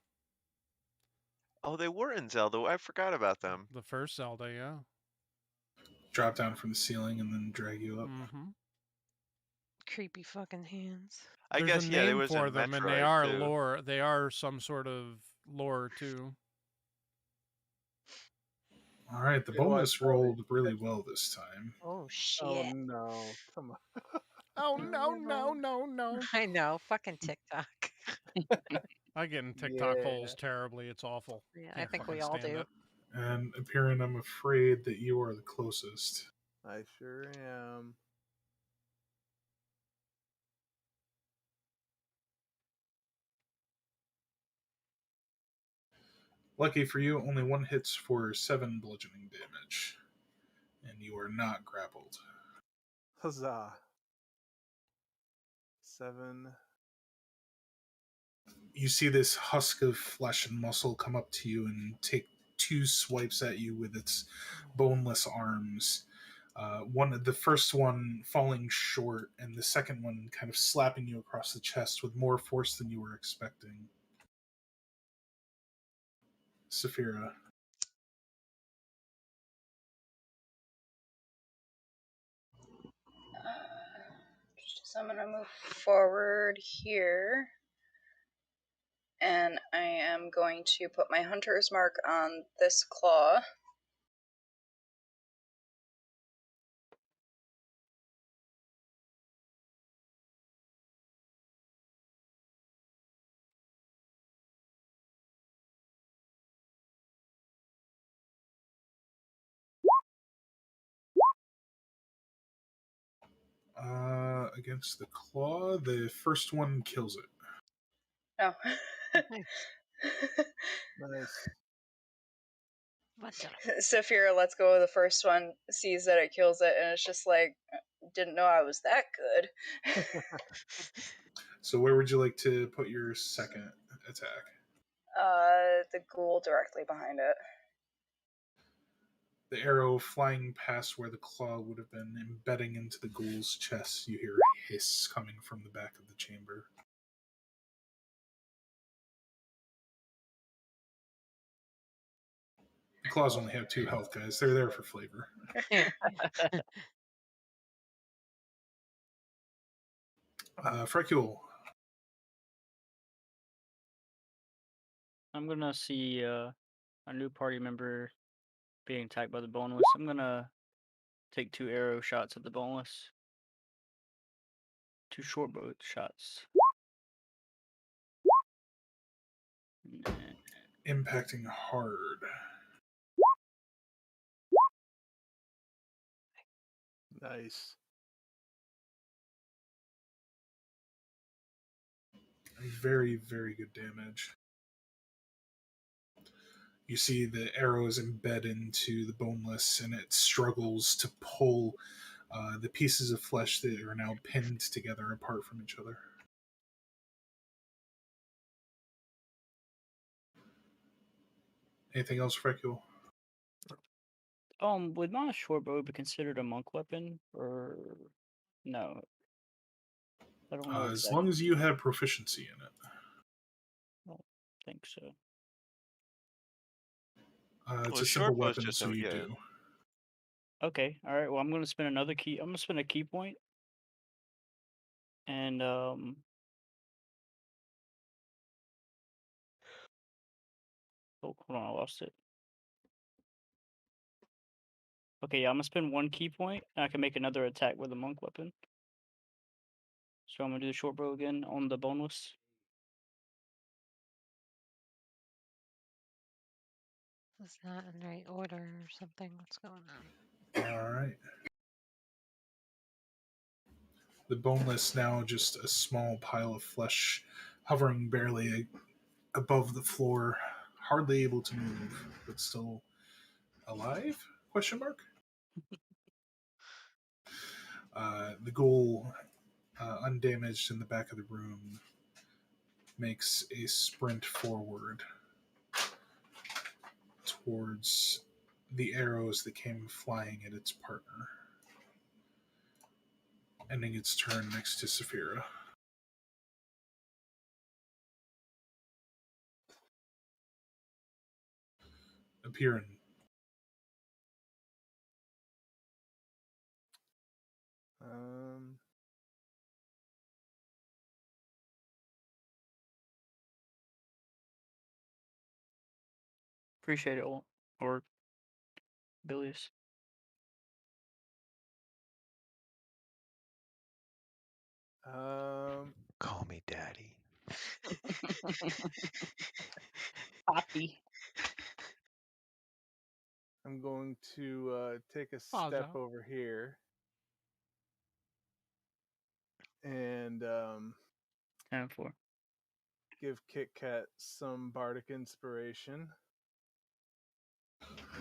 E: Oh, they were in Zelda. I forgot about them.
A: The first Zelda, yeah.
C: Drop down from the ceiling and then drag you up.
A: Mm-hmm.
H: Creepy fucking hands.
E: I
A: There's
E: guess
A: a
E: yeah,
A: name
E: there was
A: for
E: a
A: them, and
E: Metroid
A: they are
E: too.
A: lore. They are some sort of lore too.
C: All right, the bonus rolled really well this time.
H: Oh shit.
G: Oh no. Come on.
A: Oh no.
H: I know, fucking TikTok.
A: I get in TikTok
G: Yeah.
A: holes terribly. It's awful.
H: Yeah, I
A: Can't
H: think we
A: fucking
H: all
A: stand
H: do.
A: it.
C: And Appearing, I'm afraid that you are the closest.
G: I sure am.
C: Lucky for you, only one hits for 7 bludgeoning damage. And you are not grappled.
G: Huzzah. 7.
C: You see this husk of flesh and muscle come up to you and take 2 swipes at you with its boneless arms. The first one falling short, and the second one kind of slapping you across the chest with more force than you were expecting. Saphira.
D: So I'm gonna move forward here, and I am going to put my hunter's mark on this claw.
C: Against the claw, the first one kills it.
D: Oh.
G: Nice.
D: Saphira lets go of the first one, sees that it kills it, and it's just like, didn't know I was that good.
C: So where would you like to put your second attack?
D: The ghoul directly behind it.
C: The arrow flying past where the claw would have been, embedding into the ghoul's chest. You hear a hiss coming from the back of the chamber. The claws only have 2 health, guys. They're there for flavor. Frecule.
F: I'm gonna see a new party member being attacked by the boneless. I'm gonna take 2 arrow shots at the boneless. 2 short bow shots.
C: Impacting hard.
G: Nice.
C: Very, very good damage. You see the arrows embed into the boneless, and it struggles to pull the pieces of flesh that are now pinned together apart from each other. Anything else, Frecule?
F: Would my short bow be considered a monk weapon, or no? I don't know
C: As
F: exactly.
C: long as you have proficiency in it.
F: I don't think so.
C: It's
E: Well,
C: a simple
E: short bow's
C: weapon,
E: just
C: so
E: a-
C: you
E: yeah.
C: do.
F: Okay, all right. Well, I'm gonna spend another key. I'm gonna spend a key point, and oh, hold on, I lost it. Okay, yeah, I'm gonna spend 1 key point, and I can make another attack with a monk weapon. So I'm gonna do the short bow again on the boneless.
H: It's not in the right order or something. What's going on?
C: All right. The boneless now just a small pile of flesh hovering barely above the floor, hardly able to move, but still alive? Question mark. The ghoul, undamaged in the back of the room, makes a sprint forward towards the arrows that came flying at its partner, ending its turn next to Saphira. Appearing.
F: Appreciate it, or Bilious.
I: Call me daddy.
F: Poppy.
G: I'm going to take a step over here and
F: 10-4.
G: give Kit Kat some bardic inspiration.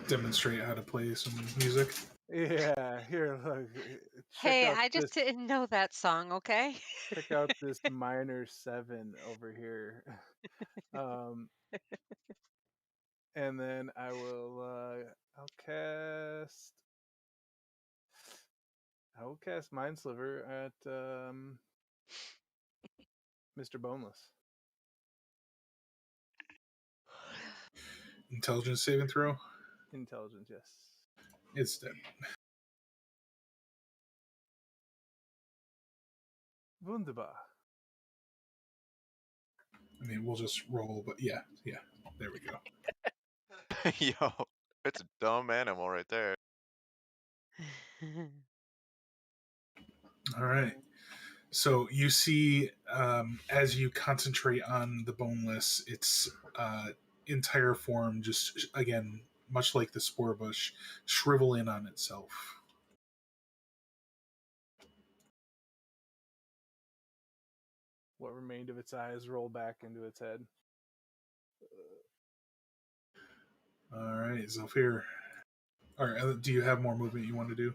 C: Demonstrate how to play some music.
G: Yeah, here, look. Check
H: Hey,
G: out
H: I
G: this.
H: just didn't know that song, okay?
G: Check out this minor 7 over here. Um, and then I will. I'll cast. I will cast Mind Sliver at Mr. Boneless.
C: Intelligence saving throw.
G: Intelligence, yes.
C: It's dead.
G: Wunderbar.
C: I mean, we'll just roll, but yeah. There we go.
E: Yo, it's a dumb animal right there.
C: All right. So you see, as you concentrate on the boneless, its entire form just, again, much like the spore bush, shrivel in on itself.
G: What remained of its eyes roll back into its head.
C: All right, Zephyr. All right, do you have more movement you want to do?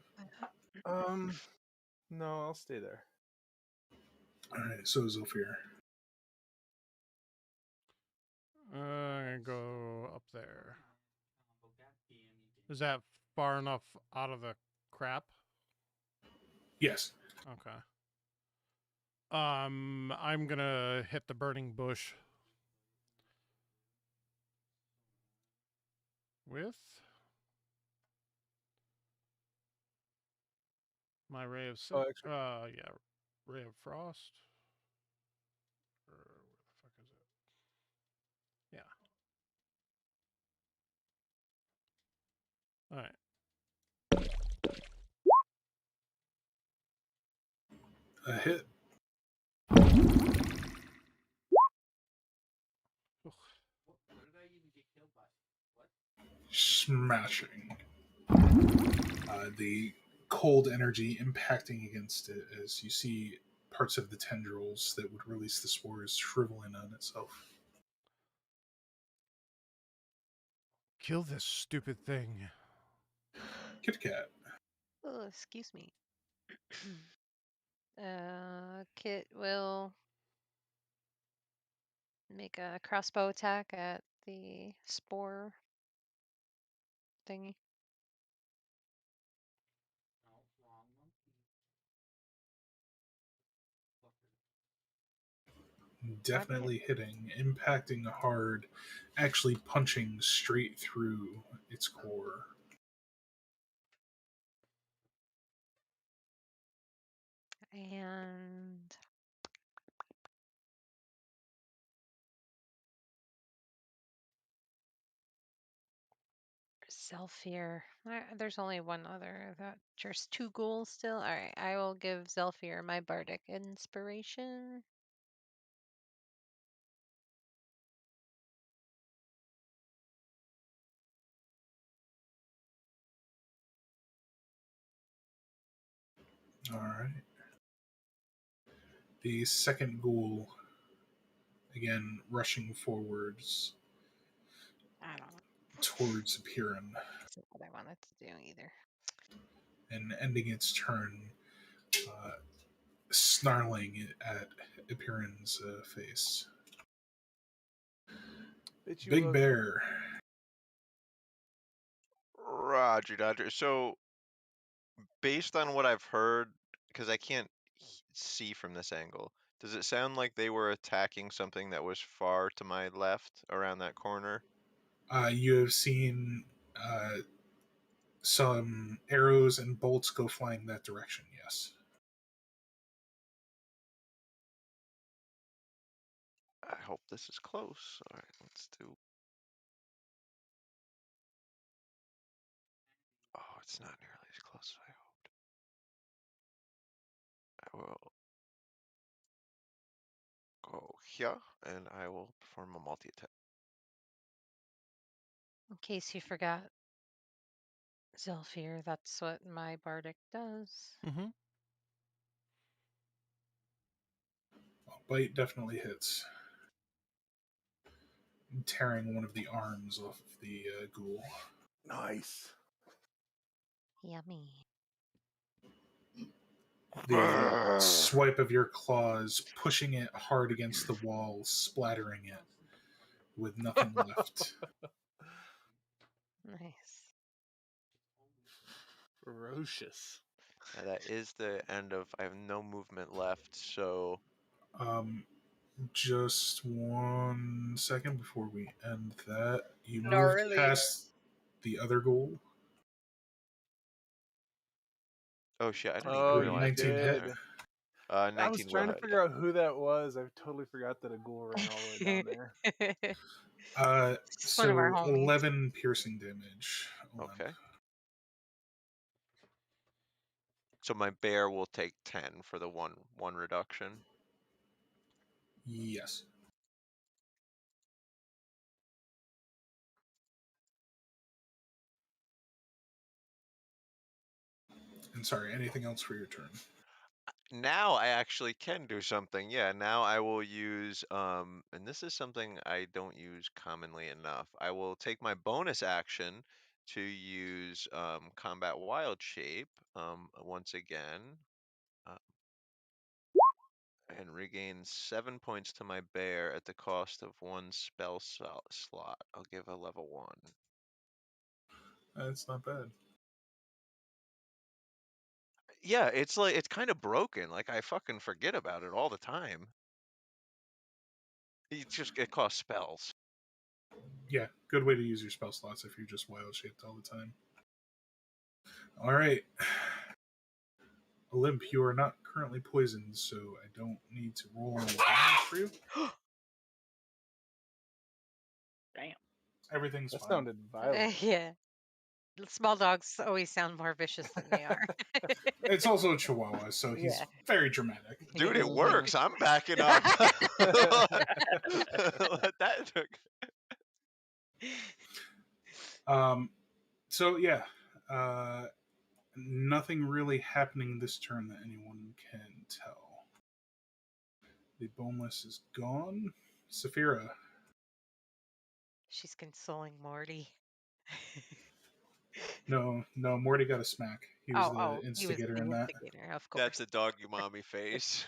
G: No, I'll stay there.
C: All right, so Zephyr.
A: I'm gonna go up there. Is that far enough out of the crap?
C: Yes.
A: Okay. I'm gonna hit the burning bush with my ray of yeah, ray of frost. Or where the fuck is it? Yeah. All right.
C: A hit. Smashing. The cold energy impacting against it as you see parts of the tendrils that would release the spores shrivel in on itself.
A: Kill this stupid thing.
C: Kit Kat.
H: Oh, excuse me. Kit will make a crossbow attack at the spore thingy.
C: Definitely hitting, impacting hard, actually punching straight through its core.
H: And Zelfir. There's only one other. There's 2 ghouls still. All right, I will give Zelfir my bardic inspiration.
C: All right. The second ghoul, again, rushing forwards
H: I don't know.
C: towards Piran
H: That's not what I wanted to do either.
C: and ending its turn, uh, snarling at Piran's face. Big Bear.
E: Roger, Dodger. So, based on what I've heard, because I can't see from this angle, does it sound like they were attacking something that was far to my left around that corner?
C: You have seen some arrows and bolts go flying that direction, yes.
E: I hope this is close. All right, let's do. Oh, it's not nearly as close as I hoped. I will go here, and I will perform a multi-attack.
H: In case you forgot, Zelfir, that's what my bardic does.
A: Mm-hmm.
C: Bite definitely hits, tearing one of the arms off of the ghoul.
G: Nice.
H: Yummy.
C: The swipe of your claws, pushing it hard against the wall, splattering it with nothing left.
H: Nice.
G: Ferocious.
I: That is the end of. I have no movement left, so
C: Just 1 second before we end that. You moved
D: Gnarly.
C: past the other goal.
I: oh shit! I didn't
G: Oh,
I: even
C: you
I: realize.
C: 19 hit.
G: did.
I: 19
G: I was
I: will
G: trying to
I: hit.
G: figure out who that was. I totally forgot that a ghoul ran all the way down there.
H: It's one of our
C: So
H: homies.
C: 11 piercing damage.
I: Okay. So my bear will take 10 for the one reduction.
C: Yes. And sorry, anything else for your turn?
I: Now I actually can do something. Yeah, now I will use and this is something I don't use commonly enough. I will take my bonus action to use combat wild shape once again. And regain 7 points to my bear at the cost of 1 spell slot. I'll give a level 1.
C: That's not bad.
I: Yeah, it's like it's kind of broken. Like I fucking forget about it all the time. It costs spells.
C: Yeah, good way to use your spell slots if you're just wild shaped all the time. All right. Olymp, you are not currently poisoned, so I don't need to roll any damage for you.
F: Damn.
C: Everything's
G: That
C: fine.
G: sounded violent.
H: Yeah. Small dogs always sound more vicious than they are.
C: It's also a Chihuahua, so he's
H: Yeah.
C: very dramatic.
I: Dude, it works. I'm backing up. Let that
C: So yeah, nothing really happening this turn that anyone can tell. The boneless is gone. Saphira.
H: She's consoling Morty.
C: No, Morty got a smack. He was the
H: He was
C: instigator
H: the
C: in that.
H: instigator, of
I: That's
H: course.
I: a doggy mommy face.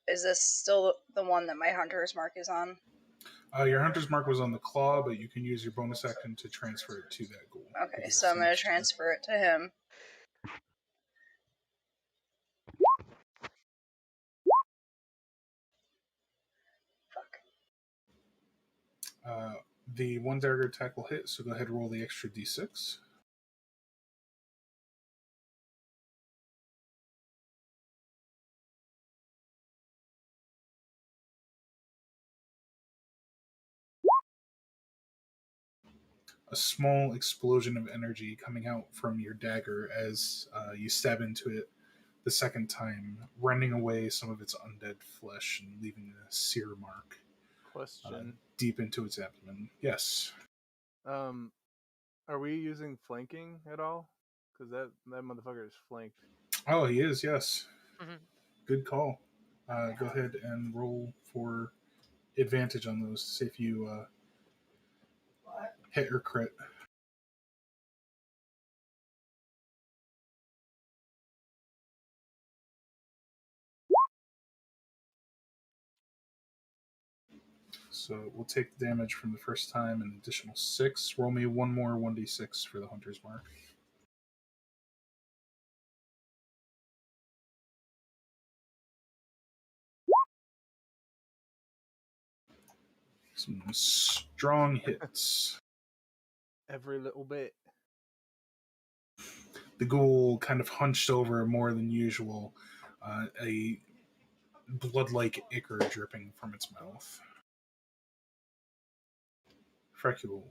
D: Is this still the one that my hunter's mark is on?
C: Your hunter's mark was on the claw, but you can use your bonus action to transfer it to that goal.
D: Okay, so I'm going to transfer it to him.
C: The one dagger attack will hit, so go ahead and roll the extra d6. A small explosion of energy coming out from your dagger as you stab into it the second time, rending away some of its undead flesh and leaving a sear mark
G: Question.
C: deep into its abdomen. Yes.
G: Are we using flanking at all? Because that motherfucker is flanked.
C: Oh, he is, yes.
H: Mhm.
C: Good call. Go ahead and roll for advantage on those to see if you hit or crit. So we'll take the damage from the first time, an additional 6. Roll me one more 1d6 for the hunter's mark. Some strong hits.
G: Every little bit.
C: The ghoul kind of hunched over more than usual, a blood-like ichor dripping from its mouth. Frecule.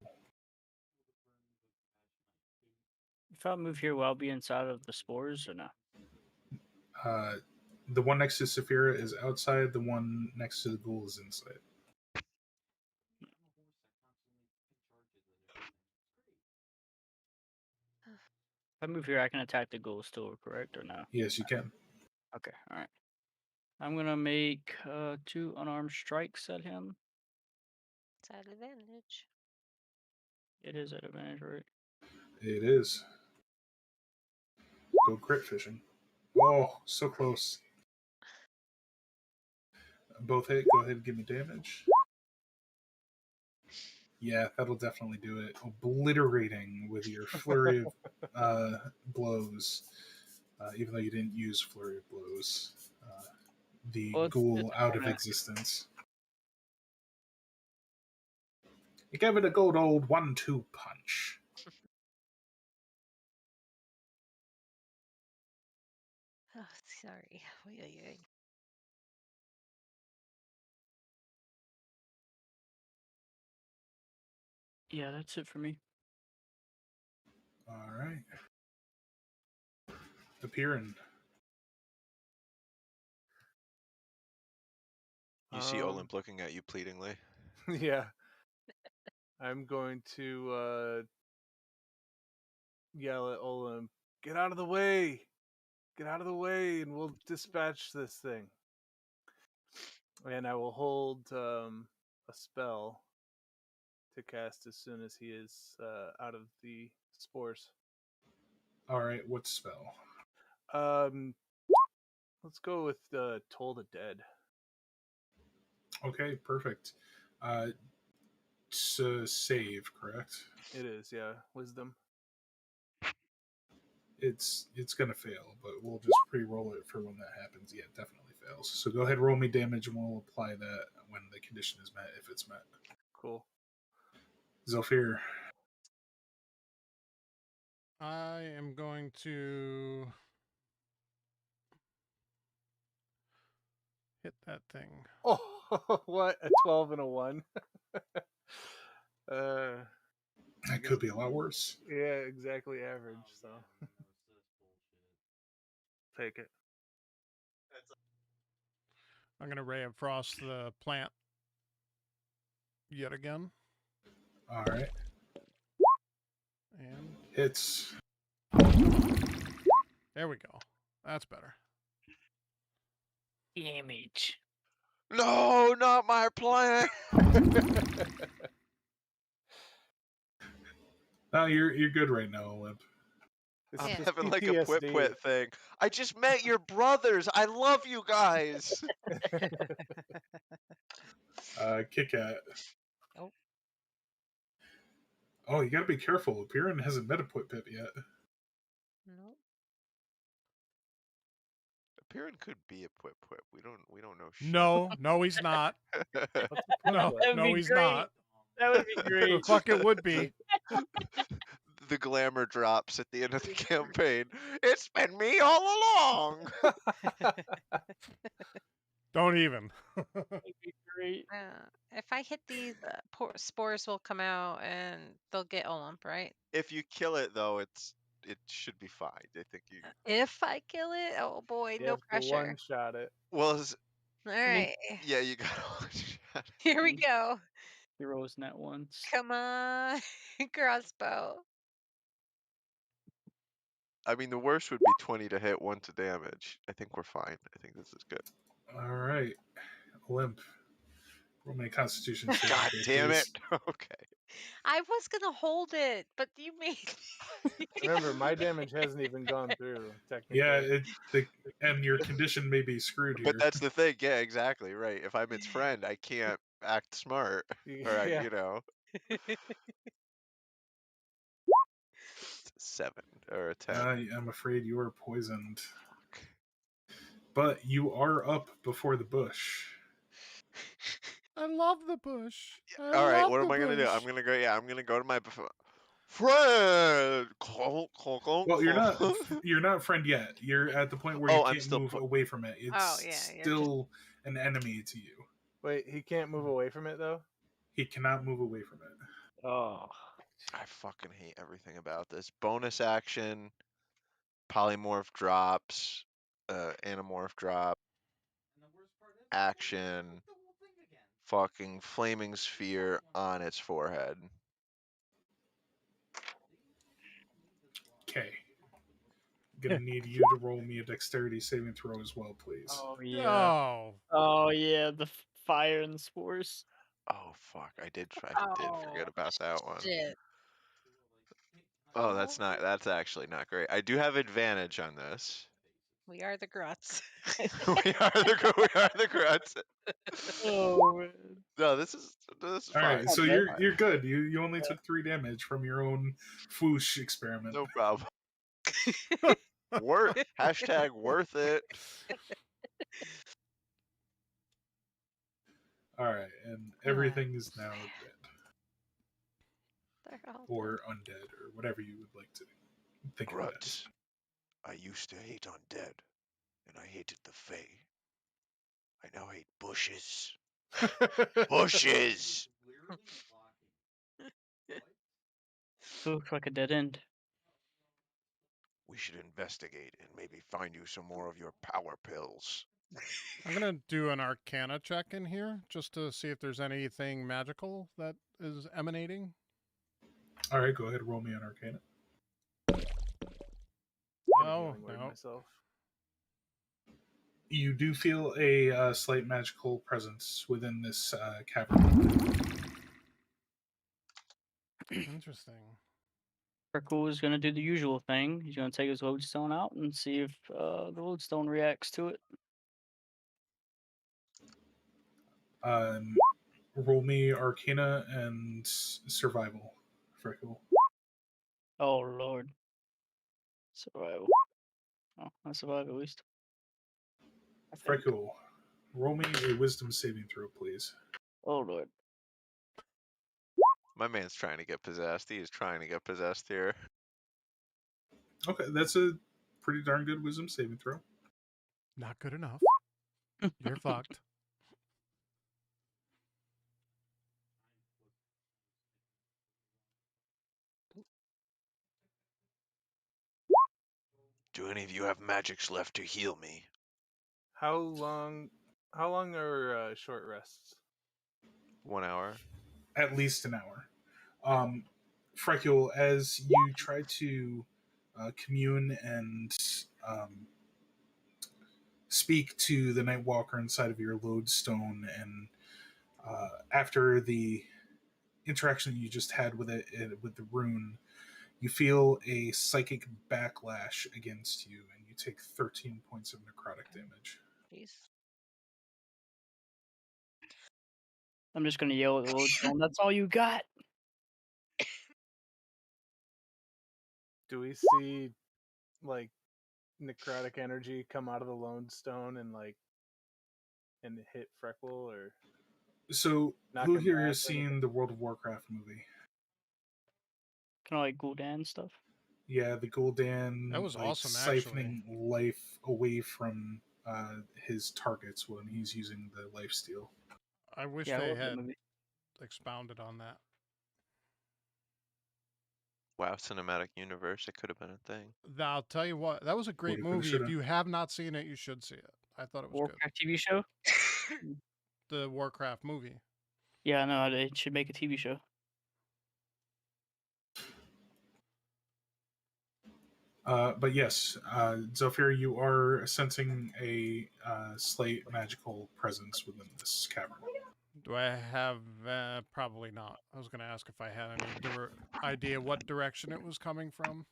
F: If I move here, will I be inside of the spores or no?
C: The one next to Saphira is outside. The one next to the ghoul is inside.
F: If I move here, I can attack the ghoul still, correct or no?
C: Yes, you can.
F: Okay, all right. I'm gonna make 2 unarmed strikes at him.
H: It's at advantage.
F: It is at advantage, right?
C: It is. Go crit fishing. Oh, so close. Both hit. Go ahead and give me damage. Yeah, that'll definitely do it. Obliterating with your flurry of blows, even though you didn't use flurry of blows. The
F: Well,
C: ghoul
F: it's
C: out of
F: kinda-
C: existence. You gave it a good old 1-2 punch.
H: Oh, sorry. Oy, oy, oy.
F: Yeah, that's it for me.
C: All right. Appearing.
E: You see Olymp looking at you pleadingly.
G: Yeah. I'm going to yell at Olymp, "Get out of the way! Get out of the way, and we'll dispatch this thing." And I will hold a spell to cast as soon as he is out of the spores.
C: All right, what spell?
G: Let's go with Toll the Dead.
C: Okay, perfect. So save, correct?
G: It is, yeah. Wisdom.
C: It's gonna fail, but we'll just pre-roll it for when that happens. Yeah, it definitely fails. So go ahead, roll me damage, and we'll apply that when the condition is met, if it's met.
G: Cool.
C: Zolfir.
A: I am going to hit that thing.
G: Oh, what? A 12 and a 1?
C: That could be a lot worse.
G: Yeah, exactly average, so. Take it.
A: I'm going to Ray of Frost the plant yet again.
C: All right.
A: And
C: Hits.
A: there we go. That's better.
F: Damage.
I: No, not my plant.
C: No, you're good right now, Olymp.
G: This
I: I'm
G: is
H: Yeah.
G: just
I: having like a pwit
G: PTSD.
I: pwit thing. I just met your brothers. I love you guys.
C: Kit Kat.
H: Oh.
C: Oh, you gotta be careful. Piran hasn't met a Pwit Pip yet.
H: No.
I: Piran could be a pwit pwit. We don't know shit.
A: No, he's not.
G: What's a
A: No,
G: pwit?
F: That'd
A: no,
F: be
A: he's
F: great.
A: not.
F: That would be
A: The
F: great.
A: fuck it would be.
I: The glamour drops at the end of the campaign. It's been me all along.
A: Don't even.
F: That'd be great.
H: If I hit these, spores will come out and they'll get Olymp, right?
I: If you kill it though, it should be fine. I think you.
H: If I kill it, oh boy,
G: You
H: no
G: have to
H: pressure.
G: one-shot it.
I: Well,
H: All right,
I: yeah, you got one shot.
H: here we go.
F: Heroes net once.
H: Come on, crossbow.
I: I mean, the worst would be 20 to hit, 1 to damage. I think we're fine. I think this is good.
C: All right. Olymp. Roll me a Constitution save.
I: God damn it. Okay.
H: I was gonna hold it, but you made me.
G: Remember, my damage hasn't even gone through, technically.
C: Yeah, and your condition may be screwed here.
I: But that's the thing. Yeah, exactly. Right. If I'm its friend, I can't act smart. Or,
G: Yeah.
I: you know. 7 or a 10.
C: I'm afraid you are poisoned. But you are up before the bush.
A: I love the bush.
I: All right, what am I gonna do? I'm gonna go. Yeah, I'm gonna go to my friend.
C: Well, you're not friend yet. You're at the point where
I: Oh,
C: you
I: I'm
C: can't
I: still
C: move away from it. It's
H: Oh, yeah, you're
C: still an enemy to you.
G: Wait, he can't move away from it, though?
C: He cannot move away from it.
F: Oh.
I: I fucking hate everything about this. Bonus action, polymorph drops, anamorph drop, action, fucking flaming sphere on its forehead.
C: Okay. gonna need you to roll me a dexterity saving throw as well, please.
F: Oh yeah.
A: Oh,
F: Oh yeah, the fire and the spores.
E: Oh fuck! I did forget
B: Oh,
E: about that one.
B: shit.
E: Oh, that's actually not great. I do have advantage on this.
H: We are the Gruts.
E: we are the Gruts.
F: Oh man.
E: No, this is
C: All
E: fine.
C: right, so
F: bad.
C: you're good. You only took 3 damage from your own foosh experiment.
E: No problem. Hashtag worth it.
C: All right, and everything is now dead
H: They're all
C: or undead or whatever you would like to think of it as.
E: Gruts. I used to hate undead, and I hated the Fae. I now hate bushes. Bushes!
F: Looks like a dead end.
E: We should investigate and maybe find you some more of your power pills.
A: I'm gonna do an Arcana check in here just to see if there's anything magical that is emanating.
C: All right, go ahead and roll me on Arcana.
A: Oh
G: Healing word
A: no,
G: myself.
C: You do feel a slight magical presence within this cavern.
A: interesting.
F: Freckle is gonna do the usual thing. He's gonna take his lodestone out and see if the lodestone reacts to it.
C: Roll me Arcana and Survival, Freckle.
F: Oh lord. Survival. Oh, I survived at least. I think.
C: Freckle, roll me a Wisdom saving throw, please.
F: Oh lord.
E: My man's trying to get possessed. He is trying to get possessed here.
C: Okay, that's a pretty darn good Wisdom saving throw.
A: Not good enough. You're fucked.
E: Do any of you have magics left to heal me?
G: How long are short rests?
E: 1 hour.
C: At least an hour. Freckle, as you try to commune and speak to the Nightwalker inside of your lodestone, and after the interaction you just had with with the rune, you feel a psychic backlash against you, and you take 13 points of necrotic damage.
H: Jeez.
F: I'm just gonna yell at the lodestone. That's all you got.
G: Do we see like necrotic energy come out of the lodestone and hit Freckle, or
C: So,
G: knock
C: who
G: him
C: here
G: back
C: has
G: or anything?
C: seen the World of Warcraft movie?
F: Kind of like Gul'dan stuff.
C: Yeah, the Gul'dan,
A: That was
C: like,
A: awesome,
C: siphoning life away from his targets when he's using the life steal.
A: I wish
F: Yeah, I
A: they
F: love that
A: had
F: movie.
A: expounded on that.
E: Wow, cinematic universe. It could have been a thing.
A: I'll tell you what, that was a great
C: Woulda, coulda,
A: movie. If
C: shoulda.
A: you have not seen it, you should see it. I thought it was good.
F: Warcraft TV show.
A: The Warcraft movie.
F: Yeah, I know. They should make a TV show.
C: But yes, Zofir, you are sensing a slight magical presence within this cavern.
A: Do I have? Probably not. I was going to ask if I had any idea what direction it was coming from.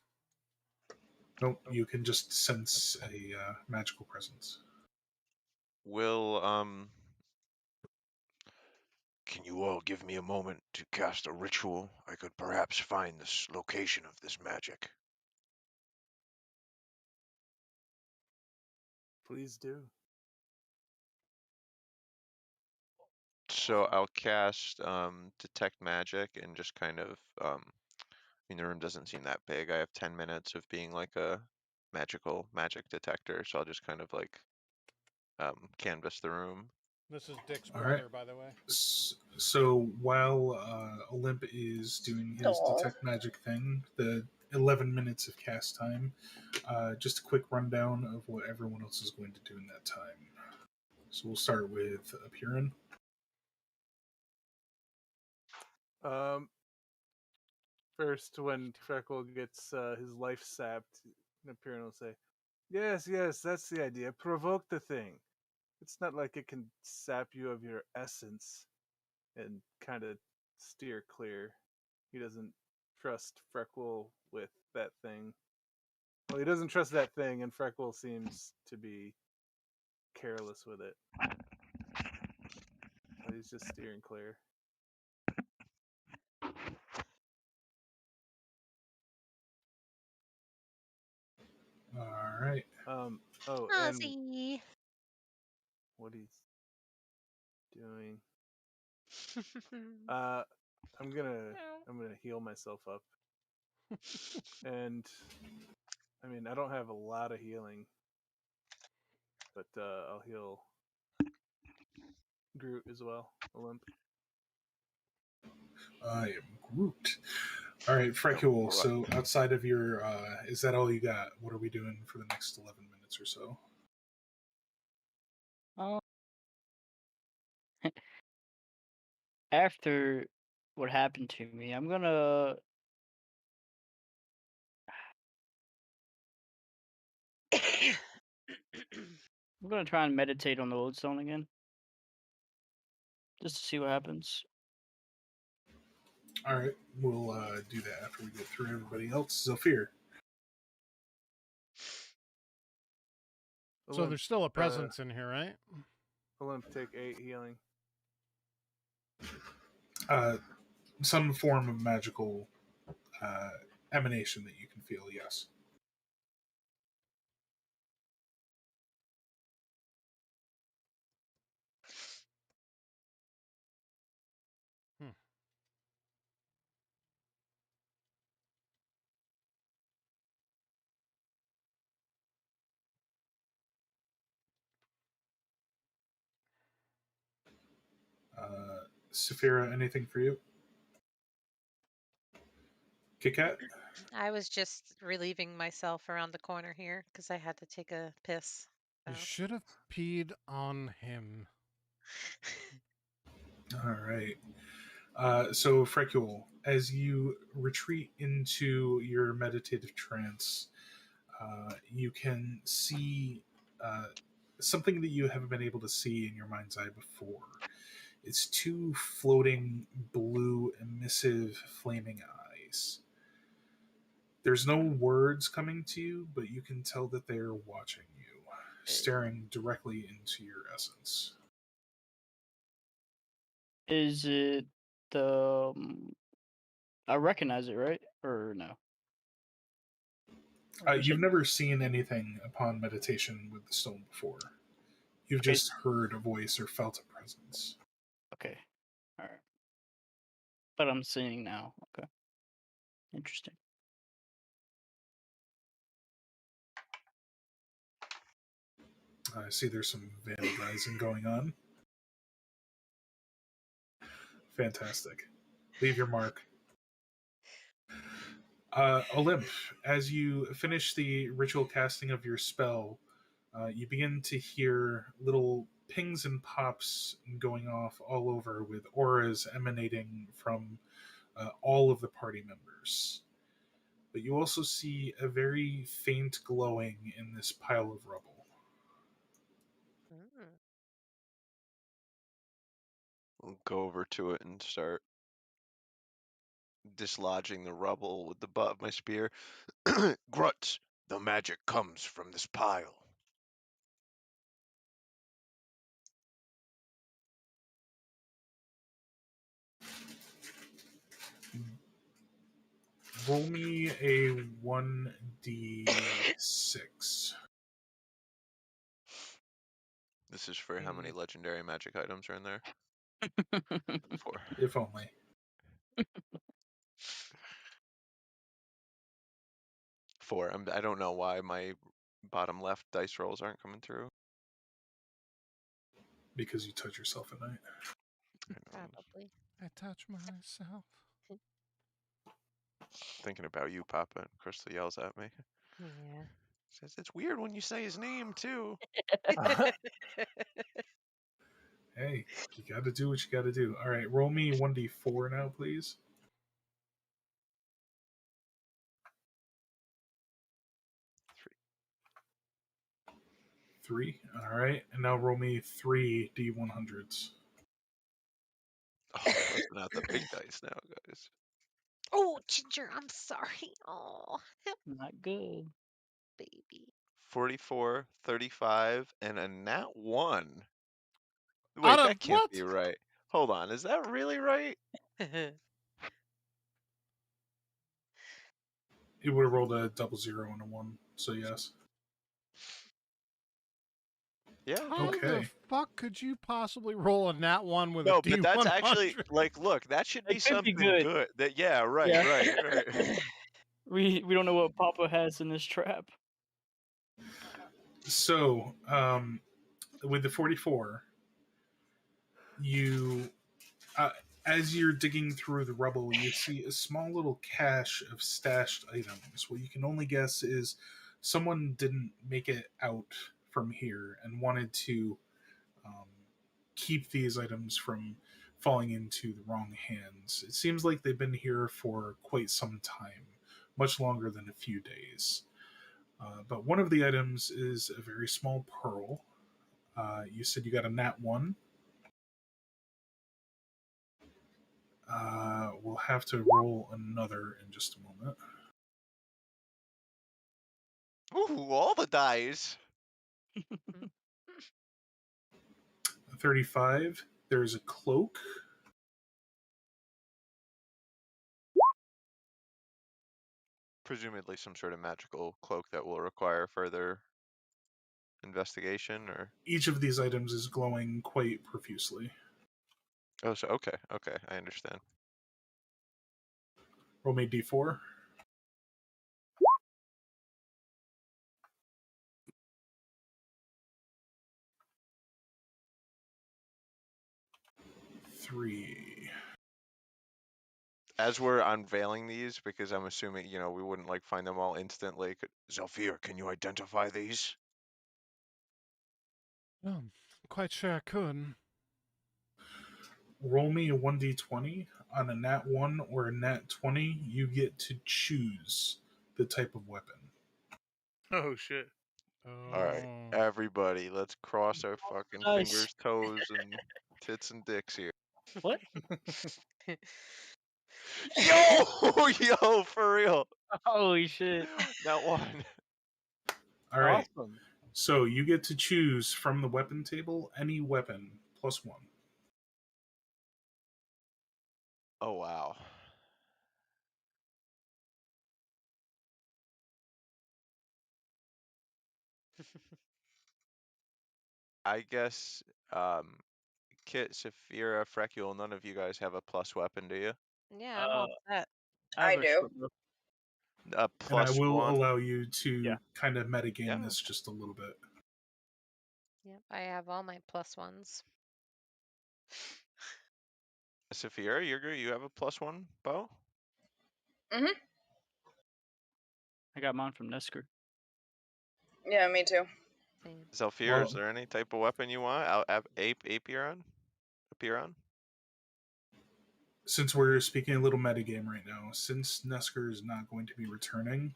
C: Nope, you can just sense a magical presence.
E: Will can you all give me a moment to cast a ritual? I could perhaps find this location of this magic.
G: Please do.
E: So I'll cast detect magic and just kind of I mean the room doesn't seem that big. I have 10 minutes of being like a magic detector, so I'll just kind of like canvas the room.
A: This is Dick's
C: All
A: brother,
C: right.
A: by the way.
C: So while Olymp is doing his
D: Aw.
C: detect magic thing, the 11 minutes of cast time, just a quick rundown of what everyone else is going to do in that time. So we'll start with Apiran.
G: First, when Freckle gets his life sapped, And Piran will say, yes, that's the idea. Provoke the thing. It's not like it can sap you of your essence and kind of steer clear. He doesn't trust Freckle with that thing. Well, he doesn't trust that thing, and Freckle seems to be careless with it. So he's just steering clear.
C: All right.
G: And
H: Ozzy.
G: what he's doing. I'm gonna heal myself up. And I mean, I don't have a lot of healing, but I'll heal Groot as well. Olymp.
C: I am Groot. All right, Frecule. So outside of your, is that all you got? What are we doing for the next 11 minutes or so?
F: After what happened to me, I'm gonna try and meditate on the lodestone again, just to see what happens.
C: All right, we'll do that after we get through everybody else. Zafir.
A: So there's still a presence in here, right?
G: Olymp, take 8 healing.
C: Some form of magical emanation that you can feel, yes. Saphira, anything for you? Kit Kat?
H: I was just relieving myself around the corner here because I had to take a piss.
A: You
H: So.
A: should have peed on him.
C: All right. So, Frecule, as you retreat into your meditative trance, you can see something that you haven't been able to see in your mind's eye before. It's 2 floating blue emissive flaming eyes. There's no words coming to you, but you can tell that they are watching you, staring directly into your essence.
F: Is it the? I recognize it, right? Or no?
C: You've never seen anything upon meditation with the stone before. You've
F: Okay.
C: just heard a voice or felt a presence.
F: Okay. All right. But I'm seeing now. Okay. Interesting.
C: I see there's some vandalizing going on. Fantastic. Leave your mark. Olymp, as you finish the ritual casting of your spell, you begin to hear little pings and pops going off all over with auras emanating from all of the party members. But you also see a very faint glowing in this pile of rubble.
I: We'll go over to it and start dislodging the rubble with the butt of my spear. Grut, the magic comes from this pile.
C: Roll me a 1d6.
I: This is for how many legendary magic items are in there? 4.
C: If only.
I: 4. I don't know why my bottom left dice rolls aren't coming through.
C: Because you touch yourself at night.
H: Probably.
A: I touch myself.
I: Thinking about you, Poppa, and Crystal yells at me.
H: Yeah.
I: Says it's weird when you say his name too.
C: Hey, you gotta do what you gotta do. Alright, roll me 1d4 now, please. 3. All right, and now roll me 3 D100s.
I: Oh, we're busting out the big dice now, guys.
H: Oh, Ginger, I'm sorry. Oh,
F: Not good.
H: baby.
I: 44, 35, and a nat 1.
A: Out
I: Wait,
A: of
I: that can't
A: what?
I: be right. Hold on, is that really right?
C: It would have rolled a 00 and a 1, so yes.
I: Yeah.
A: How the
C: Okay.
A: fuck could you possibly roll a nat 1 with a
I: No, but that's actually
A: D100?
I: like, look, that should be
F: It could be
I: something
F: good.
I: good. That yeah, right,
F: Yeah.
I: right.
F: We don't know what Poppa has in this trap.
C: So, with the 44, you, as you're digging through the rubble, you see a small little cache of stashed items. What you can only guess is someone didn't make it out from here and wanted to keep these items from falling into the wrong hands. It seems like they've been here for quite some time, much longer than a few days. But one of the items is a very small pearl. You said you got a nat 1. We'll have to roll another in just a moment.
I: Ooh, all the dice.
C: 35. There's a cloak.
I: Presumably some sort of magical cloak that will require further investigation, or
C: Each of these items is glowing quite profusely.
I: oh, so okay, I understand.
C: Roll me d4. Three.
I: As we're unveiling these, because I'm assuming we wouldn't like find them all instantly. Zalfir, can you identify these?
A: Oh, I'm quite sure I could.
C: Roll me a 1d20. On a nat 1 or a nat 20, you get to choose the type of weapon.
G: Oh shit.
I: All right,
A: Oh.
I: everybody, let's cross our fucking
F: Nice.
I: fingers, toes, and tits and dicks here.
F: What?
I: Yo, for real.
F: Holy shit.
I: Not one.
C: All right.
G: Awesome.
C: So you get to choose from the weapon table any weapon plus 1.
I: Oh wow. I guess Kit, Saphira, Frecule, none of you guys have a plus weapon, do you?
H: Yeah, I'm all set.
F: I have
D: I
F: a
D: do.
F: short bow.
I: A
C: And I
I: plus
C: will
I: one.
C: allow you to
F: Yeah.
C: kind of metagame
I: Yeah.
C: this just a little bit.
H: Yep, I have all my plus ones.
I: Saphira, you have a plus one bow?
D: Mhm.
F: I got mine from Nesker.
D: Yeah, me too.
H: Same.
I: Zalfir,
C: Well-
I: is there any type of weapon you want? Apiron?
C: Since we're speaking a little metagame right now, since Nesker is not going to be returning,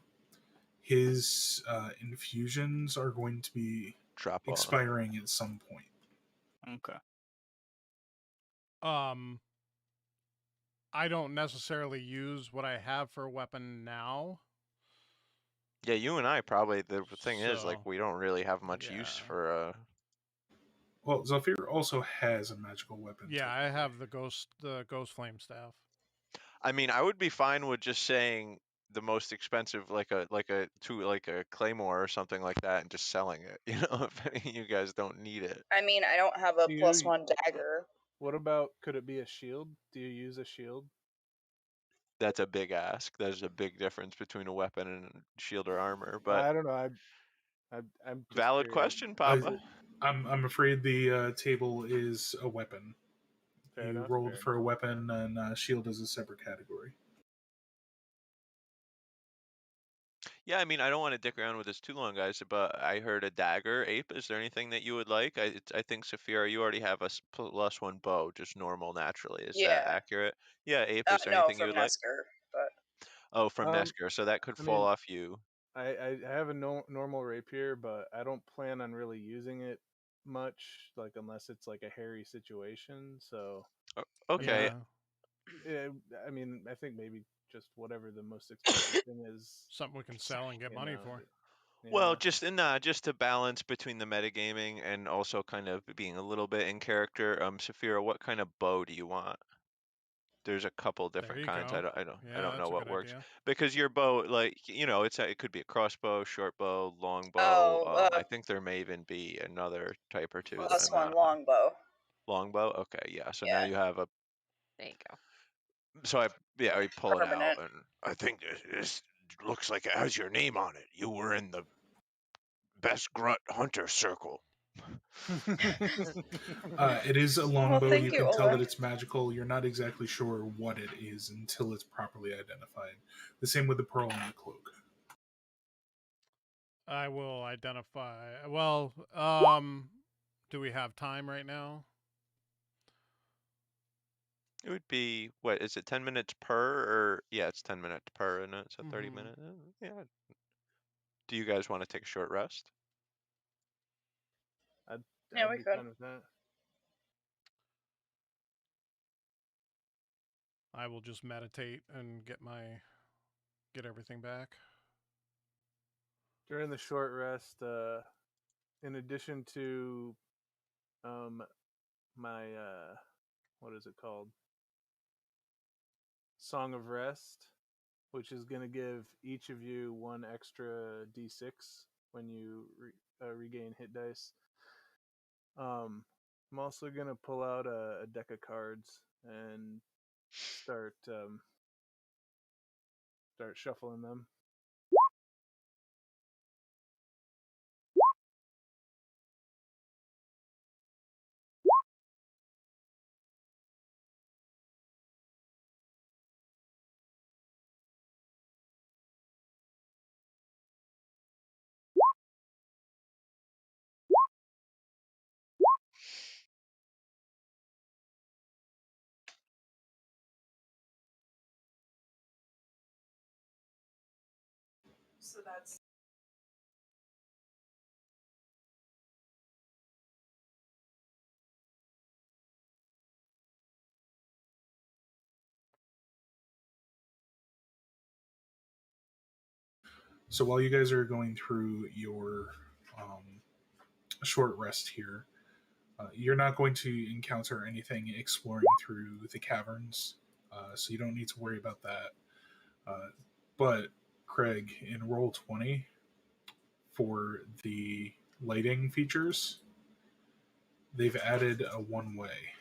C: his infusions are going to be
I: Drop off.
C: expiring at some point.
F: Okay.
A: I don't necessarily use what I have for a weapon now.
I: Yeah, you and I probably, the thing is, like,
A: So,
I: we don't really have much use
A: yeah.
I: for
C: Well, Zalfir also has a magical weapon.
A: Yeah, I have the ghost flame staff.
I: I mean, I would be fine with just saying the most expensive, like a claymore or something like that, and just selling it. If any of you guys don't need it.
D: I mean, I don't have a
G: Do
D: plus
G: you-
D: 1 dagger.
G: What about, could it be a shield? Do you use a shield?
I: That's a big ask. There's a big difference between a weapon and shield or armor. But
G: I don't know. I'm just
I: valid
G: curious.
I: question, Papa.
C: I'm afraid the table is a weapon.
G: Fair
C: You
G: enough,
C: rolled
G: fair
C: for a weapon, and shield is a separate category.
I: Yeah, I mean, I don't want to dick around with this too long, guys, but I heard a dagger. Ape, is there anything that you would like? I think, Saphira, you already have a plus one bow, just normal, naturally. Is that
D: Yeah.
I: accurate? Yeah, Ape, is there
D: No,
I: anything you
D: from
I: would like?
D: Nesker, but
I: Oh, from
G: Um,
I: Nesker, so that could
G: I
I: fall
G: mean-
I: off you.
G: I have a normal rapier, but I don't plan on really using it much, like unless it's like a hairy situation. So
I: Okay.
A: Yeah,
G: I mean, I think maybe just whatever the most expensive thing is.
A: something we can sell and get money
G: know,
A: for.
I: Well,
G: yeah.
I: just to balance between the metagaming and also kind of being a little bit in character. Saphira, what kind of bow do you want? There's a couple
A: There
I: different
A: you
I: kinds.
A: go.
I: I
A: Yeah,
I: don't know
A: that's a
I: what
A: good
I: works
A: idea.
I: because your bow, like it could be a crossbow, short bow, long bow.
D: Oh,
I: I think there may even be another type or two that
D: plus
I: I'm
D: one
I: not.
D: longbow.
I: Longbow. Okay, yeah. So now
D: Yeah.
I: you have a.
H: There you go.
I: So I pull it out
D: Permanent.
I: and I think this looks like it has your name on it. You were in the best grunt hunter circle.
C: It is a
D: Well,
C: longbow.
D: thank
C: You
D: you,
C: can tell that
D: Olin.
C: it's magical. You're not exactly sure what it is until it's properly identified. The same with the pearl and the cloak.
A: I will identify. Well, do we have time right now?
I: It would be what is it? 10 minutes per, or yeah, it's 10 minutes per, isn't it? So 30
A: Mhm.
I: minutes. Yeah. Do you guys want to take a short rest?
G: I'd
D: Yeah, we
G: be
D: could.
G: fine with that.
A: I will just meditate and get everything back.
G: During the short rest, in addition to my what is it called? Song of Rest, which is going to give each of you one extra d6 when you regain hit dice. I'm also going to pull out a deck of cards and start shuffling them.
D: So that's
C: So while you guys are going through your short rest here, you're not going to encounter anything exploring through the caverns, so you don't need to worry about that. But Craig, in roll 20 for the lighting features, they've added a one way,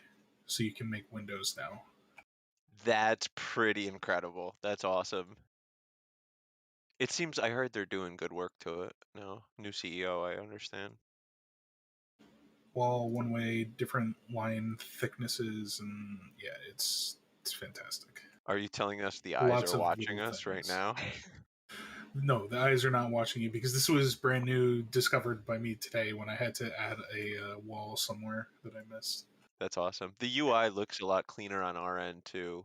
C: so you can make windows now.
I: That's pretty incredible. That's awesome. It seems I heard they're doing good work to it. No, new CEO, I understand.
C: Wall one way, different line thicknesses, and yeah, it's fantastic.
I: Are you telling us the eyes
C: Lots
I: are
C: of
I: watching
C: little
I: us right
C: things.
I: now?
C: No, the eyes are not watching you because this was brand new, discovered by me today when I had to add a wall somewhere that I missed.
I: That's awesome. The UI looks a lot cleaner on our end too.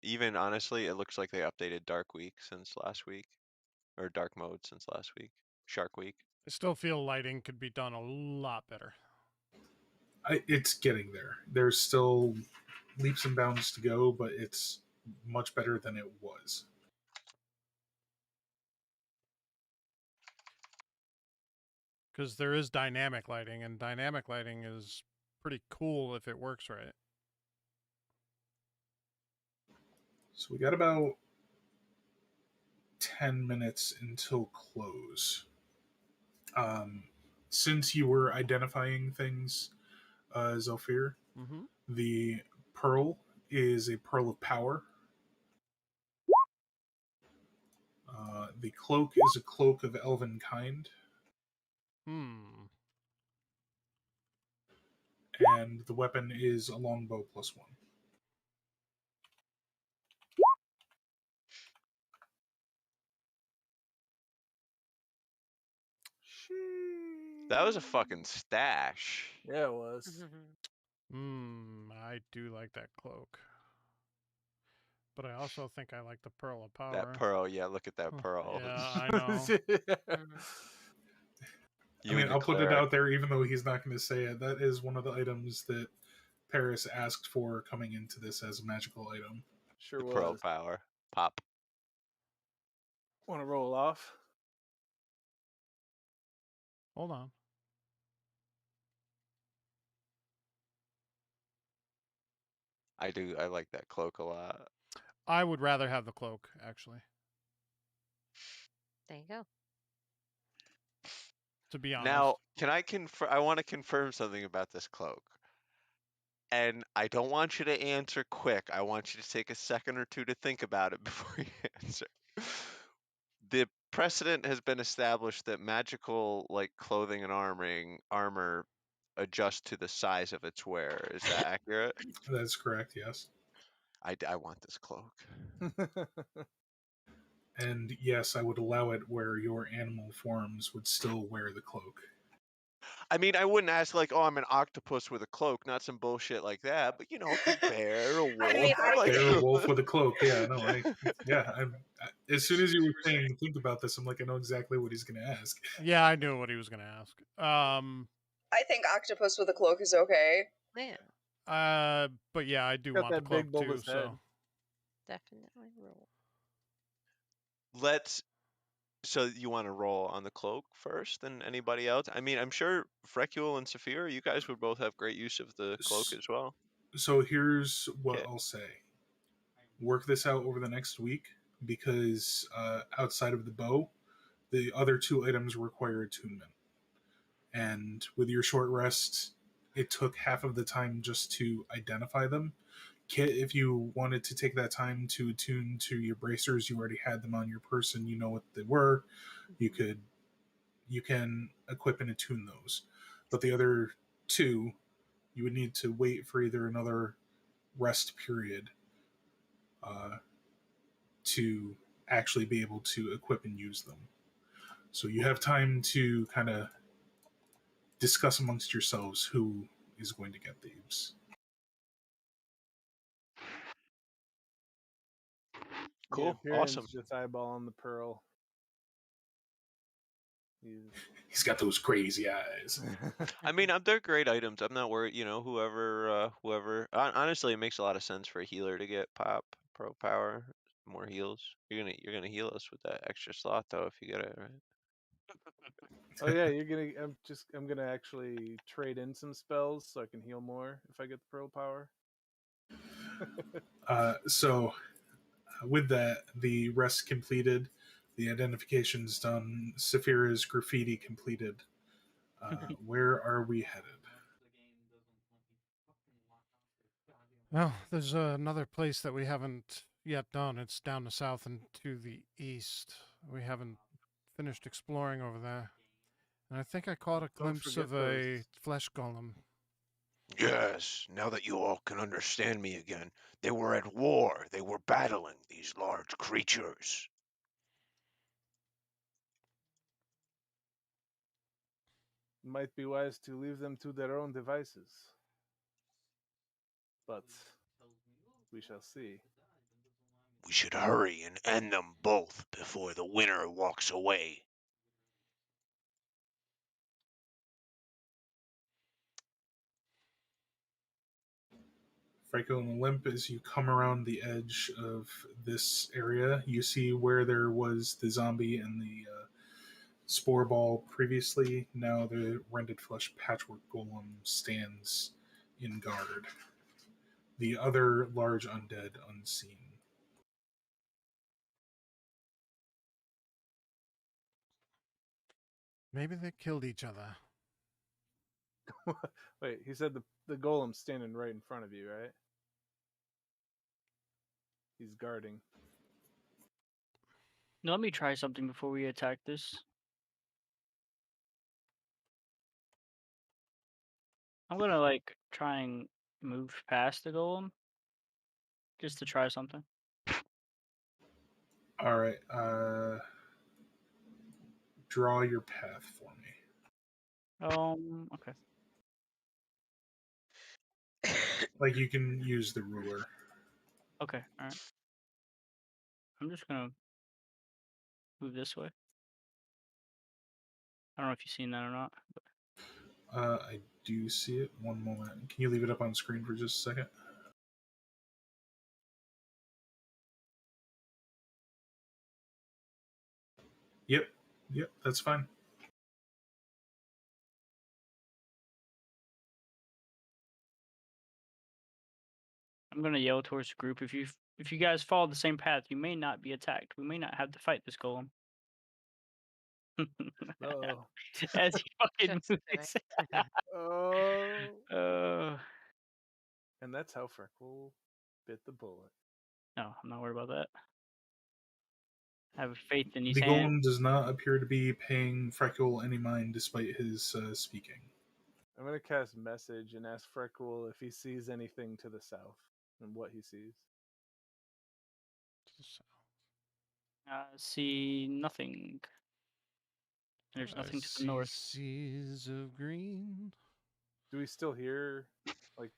I: Even honestly, it looks like they updated Dark Week since last week, or Dark Mode since last week. Shark Week.
A: I still feel lighting could be done a lot better.
C: It's getting there. There's still leaps and bounds to go, but it's much better than it was.
A: Because there is dynamic lighting, and dynamic lighting is pretty cool if it works right.
C: So we got about 10 minutes until close. Since you were identifying things, Zofir,
A: Mm-hmm.
C: the pearl is a pearl of power. The cloak is a cloak of elven kind. And the weapon is a longbow +1.
I: That was a fucking stash.
G: Yeah, it was.
A: I do like that cloak. But I also think I like the Pearl of Power.
E: That pearl, yeah. Look at that pearl.
A: Yeah, I know.
H: Mhm.
C: I mean, I'll put it out there, even though he's not going to say it. That is one of the items that Paris asked for coming into this as a magical item.
G: Sure
E: The
G: was.
E: pearl power. Pop.
G: Want to roll off?
A: Hold on.
E: I do. I like that cloak a lot.
A: I would rather have the cloak, actually.
H: There you go.
A: To be honest.
E: Now, can I confirm? I want to confirm something about this cloak. And I don't want you to answer quick. I want you to take a second or two to think about it before you answer. The precedent has been established that magical, like clothing and armor adjust to the size of its wearer. Is that accurate?
C: That's correct, yes.
E: I want this cloak.
C: And yes, I would allow it where your animal forms would still wear the cloak.
E: I mean, I wouldn't ask like, "Oh, I'm an octopus with a cloak," not some bullshit like that. But you know, a big bear, a wolf,
D: mean,
E: like
C: Bear, a wolf with a cloak. Yeah, no, as soon as you were saying think about this, I'm like, I know exactly what he's going to ask.
A: Yeah, I knew what he was going to ask.
D: I think octopus with a cloak is okay.
H: Yeah,
A: But yeah, I do
G: Got
A: want the
G: that
A: cloak
G: big
A: too.
G: bulbous head.
A: So
H: definitely roll.
E: let's. So you want to roll on the cloak first than anybody else? I mean, I'm sure Frecule and Saphira, you guys would both have great use of the cloak as well.
C: So here's what
E: Okay.
C: I'll say. Work this out over the next week, because outside of the bow, the other two items require attunement. And with your short rest, it took half of the time just to identify them. Kit, if you wanted to take that time to attune to your bracers, you already had them on your person, you know what they were. You can equip and attune those. But the other two, you would need to wait for either another rest period to actually be able to equip and use them. So you have time to kind of discuss amongst yourselves who is going to get these.
E: Cool.
G: Yeah,
E: Awesome.
G: Just eyeballing the pearl.
C: He's got those crazy eyes.
E: I mean, they're great items. I'm not worried. You know, whoever. Honestly, it makes a lot of sense for a healer to get pro power, more heals. You're gonna heal us with that extra slot though if you get it right.
G: Oh yeah, I'm gonna actually trade in some spells so I can heal more if I get the pearl power.
C: So with that, the rest completed, the identification's done, Saphira's graffiti completed. Where are we headed?
A: well, there's another place that we haven't yet done. It's down the south and to the east. We haven't finished exploring over there. And I think I caught a glimpse
G: forget
A: of a
G: those-
A: flesh golem.
I: Yes, now that you all can understand me again, they were at war. They were battling these large creatures.
G: Might be wise to leave them to their own devices. But we shall see.
I: We should hurry and end them both before the winner walks away.
C: Franco and Limp, as you come around the edge of this area, you see where there was the zombie and the spore ball previously. Now the rended flesh patchwork golem stands in guard. The other large undead unseen.
A: Maybe they killed each other.
G: Wait, he said the golem's standing right in front of you, right? He's guarding.
F: Now, let me try something before we attack this. I'm gonna like try and move past the golem just to try something.
C: All right. Draw your path for me.
F: Okay.
C: Like you can use the ruler.
F: Okay, all right. I'm just gonna move this way. I don't know if you've seen that or not. But...
C: I do see it. One moment. Can you leave it up on screen for just a second? Yep, that's fine.
F: I'm gonna yell towards the group. If you guys follow the same path, you may not be attacked. We may not have to fight this golem.
G: Oh.
F: As he fucking
H: Just
F: moves.
H: kidding.
G: Oh. And that's how Freckle bit the bullet.
F: No, I'm not worried about that. I have faith in these
C: The
F: hands.
C: golem does not appear to be paying Freckle any mind despite his speaking.
G: I'm going to cast message and ask Freckle if he sees anything to the south and what he sees.
F: See nothing. There's nothing to the north.
A: Seas of green.
G: Do we still hear like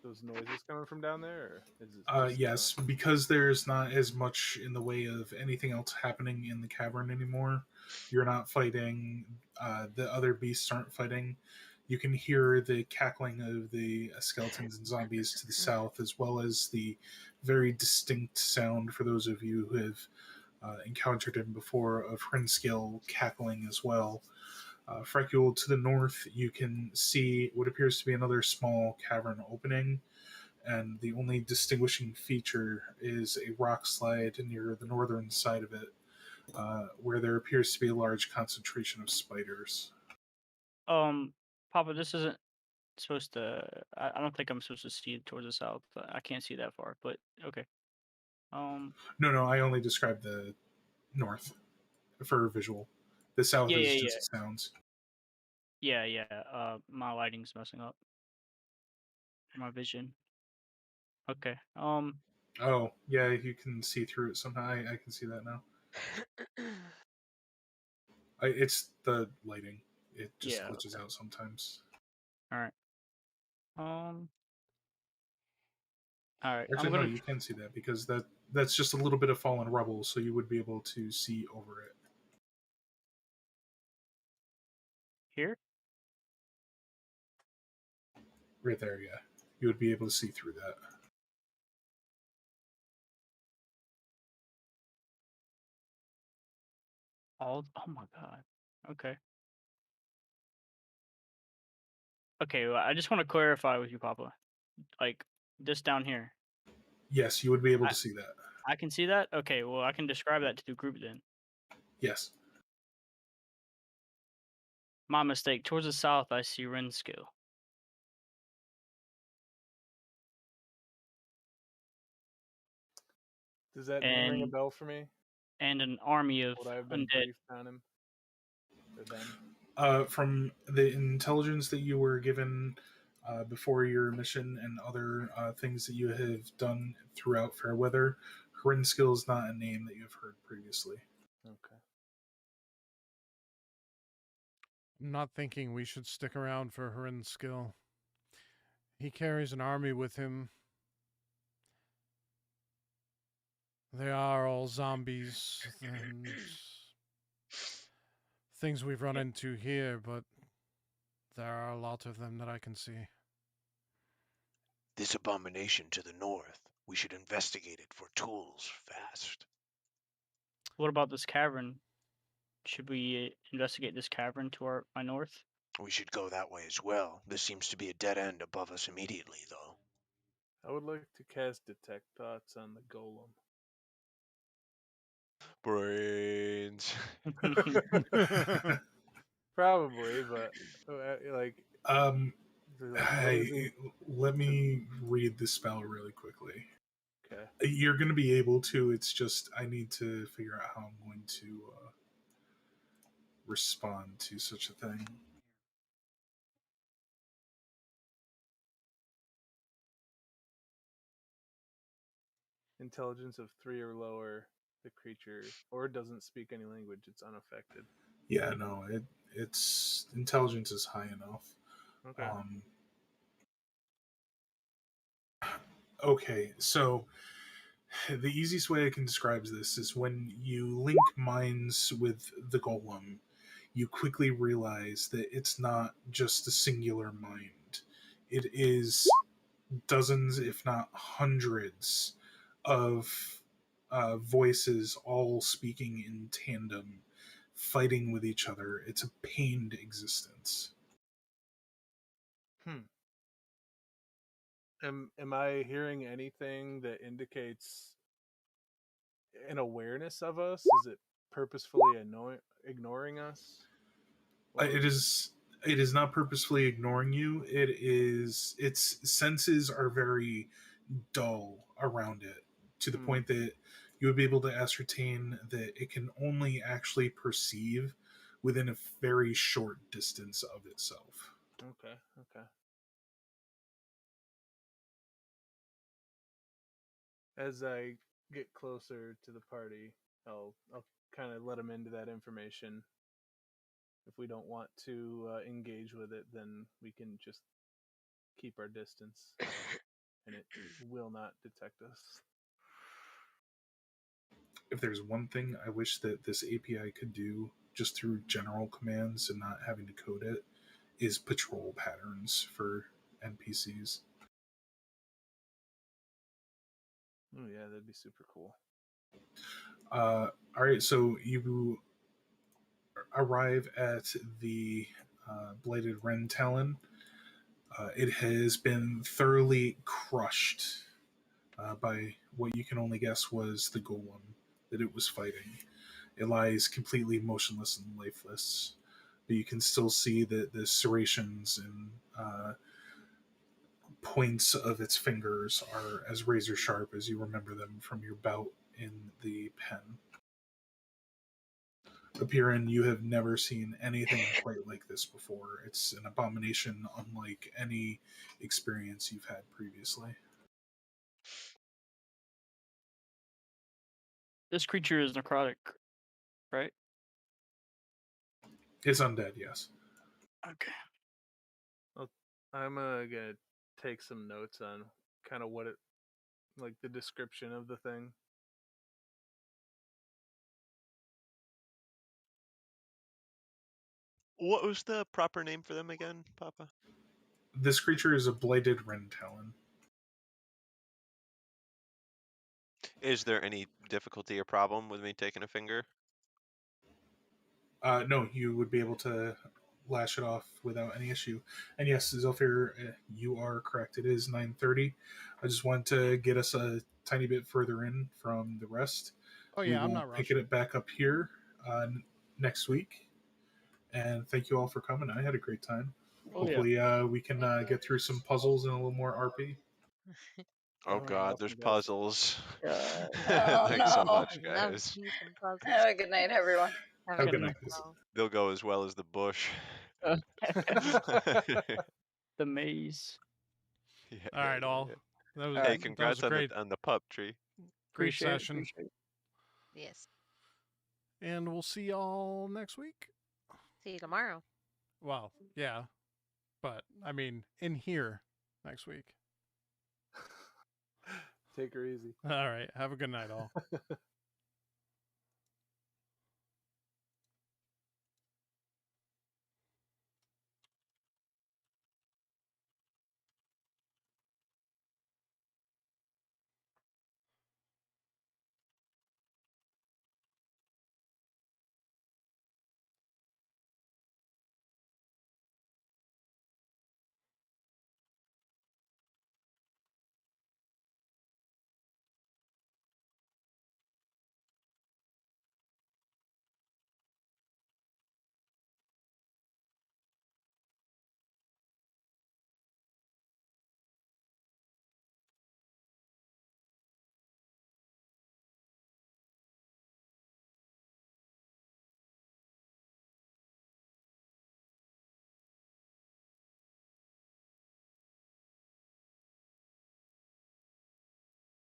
G: those noises coming from down there? Or is it just
C: Yes, because there's not as much in the way of anything else happening in the cavern anymore. You're not fighting. The other beasts aren't fighting. You can hear the cackling of the skeletons and zombies to the south, as well as the very distinct sound, for those of you who have encountered him before, of Hrinskill cackling as well. Frecule to the north, you can see what appears to be another small cavern opening, and the only distinguishing feature is a rock slide near the northern side of it, where there appears to be a large concentration of spiders.
F: Papa, this isn't supposed to. I don't think I'm supposed to see towards the south. I can't see that far, but okay.
C: No, I only described the north for visual. The south is just sounds.
F: Yeah. My lighting's messing up. My vision. Okay.
C: Oh, yeah, you can see through it somehow. I can see that now. It's the lighting. It just glitches out sometimes.
F: All right. All right.
C: Actually, no, you can see that because that's just a little bit of fallen rubble, so you would be able to see over it.
F: Here?
C: Right there, yeah. You would be able to see through that.
F: Oh my god. Okay. Okay, well, I just want to clarify with you, Papa. Like, this down here.
C: Yes, you would be able to see that.
F: I can see that? Okay, well, I can describe that to the group then.
C: Yes.
F: My mistake. Towards the south, I see Renskill.
G: Does that name ring a bell for me?
F: And an army of
G: Would I have been
F: undead.
G: briefed on him? Or them?
C: From the intelligence that you were given before your mission and other things that you have done throughout Fairweather, Hrinskill is not a name that you have heard previously.
G: Okay.
A: I'm not thinking we should stick around for Hrinskill. He carries an army with him. They are all zombies and things we've run into here, but there are a lot of them that I can see.
J: This abomination to the north. We should investigate it for tools fast.
F: What about this cavern? Should we investigate this cavern to my north?
J: We should go that way as well. There seems to be a dead end above us immediately, though.
G: I would like to cast Detect Thoughts on the golem.
E: Brains.
G: Probably, but like.
C: Let me read the spell really quickly.
G: Okay.
C: You're going to be able to. It's just I need to figure out how I'm going to respond to such a thing.
G: Intelligence of 3 or lower, the creature, or doesn't speak any language, it's unaffected.
C: Yeah, no, its intelligence is high enough.
G: Okay.
C: Okay, so The easiest way I can describe this is when you link minds with the golem, you quickly realize that it's not just a singular mind. It is dozens, if not hundreds, of voices all speaking in tandem, fighting with each other. It's a pained existence.
G: Am I hearing anything that indicates an awareness of us? Is it purposefully ignoring us?
C: It is. It is not purposefully ignoring you. It is. Its senses are very dull around it, to the point that you would be able to ascertain that it can only actually perceive within a very short distance of itself.
G: Okay. As I get closer to the party, I'll kind of let them into that information. If we don't want to engage with it, then we can just keep our distance, and it will not detect us.
C: If there's one thing I wish that this API could do just through general commands and not having to code it, is patrol patterns for NPCs.
G: Oh yeah, that'd be super cool.
C: All right, so you arrive at the Blighted Wren Talon. It has been thoroughly crushed by what you can only guess was the golem that it was fighting. It lies completely motionless and lifeless, but you can still see the serrations and points of its fingers are as razor sharp as you remember them from your bout in the pen. Apirin, you have never seen anything quite like this before. It's an abomination unlike any experience you've had previously.
F: This creature is necrotic, right?
C: It's undead, yes.
F: Okay.
G: Well, I'm gonna take some notes on kind of what it, like the description of the thing.
I: What was the proper name for them again, Papa?
C: This creature is a Blighted Wren Talon.
I: Is there any difficulty or problem with me taking a finger?
C: No, you would be able to lash it off without any issue. And yes, Zephyr, you are correct. It is 9:30. I just want to get us a tiny bit further in from the rest.
A: Oh
C: We
A: yeah, I'm
C: will
A: not
C: pick
A: rushing.
C: it back up here next week. And thank you all for coming. I had a great time.
F: Oh, yeah.
C: Hopefully, we can get through some puzzles and a little more RP.
I: Oh
G: Alright,
I: God,
G: awesome,
I: there's
G: guys.
I: puzzles.
D: Oh,
I: Thanks so
D: no.
I: much,
H: Love
I: guys.
H: me some puzzles.
D: Have a good night, everyone.
H: Have
C: Have
H: a
C: a good
H: good
C: night, guys.
H: night.
I: They'll go as well as the bush.
F: The maze.
I: Yeah,
A: All
I: yeah,
A: right,
I: yeah,
A: all.
I: yeah.
A: That was
I: Hey,
A: that was a
I: congrats
A: great
I: on the pup tree.
A: great
F: Appreciate
A: session,
F: it.
H: Yes.
A: and we'll see y'all next week.
H: See you tomorrow.
A: Well, yeah, but I mean in here next week.
G: Take her easy.
A: All right, have a good night, all.